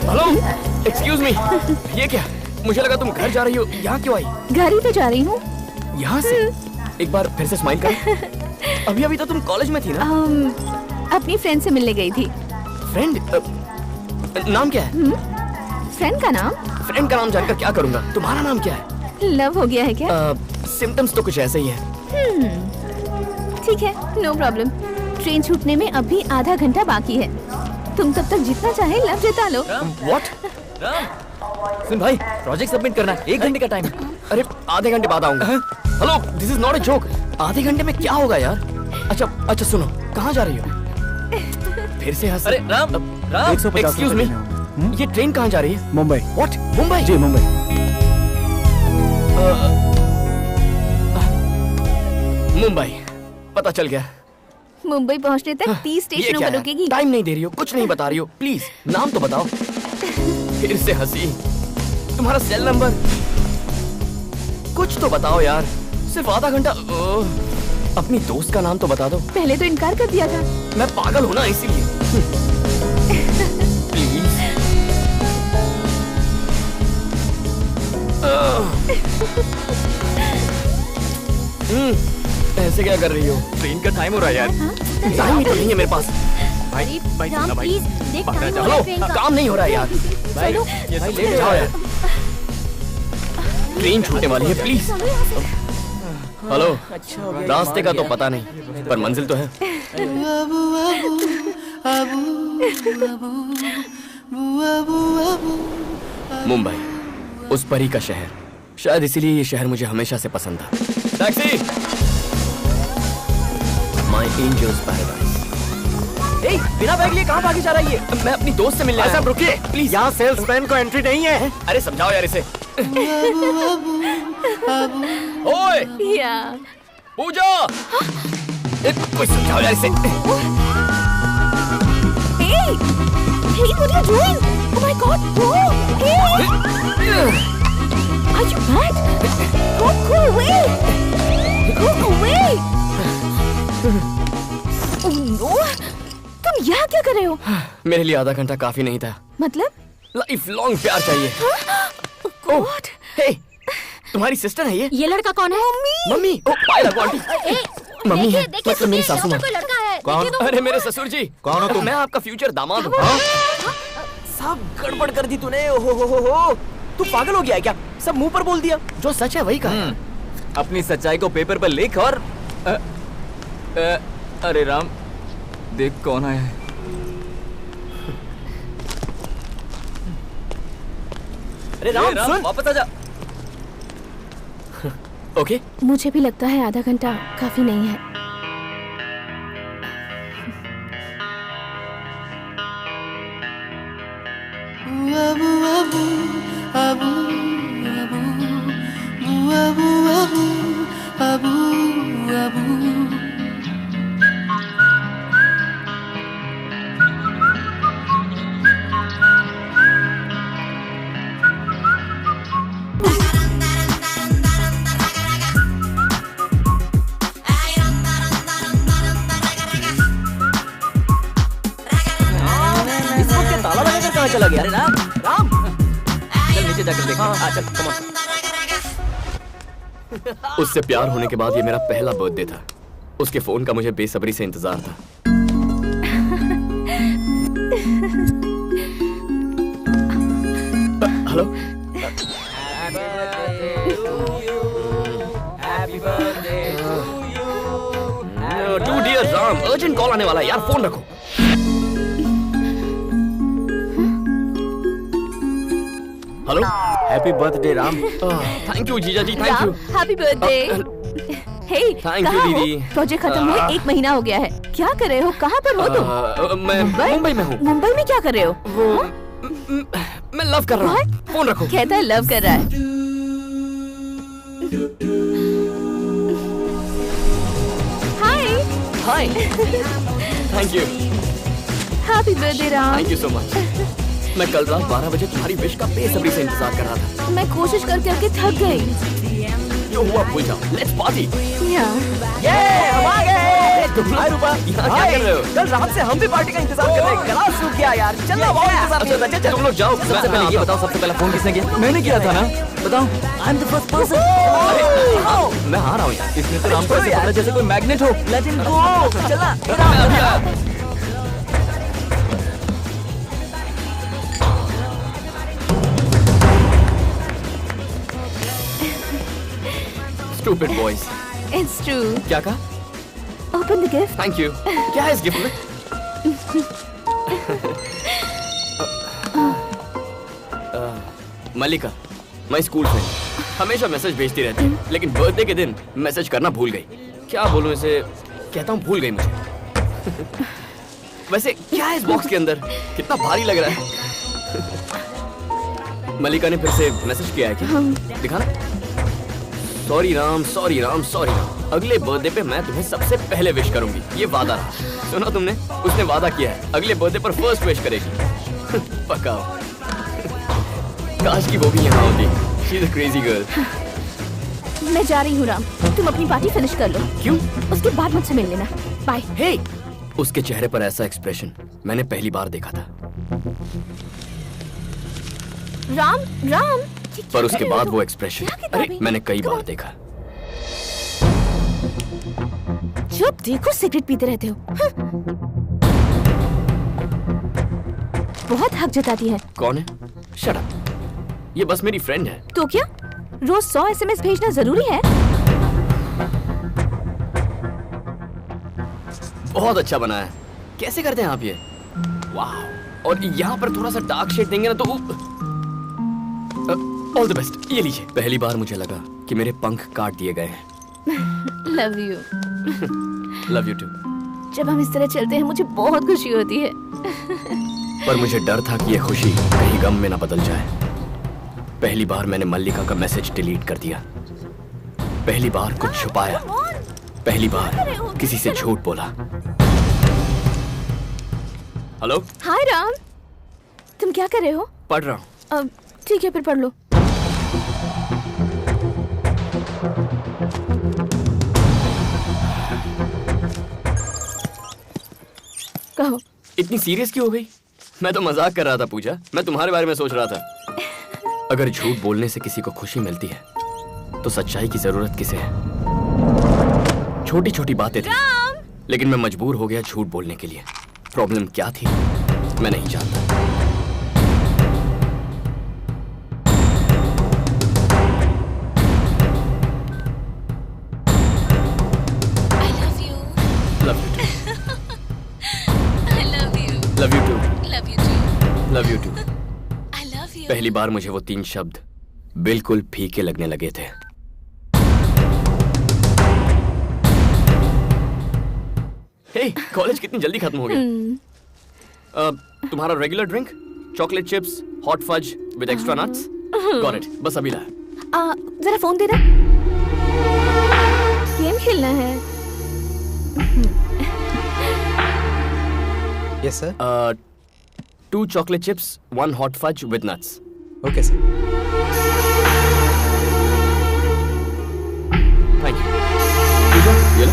Speaker 6: हेलो एक्सक्यूज मी, ये क्या? मुझे लगा तुम घर जा रही हो, यहाँ क्यों आई?
Speaker 9: घर ही तो जा रही हूँ।
Speaker 6: यहाँ से? एक बार फिर से स्माइल कर। अभी अभी तो तुम कॉलेज में थी ना?
Speaker 9: अपनी फ्रेंड से मिलने गई थी।
Speaker 6: फ्रेंड? नाम क्या है?
Speaker 9: फ्रेंड का नाम?
Speaker 6: फ्रेंड का नाम जानकर क्या करूँगा? तुम्हारा नाम क्या है?
Speaker 9: लव हो गया है क्या?
Speaker 6: सिम्टम्स तो कुछ ऐसे ही है।
Speaker 9: ठीक है, नो प्रॉब्लम। ट्रेन छूटने में अभी आधा घंटा बाकी है। तुम तब तक जितना चाहे लव जता लो।
Speaker 6: What? सुन भाई, प्रोजेक्ट सबमिट करना है, 1 घंटे का टाइम है। अरे आधे घंटे बाद आऊंगा। Hello, this is not a joke. आधे घंटे में क्या होगा यार? अच्छा सुनो, कहाँ जा रही हो? फिर से हंस। अरे राम,
Speaker 11: 150
Speaker 6: एक्सक्यूज मी, ये ट्रेन कहाँ जा रही है?
Speaker 11: मुंबई।
Speaker 6: What? मुंबई?
Speaker 11: जी मुंबई।
Speaker 6: मुंबई, पता चल गया।
Speaker 9: मुंबई पहुंचने तक 30 स्टेशनों पर रुकेगी।
Speaker 6: टाइम नहीं दे रही हो, कुछ नहीं बता रही हो, प्लीज नाम तो बताओ। फिर से हंसी। तुम्हारा सेल नंबर कुछ तो बताओ यार। सिर्फ आधा घंटा। अपनी दोस्त का नाम तो बता दो।
Speaker 9: पहले तो इनकार कर दिया था।
Speaker 6: मैं पागल हूं ना, इसीलिए। प्लीज। ऐसे क्या कर रही हो?
Speaker 10: ट्रेन का टाइम हो रहा है यार।
Speaker 6: टाइम ही तो नहीं है मेरे पास।
Speaker 10: भाई
Speaker 7: राम प्लीज देख,
Speaker 6: हेलो, काम नहीं हो रहा है यार। भाई लेट जाओ यार, ट्रेन छूटने वाली है, प्लीज। हेलो, रास्ते का तो पता नहीं, पर मंजिल तो है। मुंबई, उस परी का शहर। शायद इसीलिए ये शहर मुझे हमेशा से पसंद था। टैक्सी! My angels paradise. ए, बिना बैग लिए कहाँ भागी जा रही है? मैं अपनी दोस्त से मिलने आया।
Speaker 4: साहब रुकिए प्लीज, यहाँ सेल्समैन को एंट्री नहीं है।
Speaker 6: अरे समझाओ यार इसे। ओए पूजा, कोई समझाओ यार इसे।
Speaker 9: Hey, what are you doing? Oh my God! Oh, hey! Are you mad? Go away! Go away! Oh no! तुम यहाँ क्या कर रहे हो?
Speaker 6: मेरे लिए आधा घंटा काफी नहीं था।
Speaker 9: मतलब?
Speaker 6: लाइफ लॉन्ग प्यार चाहिए।
Speaker 9: God!
Speaker 6: हे, तुम्हारी सिस्टर है ये?
Speaker 7: ये लड़का कौन है?
Speaker 6: मम्मी। ओ, पाए लगो आंटी। मम्मी है,
Speaker 7: देखिए,
Speaker 6: मतलब मेरी सासू माँ।
Speaker 7: कोई लड़का है।
Speaker 6: कौन? अरे मेरे ससुर जी।
Speaker 3: कौन हो तुम?
Speaker 6: मैं आपका फ्यूचर दामाद हूँ। सब गड़बड़ कर दी तूने। हो। तू पागल हो गया है क्या? सब मुंह पर बोल दिया। जो सच है वही कहा।
Speaker 10: अपनी सच्चाई को पेपर पर लिख और अरे राम, देख कौन आया है।
Speaker 6: अरे राम सुन, वापस आजा। ओके।
Speaker 9: मुझे भी लगता है आधा घंटा काफी नहीं है।
Speaker 6: चला गया। अरे राम चल नीचे जाकर देख। चल कम ऑन। उससे प्यार होने के बाद ये मेरा पहला बर्थडे था। उसके फोन का मुझे बेसब्री से इंतजार था। Hello. To dear Ram, urgent call आने वाला है यार, फोन रखो। Hello.
Speaker 4: Happy birthday Ram.
Speaker 6: Thank you जीजा जी, thank you.
Speaker 9: Happy birthday. Hey,
Speaker 6: thank you दीदी।
Speaker 9: प्रोजेक्ट खत्म हुए 1 महीना हो गया है। क्या कर रहे हो? कहाँ पर हो तुम?
Speaker 6: मैं मुंबई में हूँ।
Speaker 9: मुंबई में क्या कर रहे हो?
Speaker 6: मैं लव कर रहा हूँ। फोन रखो।
Speaker 9: कहता है लव कर रहा है। Hi.
Speaker 6: Thank you.
Speaker 9: Happy birthday Ram.
Speaker 6: Thank you so much. मैं कल रात 12 बजे तुम्हारी विश का बेसब्री से इंतजार कर रहा था।
Speaker 9: मैं कोशिश करके थक गई।
Speaker 6: जो हुआ भूल जाओ, लेट्स पार्टी।
Speaker 2: हम आ गए। हाय रूपा,
Speaker 6: यहाँ क्या कर रहे हो?
Speaker 2: कल रात से हम भी पार्टी का इंतजार कर रहे हैं। गला सूख गया यार। चल ना, बहुत इंतजार नहीं होता। चल
Speaker 6: तुम लोग जाओ।
Speaker 10: सबसे पहले ये बताओ, सबसे पहला फोन किसने किया? मैंने किया था ना। बताओ। I am the first person. मैं हार रहा हूँ यार। इसने तो राम को ऐसे पकड़ा जैसे कोई मैग्नेट हो।
Speaker 2: Let him go. चल
Speaker 6: Stupid boys.
Speaker 9: It's true.
Speaker 6: क्या कहा?
Speaker 9: Open the gift.
Speaker 6: Thank you. क्या है इस गिफ्ट में? मलिका, मैं स्कूल फ्रेंड, हमेशा मैसेज भेजती रहती है, लेकिन बर्थडे के दिन मैसेज करना भूल गई। क्या बोलूं इसे? कहता हूँ भूल गई मुझे। वैसे क्या है इस बॉक्स के अंदर? कितना भारी लग रहा है। मलिका ने फिर से मैसेज किया है क्या? दिखाना। Sorry Ram, sorry Ram, sorry Ram. अगले बर्थडे पे मैं तुम्हें सबसे पहले विश करूंगी, ये वादा रहा। सुना तुमने? उसने वादा किया है अगले बर्थडे पर फर्स्ट विश करेगी। पक्का। काश की वो भी यहाँ होती। She is a crazy girl.
Speaker 9: मैं जा रही हूँ राम, तुम अपनी पार्टी फिनिश कर लो।
Speaker 6: क्यों?
Speaker 9: उसके बाद मुझसे मिल लेना। बाय।
Speaker 6: हे, उसके चेहरे पर ऐसा एक्सप्रेशन मैंने पहली बार देखा था।
Speaker 9: राम, राम।
Speaker 6: पर उसके बाद वो एक्सप्रेशन, अरे मैंने कई बार देखा।
Speaker 9: जब देखो सिगरेट पीते रहते हो। बहुत हक जताती है।
Speaker 6: कौन है? Shut up. ये बस मेरी फ्रेंड है।
Speaker 9: तो क्या रोज 100 SMS भेजना जरूरी है?
Speaker 6: बहुत अच्छा बना है। कैसे करते हैं आप ये? वाह। और यहाँ पर थोड़ा सा डार्क शेड देंगे ना तो ऑल द बेस्ट। ये लीजिए। पहली बार मुझे लगा कि मेरे पंख काट दिए गए हैं।
Speaker 9: Love you.
Speaker 6: Love you too.
Speaker 9: जब हम इस तरह चलते हैं मुझे बहुत खुशी होती है।
Speaker 6: पर मुझे डर था कि ये खुशी कहीं गम में ना बदल जाए। पहली बार मैंने मल्लिका का मैसेज डिलीट कर दिया। पहली बार कुछ छुपाया। पहली बार किसी से झूठ बोला। हेलो।
Speaker 9: हाय राम, तुम क्या कर रहे हो?
Speaker 6: पढ़ रहा हूँ।
Speaker 9: ठीक है, फिर पढ़ लो। कहो।
Speaker 6: इतनी सीरियस क्यों हो गई? मैं तो मजाक कर रहा था पूजा। मैं तुम्हारे बारे में सोच रहा था। अगर झूठ बोलने से किसी को खुशी मिलती है तो सच्चाई की जरूरत किसे है? छोटी छोटी बातें थी, लेकिन मैं मजबूर हो गया झूठ बोलने के लिए। प्रॉब्लम क्या थी मैं नहीं जानता। Love you too.
Speaker 13: Love you too.
Speaker 6: Love you too.
Speaker 13: I love you.
Speaker 6: पहली बार मुझे वो 3 शब्द बिल्कुल फीके लगने लगे थे। हे, कॉलेज कितनी जल्दी खत्म हो गया। तुम्हारा regular drink? Chocolate chips, hot fudge with extra nuts? Got it. बस अभी लाया।
Speaker 9: जरा फोन देना। गेम खेलना है।
Speaker 14: Yes, sir.
Speaker 6: 2 chocolate chips, 1 hot fudge with nuts.
Speaker 14: Okay, sir.
Speaker 6: Thank you. पूजा, ये लो।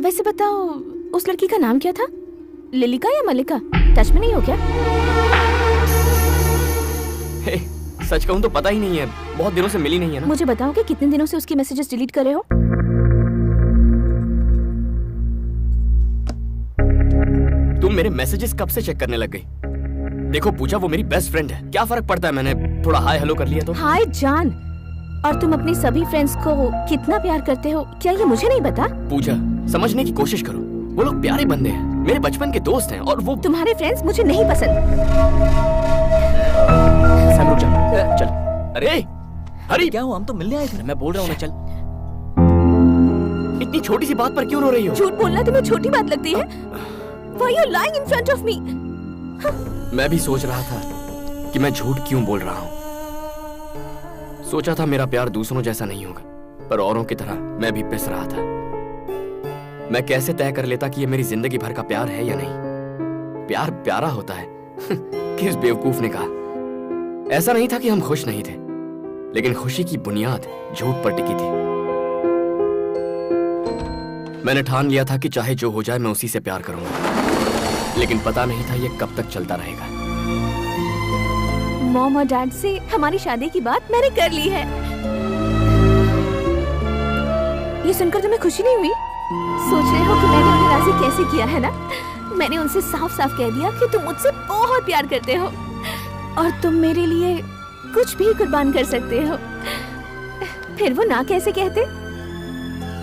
Speaker 9: वैसे बताओ, उस लड़की का नाम क्या था? लिलिका या मलिका? टच में नहीं हो क्या?
Speaker 6: Hey, सच कहूँ तो पता ही नहीं है। बहुत दिनों से मिली नहीं है ना।
Speaker 9: मुझे बताओ कि कितने दिनों से उसकी मैसेजेस डिलीट कर रहे हो?
Speaker 6: तुम मेरे मैसेजेस कब से चेक करने लग गई? देखो पूजा, वो मेरी बेस्ट फ्रेंड है। क्या फर्क पड़ता है मैंने थोड़ा हाय हेलो कर लिया तो?
Speaker 9: हाय जान। और तुम अपनी सभी फ्रेंड्स को कितना प्यार करते हो, क्या ये मुझे नहीं पता?
Speaker 6: पूजा, समझने की कोशिश करो। वो लोग प्यारे बंदे हैं, मेरे बचपन के दोस्त हैं। और वो
Speaker 9: तुम्हारे फ्रेंड्स मुझे नहीं पसंद।
Speaker 6: सैम रुक जा। चल। अरे हरी,
Speaker 10: क्या हुआ? हम तो मिलने आए थे।
Speaker 6: मैं बोल रहा हूँ ना, चल। इतनी छोटी सी बात पर क्यों रो रही हो?
Speaker 9: झूठ बोलना तुम्हें छोटी बात लगती है? Why are you lying in front of me?
Speaker 6: मैं भी सोच रहा था कि मैं झूठ क्यों बोल रहा हूँ। सोचा था मेरा प्यार दूसरों जैसा नहीं होगा, पर औरों की तरह मैं भी पिस रहा था। मैं कैसे तय कर लेता कि ये मेरी जिंदगी भर का प्यार है या नहीं? प्यार प्यारा होता है। किस बेवकूफ ने कहा? ऐसा नहीं था कि हम खुश नहीं थे, लेकिन खुशी की बुनियाद झूठ पर टिकी थी। मैंने ठान लिया था कि चाहे जो हो जाए मैं उसी से प्यार करूंगा, लेकिन पता नहीं था ये कब तक चलता रहेगा।
Speaker 9: मॉम और डैड से हमारी शादी की बात मैंने कर ली है। ये सुनकर तुम्हें खुशी नहीं हुई? सोच रहे हो कि मैंने उन्हें राजी कैसे किया है ना? मैंने उनसे साफ साफ कह दिया कि तुम मुझसे बहुत प्यार करते हो और तुम मेरे लिए कुछ भी कुर्बान कर सकते हो। फिर वो ना कैसे कहते?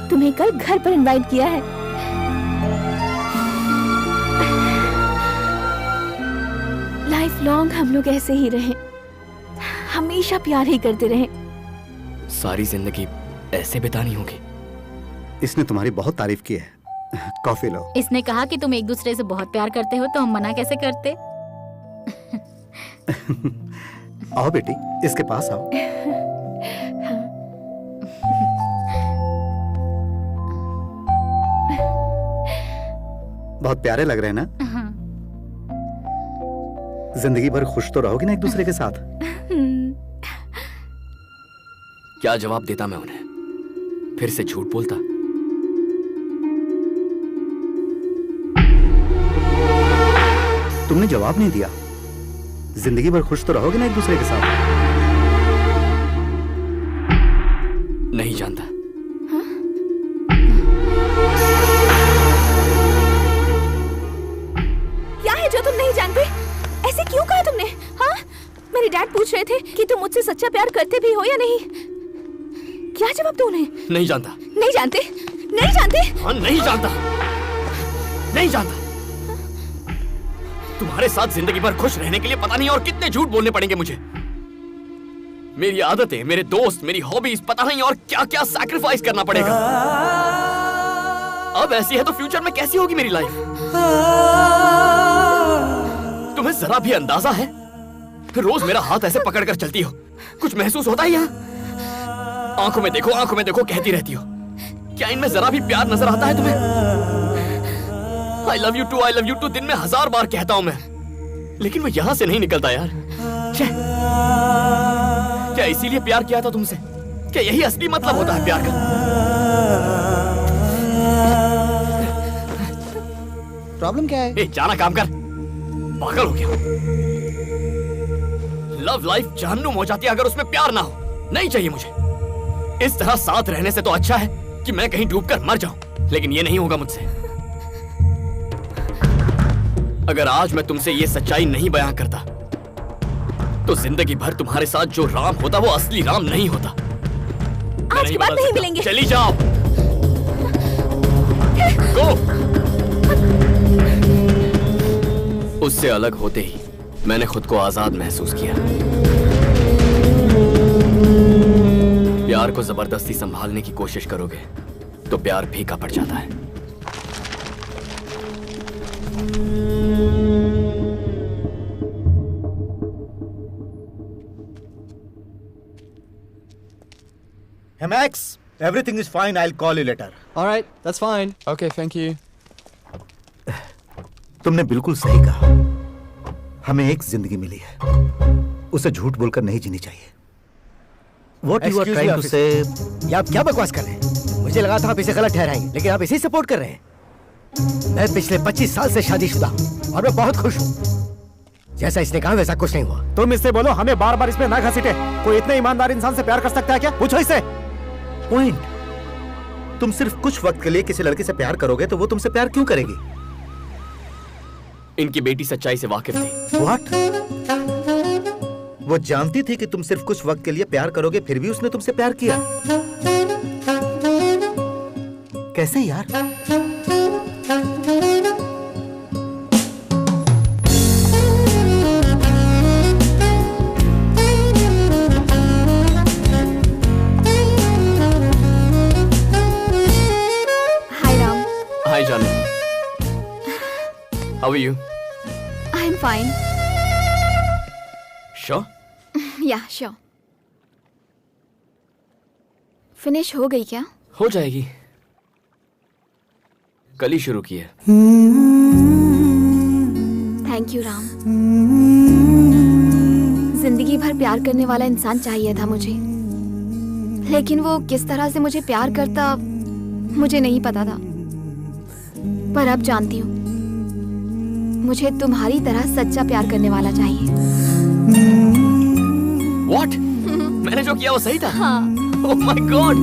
Speaker 9: तुम्हें कल घर पर इनवाइट किया है। लाइफ लॉन्ग हम लोग ऐसे ही रहें, हमेशा प्यार ही करते रहें।
Speaker 6: सारी जिंदगी ऐसे बितानी होगी।
Speaker 3: इसने तुम्हारी बहुत तारीफ की है। कॉफी लो।
Speaker 7: इसने कहा कि तुम एक दूसरे से बहुत प्यार करते हो, तो हम मना कैसे करते?
Speaker 3: आओ बेटी, इसके पास आओ। बहुत प्यारे लग रहे हैं ना? जिंदगी भर खुश तो रहोगी ना एक दूसरे के साथ?
Speaker 6: क्या जवाब देता मैं उन्हें? फिर से झूठ बोलता?
Speaker 3: तुमने जवाब नहीं दिया। जिंदगी भर खुश तो रहोगे ना एक दूसरे के साथ?
Speaker 6: नहीं जानता।
Speaker 9: क्या है जो तुम नहीं जानते? ऐसे क्यों कहा तुमने? हाँ, मेरे डैड पूछ रहे थे कि तुम मुझसे सच्चा प्यार करते भी हो या नहीं। क्या जवाब दो उन्हें?
Speaker 6: नहीं जानता।
Speaker 9: नहीं जानते? नहीं जानते?
Speaker 6: हाँ, नहीं जानता। नहीं जानता। तुम्हारे साथ जिंदगी भर खुश रहने के लिए पता नहीं और कितने झूठ बोलने पड़ेंगे मुझे। मेरी आदतें, मेरे दोस्त, मेरी हॉबीज, पता नहीं और क्या क्या सैक्रिफाइस करना पड़ेगा। अब ऐसी है तो फ्यूचर में कैसी होगी मेरी लाइफ? तुम्हें जरा भी अंदाजा है? रोज मेरा हाथ ऐसे पकड़कर चलती हो, कुछ महसूस होता है यहाँ? आंखों में देखो, आंखों में देखो कहती रहती हो। क्या इनमें जरा भी प्यार नजर आता है तुम्हें? I love you too, I love you too दिन में 1000 बार कहता हूं मैं, लेकिन वो यहां से नहीं निकलता यार। क्या इसीलिए प्यार किया था तुमसे? क्या यही असली मतलब होता है प्यार का?
Speaker 11: प्रॉब्लम क्या है?
Speaker 6: जाना काम कर, पागल हो गया। लव लाइफ जहन्नुम हो जाती है अगर उसमें प्यार ना हो। नहीं चाहिए मुझे। इस तरह साथ रहने से तो अच्छा है कि मैं कहीं डूबकर मर जाऊं, लेकिन ये नहीं होगा मुझसे। अगर आज मैं तुमसे ये सच्चाई नहीं बयां करता, तो जिंदगी भर तुम्हारे साथ जो राम होता वो असली राम नहीं होता।
Speaker 9: आज के बाद नहीं मिलेंगे।
Speaker 6: चली जाओ। गो। उससे अलग होते ही मैंने खुद को आजाद महसूस किया। प्यार को जबरदस्ती संभालने की कोशिश करोगे तो प्यार फीका पड़ जाता है।
Speaker 3: Hey Max, everything is fine. I'll call you later.
Speaker 10: All right, that's fine. Okay, thank you.
Speaker 3: तुमने बिल्कुल सही कहा। हमें एक जिंदगी मिली है, उसे झूठ बोलकर नहीं जीनी चाहिए। What you are trying to say?
Speaker 4: ये आप क्या बकवास कर रहे हैं? मुझे लगा था आप इसे गलत ठहराएंगे, लेकिन आप इसे सपोर्ट कर रहे हैं। मैं पिछले 25 साल से शादीशुदा हूँ और मैं बहुत खुश हूँ। जैसा इसने कहा वैसा कुछ नहीं हुआ।
Speaker 11: तुम इससे बोलो, हमें बार बार इसमें ना घसीटे। कोई इतने ईमानदार इंसान से प्यार कर सकता है क्या? पूछो इससे।
Speaker 3: पॉइंट, तुम सिर्फ कुछ वक्त के लिए किसी लड़के से प्यार करोगे तो वो तुमसे प्यार क्यों करेगी?
Speaker 6: इनकी बेटी सच्चाई से वाकिफ थी।
Speaker 3: What? वो जानती थी कि तुम सिर्फ कुछ वक्त के लिए प्यार करोगे, फिर भी उसने तुमसे प्यार किया। कैसे यार?
Speaker 6: Hi Janu. How are you?
Speaker 5: I'm fine.
Speaker 6: Sure?
Speaker 5: Yeah, sure. Finish हो गई क्या?
Speaker 6: हो जाएगी। कल ही शुरू की है।
Speaker 5: Thank you Ram. जिंदगी भर प्यार करने वाला इंसान चाहिए था मुझे, लेकिन वो किस तरह से मुझे प्यार करता मुझे नहीं पता था। पर अब जानती हूँ, मुझे तुम्हारी तरह सच्चा प्यार करने वाला चाहिए।
Speaker 6: What? मैंने जो किया वो सही था?
Speaker 5: हाँ।
Speaker 6: Oh my God!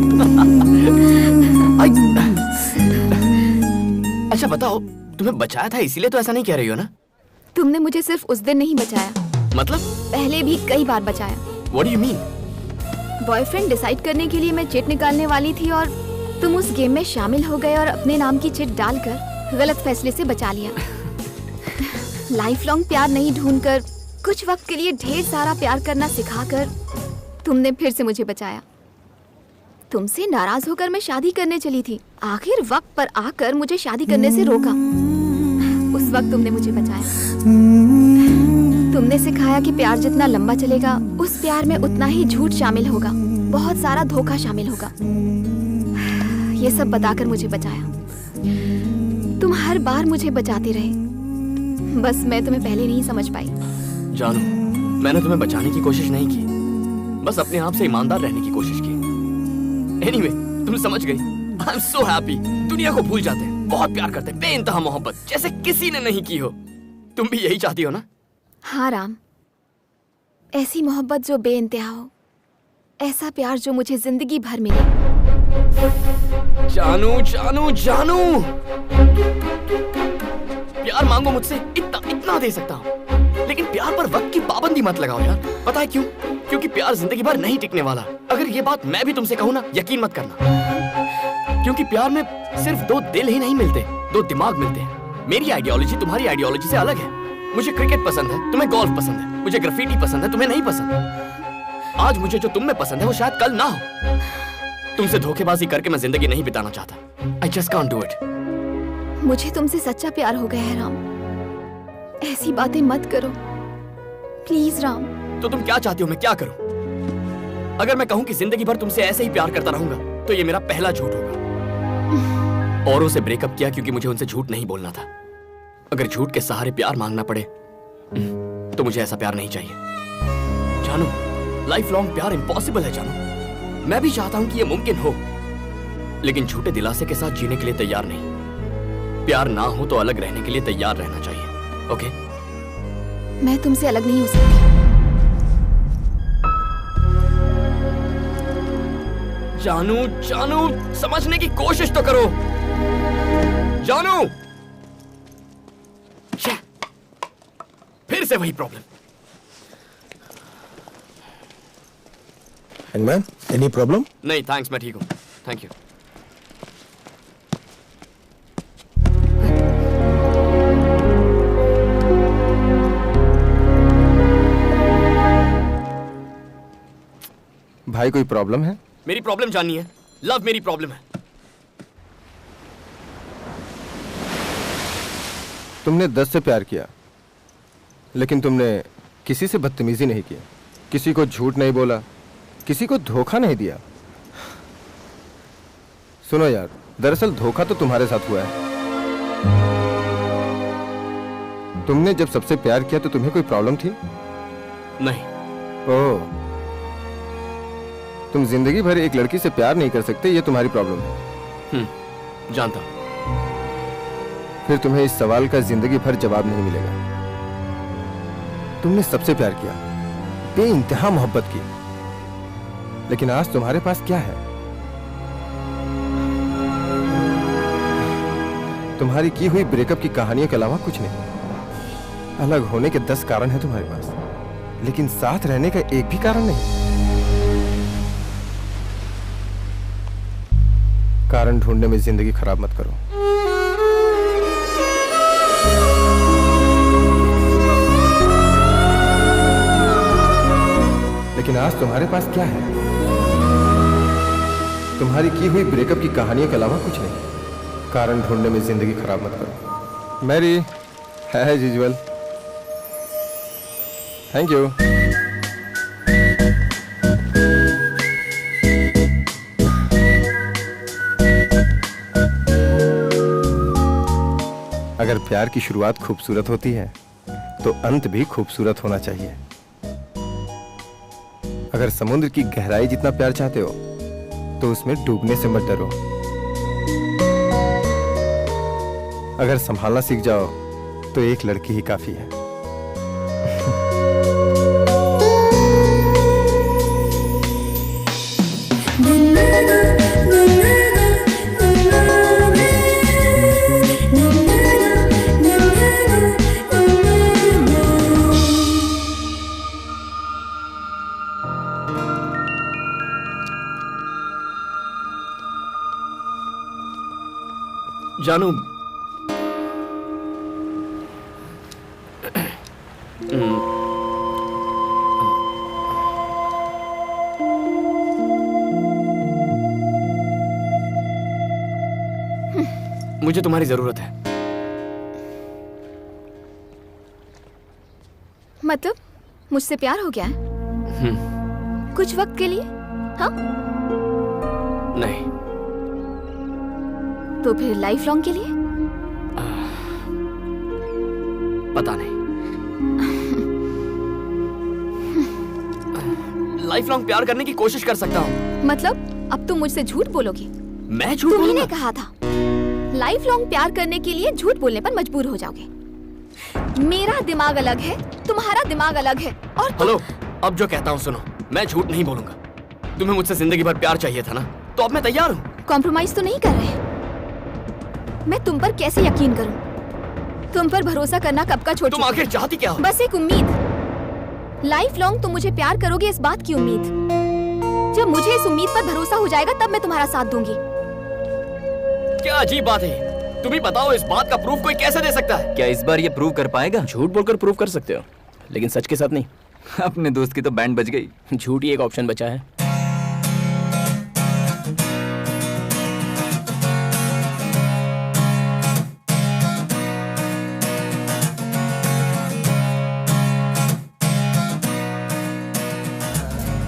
Speaker 6: अच्छा बताओ, तुम्हें बचाया था इसीलिए तो ऐसा नहीं कह रही हो ना?
Speaker 5: तुमने मुझे सिर्फ उस दिन नहीं बचाया,
Speaker 6: मतलब?
Speaker 5: पहले भी कई बार बचाया।
Speaker 6: What do you mean?
Speaker 5: Boyfriend decide करने के लिए मैं चिट निकालने वाली थी और तुम उस गेम में शामिल हो गए और अपने नाम की चिट डालकर गलत फैसले से बचा लिया। लाइफ लॉन्ग प्यार नहीं ढूंढकर कुछ वक्त के लिए ढेर सारा प्यार करना सिखाकर तुमने फिर से मुझे बचाया। तुमसे नाराज होकर मैं शादी करने चली थी, आखिर वक्त पर आकर मुझे शादी करने से रोका। उस वक्त तुमने मुझे बचाया। तुमने सिखाया कि प्यार जितना लंबा चलेगा उस प्यार में उतना ही झूठ शामिल होगा, बहुत सारा धोखा शामिल होगा। ये सब बताकर मुझे बचाया। तुम हर बार मुझे बचाते रहे, बस मैं तुम्हें पहले नहीं समझ पाई।
Speaker 6: जानू, मैंने तुम्हें बचाने की कोशिश नहीं की, बस अपने आप से ईमानदार रहने की कोशिश की। Anyway, तुम समझ गई। I'm so happy। दुनिया को भूल जाते हैं, बहुत प्यार करते हैं, बेइंतहा मोहब्बत जैसे किसी ने नहीं की हो। तुम भी यही चाहती हो ना?
Speaker 5: हाँ राम, ऐसी मोहब्बत जो बेइंतहा हो, ऐसा प्यार जो मुझे जिंदगी भर मिले।
Speaker 6: जानू जानू जानू, प्यार मांगो मुझसे, इतना दे सकता हूँ, लेकिन प्यार पर वक्त की पाबंदी मत लगाओ यार। पता है क्यों? क्योंकि प्यार जिंदगी भर नहीं टिकने वाला। अगर ये बात मैं भी तुमसे कहूँ ना, यकीन मत करना, क्योंकि प्यार में सिर्फ दो दिल ही नहीं मिलते, दो दिमाग मिलते हैं। मेरी आइडियोलॉजी तुम्हारी आइडियोलॉजी से अलग है। मुझे क्रिकेट पसंद है, तुम्हें गोल्फ पसंद है। मुझे ग्राफिटी पसंद है, तुम्हें नहीं पसंद। आज मुझे जो तुम में पसंद है वो शायद कल ना हो। तुमसे धोखेबाजी करके मैं जिंदगी नहीं बिताना चाहता। I just can't do it।
Speaker 5: मुझे तुमसे सच्चा प्यार हो गया है राम, ऐसी बातें मत करो प्लीज राम।
Speaker 6: तो तुम क्या चाहती हो मैं क्या करूं? अगर मैं कहूं कि जिंदगी भर तुमसे ऐसे ही प्यार करता रहूंगा तो ये मेरा पहला झूठ होगा। औरों से ब्रेकअप किया क्योंकि मुझे उनसे झूठ नहीं बोलना था। अगर झूठ के सहारे प्यार मांगना पड़े तो मुझे ऐसा प्यार नहीं चाहिए। जानू, लाइफ लॉन्ग प्यार इम्पॉसिबल है जानू। मैं भी चाहता हूं कि ये मुमकिन हो, लेकिन झूठे दिलासे के साथ जीने के लिए तैयार नहीं। प्यार ना हो तो अलग रहने के लिए तैयार रहना चाहिए। ओके?
Speaker 5: मैं तुमसे अलग नहीं हो सकती।
Speaker 6: जानू जानू, समझने की कोशिश तो करो। जानू, फिर से वही प्रॉब्लम।
Speaker 8: Man, any problem?
Speaker 6: नहीं थैंक्स, मैं ठीक हूँ। Thank you.
Speaker 8: भाई कोई प्रॉब्लम है?
Speaker 6: मेरी प्रॉब्लम जाननी है? लव मेरी प्रॉब्लम है।
Speaker 8: तुमने 10 से प्यार किया, लेकिन तुमने किसी से बदतमीजी नहीं की, किसी को झूठ नहीं बोला, किसी को धोखा नहीं दिया। सुनो यार, दरअसल धोखा तो तुम्हारे साथ हुआ है। तुमने जब सबसे प्यार किया तो तुम्हें कोई प्रॉब्लम थी?
Speaker 6: नहीं।
Speaker 8: ओह, तुम जिंदगी भर एक लड़की से प्यार नहीं कर सकते, ये तुम्हारी प्रॉब्लम है।
Speaker 6: जानता हूं।
Speaker 8: फिर तुम्हें इस सवाल का जिंदगी भर जवाब नहीं मिलेगा। तुमने सबसे प्यार किया, बेइंतहा मोहब्बत की, लेकिन आज तुम्हारे पास क्या है? तुम्हारी की हुई ब्रेकअप की कहानियों के अलावा कुछ नहीं। अलग होने के 10 कारण हैं तुम्हारे पास, लेकिन साथ रहने का एक भी कारण नहीं। कारण ढूंढने में जिंदगी खराब मत करो। लेकिन आज तुम्हारे पास क्या है? तुम्हारी की हुई ब्रेकअप की कहानियों के अलावा कुछ नहीं। कारण ढूंढने में जिंदगी खराब मत करो। मैरी है एज यूजुअल। Thank you. अगर प्यार की शुरुआत खूबसूरत होती है तो अंत भी खूबसूरत होना चाहिए। अगर समुद्र की गहराई जितना प्यार चाहते हो तो उसमें डूबने से मत डरो। अगर संभालना सीख जाओ तो एक लड़की ही काफी है।
Speaker 6: जानू, मुझे तुम्हारी जरूरत है।
Speaker 5: मतलब मुझसे प्यार हो गया है? कुछ वक्त के लिए? हाँ?
Speaker 6: नहीं।
Speaker 5: तो फिर लाइफ लॉन्ग के लिए?
Speaker 6: पता नहीं। लाइफ लॉन्ग प्यार करने की कोशिश कर सकता हूँ।
Speaker 5: मतलब अब तुम मुझसे झूठ बोलोगी?
Speaker 6: मैं झूठ बोलूंगा?
Speaker 5: तुमने कहा था लाइफ लॉन्ग प्यार करने के लिए झूठ बोलने पर मजबूर हो जाओगे। मेरा दिमाग अलग है, तुम्हारा दिमाग अलग है। और
Speaker 6: हेलो, अब जो कहता हूँ सुनो, मैं झूठ नहीं बोलूंगा। तुम्हें मुझसे जिंदगी भर प्यार चाहिए था ना, तो अब मैं तैयार हूँ।
Speaker 5: कॉम्प्रोमाइज तो नहीं कर रहे? मैं तुम पर कैसे यकीन करूं? तुम पर भरोसा करना कब का छोड़
Speaker 6: तुम आखिर चाहती क्या हो?
Speaker 5: बस एक उम्मीद। लाइफ लॉन्ग तुम मुझे प्यार करोगे इस बात की उम्मीद। जब मुझे इस उम्मीद पर भरोसा हो जाएगा तब मैं तुम्हारा साथ दूंगी।
Speaker 6: क्या अजीब बात है। तुम ही बताओ, इस बात का प्रूफ कोई कैसे दे सकता है?
Speaker 10: क्या इस बार ये प्रूव कर पाएगा?
Speaker 6: झूठ बोलकर प्रूफ कर सकते हो, लेकिन सच के साथ नहीं।
Speaker 10: अपने दोस्त की तो बैंड बज गई।
Speaker 6: झूठ ही एक ऑप्शन बचा है।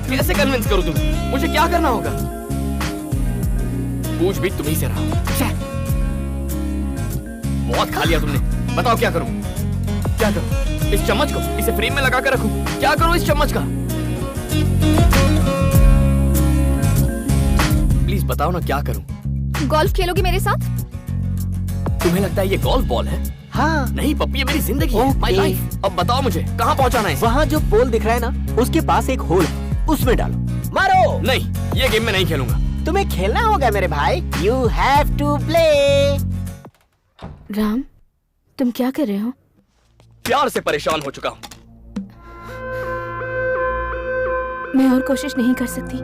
Speaker 6: कैसे कन्विंस करूं तुम्हें? मुझे क्या करना होगा? पूछ भी तुम्ही से रहा हूं। बहुत खा लिया तुमने, बताओ क्या करूं? क्या करूं? इस चम्मच को इसे फ्रेम में लगा कर रखूं? क्या करूं इस चम्मच का? प्लीज बताओ ना, क्या करूं?
Speaker 5: गोल्फ खेलोगे मेरे साथ?
Speaker 6: तुम्हें लगता है ये गोल्फ बॉल है?
Speaker 4: हाँ।
Speaker 6: नहीं पप्पी, ये मेरी जिंदगी है, माय लाइफ। अब बताओ मुझे कहाँ पहुँचाना है?
Speaker 4: वहाँ जो पोल दिख रहा है ना, उसके पास एक होल है, उसमें डालो। मारो।
Speaker 6: नहीं, ये गेम में नहीं खेलूंगा।
Speaker 4: तुम्हें खेलना होगा मेरे भाई। You have to play।
Speaker 9: Ram, तुम क्या कर रहे हो?
Speaker 6: प्यार से परेशान हो चुका हूँ।
Speaker 9: मैं और कोशिश नहीं कर सकती।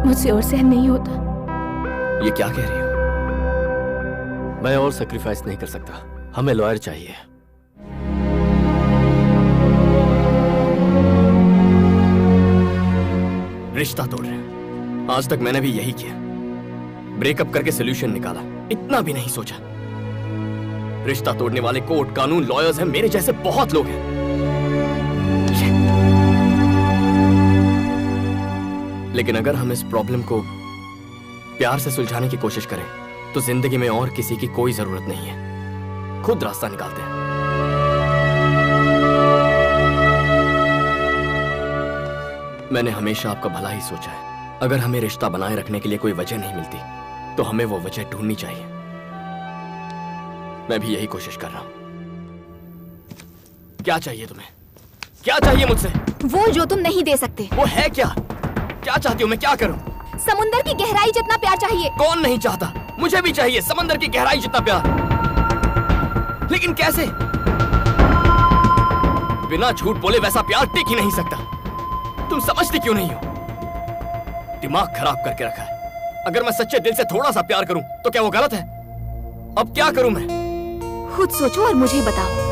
Speaker 9: मुझसे और सहन नहीं होता।
Speaker 6: ये क्या कह रही हो?
Speaker 2: मैं और सैक्रिफाइस नहीं कर सकता। हमें लॉयर चाहिए।
Speaker 6: रिश्ता तोड़ रहे हैं। आज तक मैंने भी यही किया, ब्रेकअप करके सोल्यूशन निकाला, इतना भी नहीं सोचा। रिश्ता तोड़ने वाले कोर्ट, कानून, लॉयर्स हैं, मेरे जैसे बहुत लोग हैं। लेकिन अगर हम इस प्रॉब्लम को प्यार से सुलझाने की कोशिश करें तो जिंदगी में और किसी की कोई जरूरत नहीं है। खुद रास्ता निकालते हैं। मैंने हमेशा आपका भला ही सोचा है। अगर हमें रिश्ता बनाए रखने के लिए कोई वजह नहीं मिलती तो हमें वो वजह ढूंढनी चाहिए। मैं भी यही कोशिश कर रहा हूं। क्या चाहिए तुम्हें? क्या चाहिए मुझसे?
Speaker 5: वो जो तुम नहीं दे सकते।
Speaker 6: वो है क्या? क्या चाहती हो? मैं क्या करूं?
Speaker 5: समुंदर की गहराई जितना प्यार चाहिए।
Speaker 6: कौन नहीं चाहता? मुझे भी चाहिए समंदर की गहराई जितना प्यार। लेकिन कैसे? बिना झूठ बोले वैसा प्यार टिक ही नहीं सकता। तुम समझती क्यों नहीं हो? दिमाग खराब करके रखा है। अगर मैं सच्चे दिल से थोड़ा सा प्यार करूं तो क्या वो गलत है? अब क्या करूं मैं?
Speaker 5: खुद सोचो और मुझे बताओ।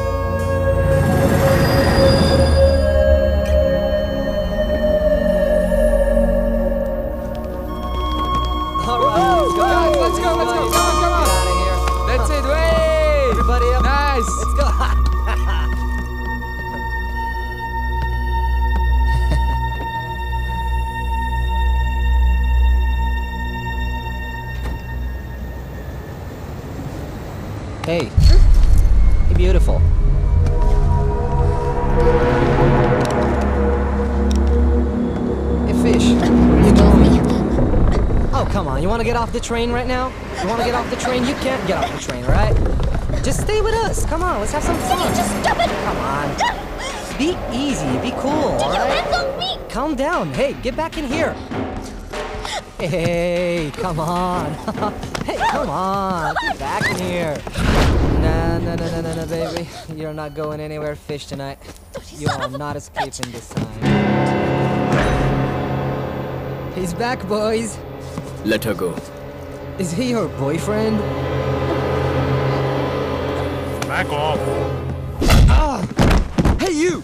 Speaker 14: Let's go. Come on. That's it. Way. Everybody up. Nice. Let's go. want to get off the train right now? You want to get off the train? You can't get off the train, all right? Just stay with us. Come on, let's have some fun.
Speaker 9: Just stop it.
Speaker 14: Come on. Be easy, be cool, all right? Calm down. Hey, get back in here. Hey, come on. Hey, come on. Get back in here. No, baby. You're not going anywhere, fish, tonight. You are not escaping this time. He's back, boys.
Speaker 6: Let her go.
Speaker 14: Is he your boyfriend?
Speaker 12: Back off.
Speaker 14: Hey, you!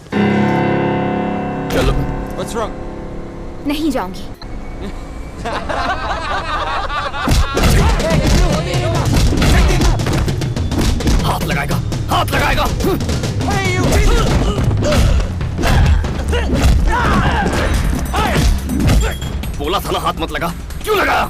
Speaker 6: चलो.
Speaker 14: What's wrong?
Speaker 9: नहीं जाऊंगी.
Speaker 6: हाथ लगाएगा. हाथ लगाएगा. बोला था ना हाथ मत लगा. क्यों लगाया?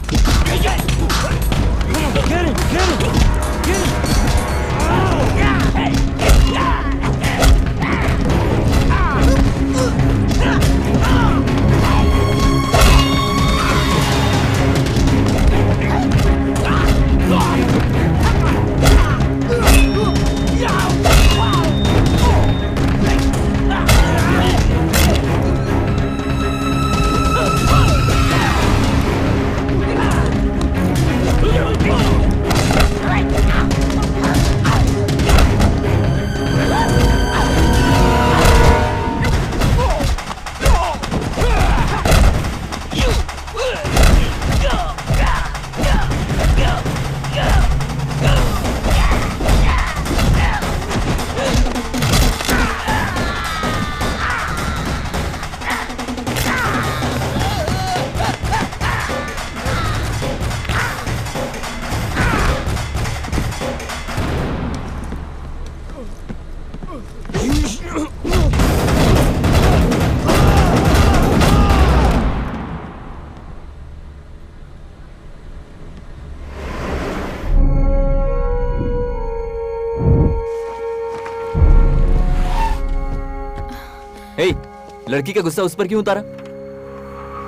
Speaker 10: लड़की का गुस्सा उस पर क्यों उतारा?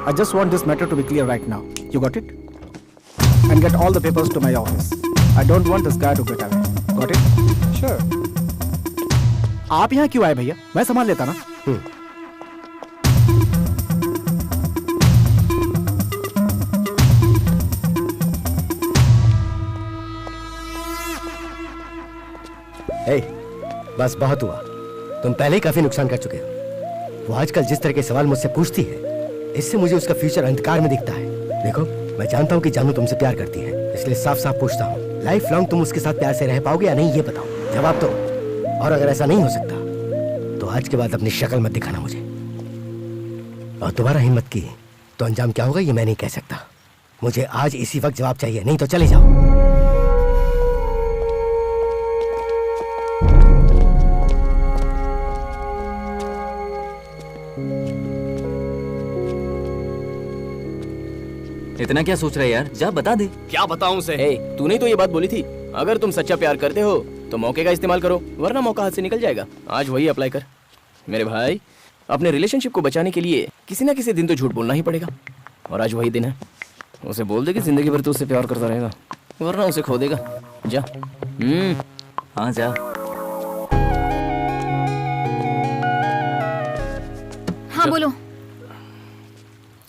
Speaker 11: I just want this matter to be clear right now. You got it? And get all the papers to my office. I don't want this guy to get away. Got it? Sure. आप यहाँ क्यों आए भैया? मैं संभाल लेता ना.
Speaker 4: Hey, बस बहुत हुआ. तुम पहले ही काफी नुकसान कर चुके हो. वो आजकल जिस तरह के सवाल मुझसे पूछती है, इससे मुझे उसका फ्यूचर अंधकार में दिखता है. देखो, मैं जानता हूँ कि जानू तुमसे प्यार करती है, इसलिए साफ साफ पूछता हूँ, लाइफ लॉन्ग तुम उसके साथ प्यार से रह पाओगे या नहीं, ये बताओ. जवाब दो. और अगर ऐसा नहीं हो सकता तो आज के बाद अपनी शक्ल मत दिखाना मुझे. और दोबारा हिम्मत की तो अंजाम क्या होगा ये मैं नहीं कह सकता. मुझे आज इसी वक्त जवाब चाहिए, नहीं तो चले जाओ.
Speaker 10: इतना क्या सोच रहे यार? जा बता दे.
Speaker 6: क्या बताऊं उसे? तूने तो ये बात बोली थी, अगर तुम सच्चा प्यार करते हो तो मौके का इस्तेमाल करो, वरना मौका हाथ से निकल जाएगा. आज वही अप्लाई कर. मेरे भाई, अपने रिलेशनशिप को बचाने के लिए किसी ना किसी दिन तो झूठ बोलना ही पड़ेगा, और आज वही दिन है. उसे बोल दे कि जिंदगी भर तो उससे प्यार करता रहेगा, वरना उसे खो देगा. जा.
Speaker 10: हाँ जा.
Speaker 5: हाँ बोलो.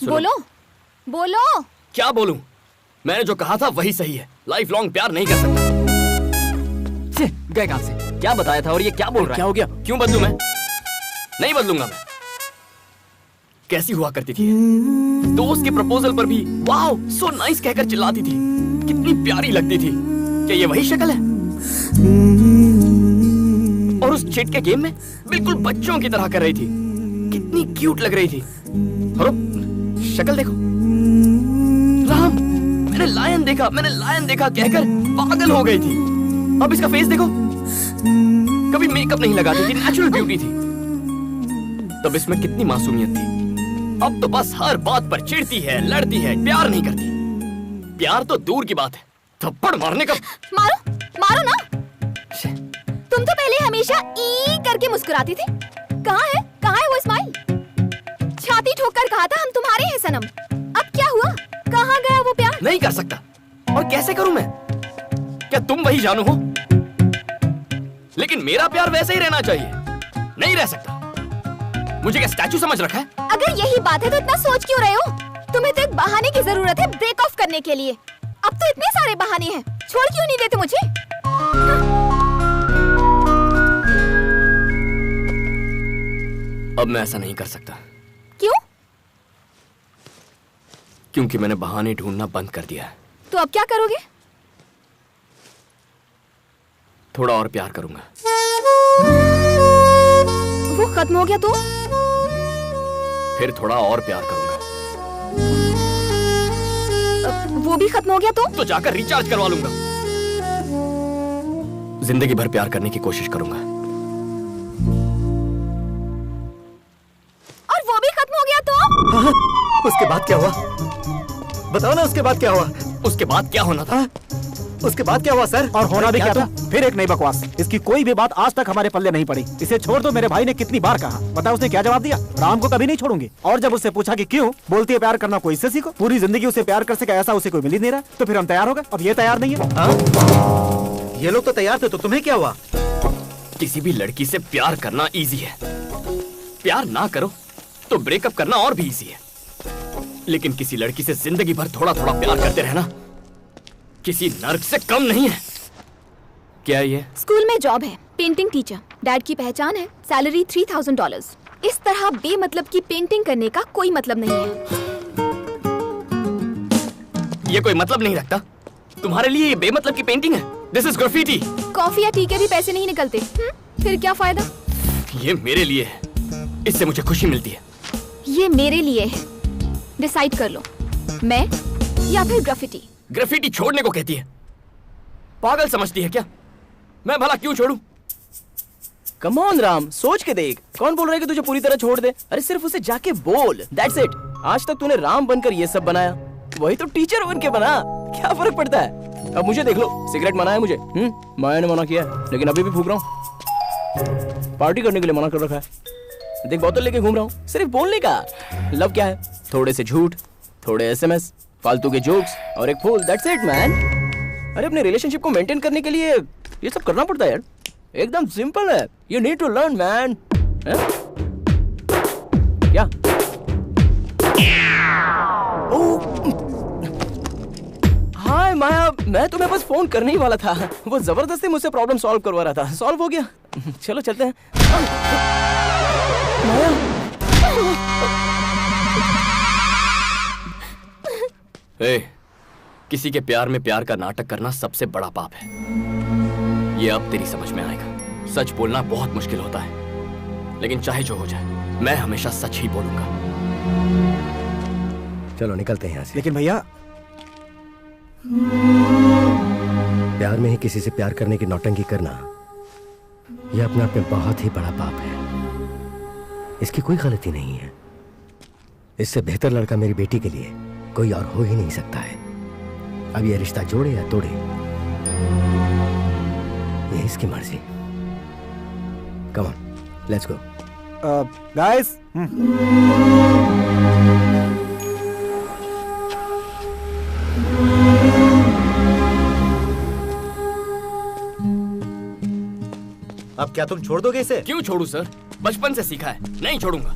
Speaker 5: बोलो बोलो.
Speaker 6: क्या बोलूं? मैंने जो कहा था वही सही है. लाइफ लॉन्ग प्यार नहीं कर सकता.
Speaker 10: गए कहां से? क्या बताया था और ये क्या बोल रहा है?
Speaker 6: क्या हो गया? क्यों बदलूं मैं? नहीं बदलूंगा मैं. कैसी हुआ करती थी? दोस्त के प्रपोजल पर भी वाओ सो नाइस कहकर चिल्लाती थी. कितनी प्यारी लगती थी. क्या ये वही शक्ल है? और उस चिट के गेम में बिल्कुल बच्चों की तरह कर रही थी. कितनी क्यूट लग रही थी. और शक्ल देखो. राम, मैंने लायन देखा कहकर पागल हो गई थी. अब इसका फेस देखो. कभी मेकअप नहीं लगाती थी, नेचुरल ब्यूटी थी. तब इसमें कितनी मासूमियत थी. अब तो बस हर बात पर चिढ़ती है, लड़ती है, प्यार नहीं करती. प्यार तो दूर की बात है, थप्पड़ मारने का.
Speaker 5: मारो ना. तुम तो पहले हमेशा ई करके मुस्कुराती थी. कहाँ है वो स्माइल? छाती ठोक कर कहा था हम तुम्हारे हैं सनम. अब क्या हुआ? कहाँ कहाँ गया वो प्यार?
Speaker 6: नहीं कर सकता। और कैसे करूं मैं? क्या तुम वही जानू हो? लेकिन मेरा प्यार वैसे ही रहना चाहिए। नहीं रह सकता। मुझे क्या स्टैचू समझ रखा है?
Speaker 5: अगर यही बात है तो इतना सोच क्यों रहे हो? तुम्हें तो एक बहाने की जरूरत है ब्रेक ऑफ करने के लिए। अब तो इतने सारे बहाने हैं, छोड़ क्यों नहीं देते मुझे?
Speaker 6: अब मैं ऐसा नहीं कर सकता।
Speaker 5: क्यों?
Speaker 6: क्योंकि मैंने बहाने ढूंढना बंद कर दिया है।
Speaker 5: तो अब क्या करोगे?
Speaker 6: थोड़ा और प्यार करूंगा।
Speaker 5: वो खत्म हो गया तो?
Speaker 6: फिर थोड़ा और प्यार करूंगा।
Speaker 5: वो भी खत्म हो गया तो
Speaker 6: जाकर रिचार्ज करवा लूंगा। जिंदगी भर प्यार करने की कोशिश करूंगा।
Speaker 5: और वो भी खत्म हो गया तो?
Speaker 3: हाँ, उसके बाद क्या हुआ? बताओ ना, उसके बाद क्या हुआ?
Speaker 6: उसके बाद क्या होना था?
Speaker 3: उसके बाद क्या हुआ सर?
Speaker 11: और होना भी क्या था? फिर एक नई बकवास। इसकी कोई भी बात आज तक हमारे पल्ले नहीं पड़ी। इसे छोड़ दो, मेरे भाई ने कितनी बार कहा। पता उसने क्या जवाब दिया? राम को कभी नहीं छोड़ूंगी। और जब उससे पूछा कि क्यों, बोलती है प्यार करना कोई इससे सीखो। पूरी जिंदगी उसे प्यार कर सके ऐसा उसे कोई मिल ही नहीं रहा। तो फिर हम तैयार हो गए। अब ये तैयार नहीं है।
Speaker 3: ये लोग तो तैयार थे, तो तुम्हें क्या हुआ?
Speaker 6: किसी भी लड़की से प्यार करना इजी है। प्यार ना करो तो ब्रेकअप करना और भी इजी है। लेकिन किसी लड़की से जिंदगी भर थोड़ा थोड़ा प्यार करते रहना किसी नर्क से कम नहीं है। क्या ये?
Speaker 5: स्कूल में जॉब है, पेंटिंग टीचर। डैड की पहचान है, सैलरी $3000। इस तरह बेमतलब की पेंटिंग करने का कोई मतलब नहीं है।
Speaker 6: ये कोई मतलब नहीं रखता? तुम्हारे लिए ये बेमतलब की पेंटिंग है? This is graffiti.
Speaker 5: कॉफी या टी के भी पैसे नहीं निकलते। फिर क्या फायदा?
Speaker 6: ये मेरे लिए है, इससे मुझे खुशी मिलती है।
Speaker 5: ये मेरे लिए है। डिसाइड कर लो, मैं या फिर ग्राफिटी।
Speaker 6: ग्राफिटी छोड़ने को कहती है। पागल समझती है क्या? मैं भला क्यों छोड़ूं?
Speaker 2: कम ऑन राम, सोच के देख। कौन बोल रहा है कि तुझे पूरी तरह छोड़ दे? अरे सिर्फ उसे जाके बोल, दैट्स इट। आज तक तूने राम बनकर ये सब बनाया, वही तो टीचर बन के बना। क्या फर्क पड़ता है? अब मुझे देख लो, सिगरेट मना है मुझे। माया ने मना किया है, लेकिन अभी भी फूक रहा हूँ। पार्टी करने के लिए मना कर रखा है। देख बोतल लेके घूम रहा हूँ, सिर्फ बोलने का। लव क्या है? थोड़े से झूठ, थोड़े SMS, फालतू के जोक्स और एक फूल, दैट्स इट मैन। अरे अपने रिलेशनशिप को मेंटेन करने के लिए ये सब करना पड़ता है यार। एकदम सिंपल है। You need to learn man. क्या? हाय माया, मैं तुम्हें बस फोन करने ही वाला था। वो जबरदस्ती मुझसे प्रॉब्लम सॉल्व करवा रहा था। सॉल्व हो गया, चलो चलते हैं। माया,
Speaker 6: किसी के प्यार में प्यार का नाटक करना सबसे बड़ा पाप है। ये अब तेरी समझ में आएगा। सच बोलना बहुत मुश्किल होता है, लेकिन चाहे जो हो जाए मैं हमेशा सच ही बोलूंगा।
Speaker 3: चलो निकलते हैं यहाँ से।
Speaker 11: लेकिन भैया,
Speaker 3: प्यार में ही किसी से प्यार करने की नौटंकी करना, यह अपने आप में बहुत ही बड़ा पाप है। इसकी कोई गलती नहीं है। इससे बेहतर लड़का मेरी बेटी के लिए कोई और हो ही नहीं सकता है। अब यह रिश्ता जोड़े या तोड़े, यह इसकी मर्जी। Come on, let's go.
Speaker 11: Guys,
Speaker 3: अब क्या तुम छोड़ दोगे इसे?
Speaker 6: क्यों छोड़ू सर? बचपन से सीखा है, नहीं छोड़ूंगा।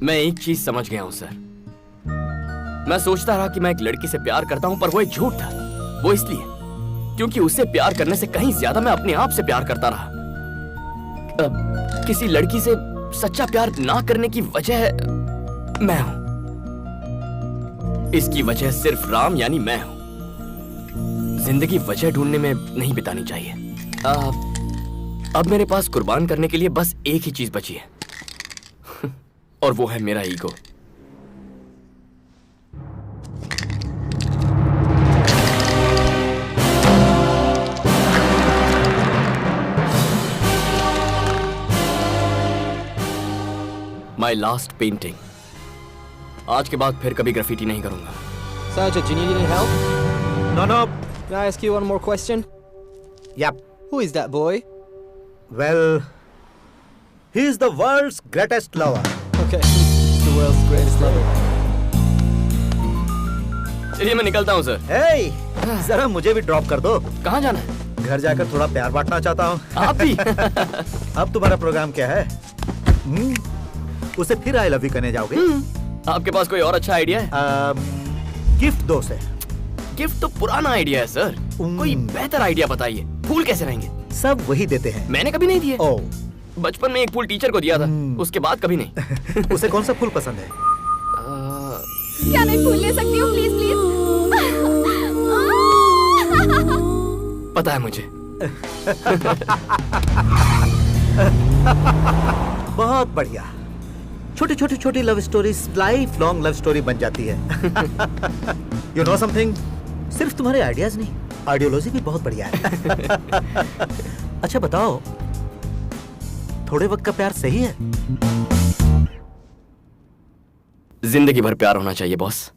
Speaker 6: मैं एक चीज समझ गया हूं सर। मैं सोचता रहा कि मैं एक लड़की से प्यार करता हूं, पर वो एक झूठ था। वो इसलिए क्योंकि उससे प्यार करने से कहीं ज्यादा मैं अपने आप से प्यार करता रहा। किसी लड़की से सच्चा प्यार ना करने की वजह मैं हूं। इसकी वजह सिर्फ राम यानी मैं हूं। जिंदगी वजह ढूंढने में नहीं बितानी चाहिए। अब मेरे पास कुर्बान करने के लिए बस एक ही चीज बची है, और वो है मेरा ईगो। My last painting. आज के बाद फिर कभी ग्राफिटी नहीं करूंगा।
Speaker 2: Sergeant, you need any help?
Speaker 3: No.
Speaker 14: Can I ask you one more question?
Speaker 3: Yep.
Speaker 14: Who is that boy?
Speaker 3: Well, he is the world's greatest lover.
Speaker 14: Okay, he's the world's greatest lover.
Speaker 6: चलिए मैं निकलता हूँ sir.
Speaker 3: Hey, जरा मुझे भी drop कर दो।
Speaker 6: कहाँ जाना है?
Speaker 3: घर जाकर थोड़ा प्यार बांटना चाहता हूँ।
Speaker 6: आप भी?
Speaker 3: अब तुम्हारा प्रोग्राम क्या है? उसे फिर आई लव यू कहने जाओगे?
Speaker 6: आपके पास कोई और अच्छा आइडिया है?
Speaker 3: गिफ्ट दो से।
Speaker 6: गिफ्ट तो पुराना आइडिया है सर। कोई बेहतर आइडिया बताइए। फूल कैसे रहेंगे?
Speaker 3: सब वही देते हैं।
Speaker 6: मैंने कभी नहीं दिए।
Speaker 3: ओह,
Speaker 6: बचपन में एक फूल टीचर को दिया था, उसके बाद कभी नहीं।
Speaker 3: उसे कौन सा फूल पसंद है?
Speaker 5: क्या मैं फूल ले सकती हूँ प्लीज प्लीज?
Speaker 6: पता है मुझे।
Speaker 3: बहुत बढ़िया। छोटी love stories life long love story बन जाती है। यू नो समथिंग, सिर्फ तुम्हारे आइडियाज नहीं, आइडियोलॉजी भी बहुत बढ़िया है। अच्छा बताओ, थोड़े वक्त का प्यार सही है?
Speaker 6: जिंदगी भर प्यार होना चाहिए बॉस।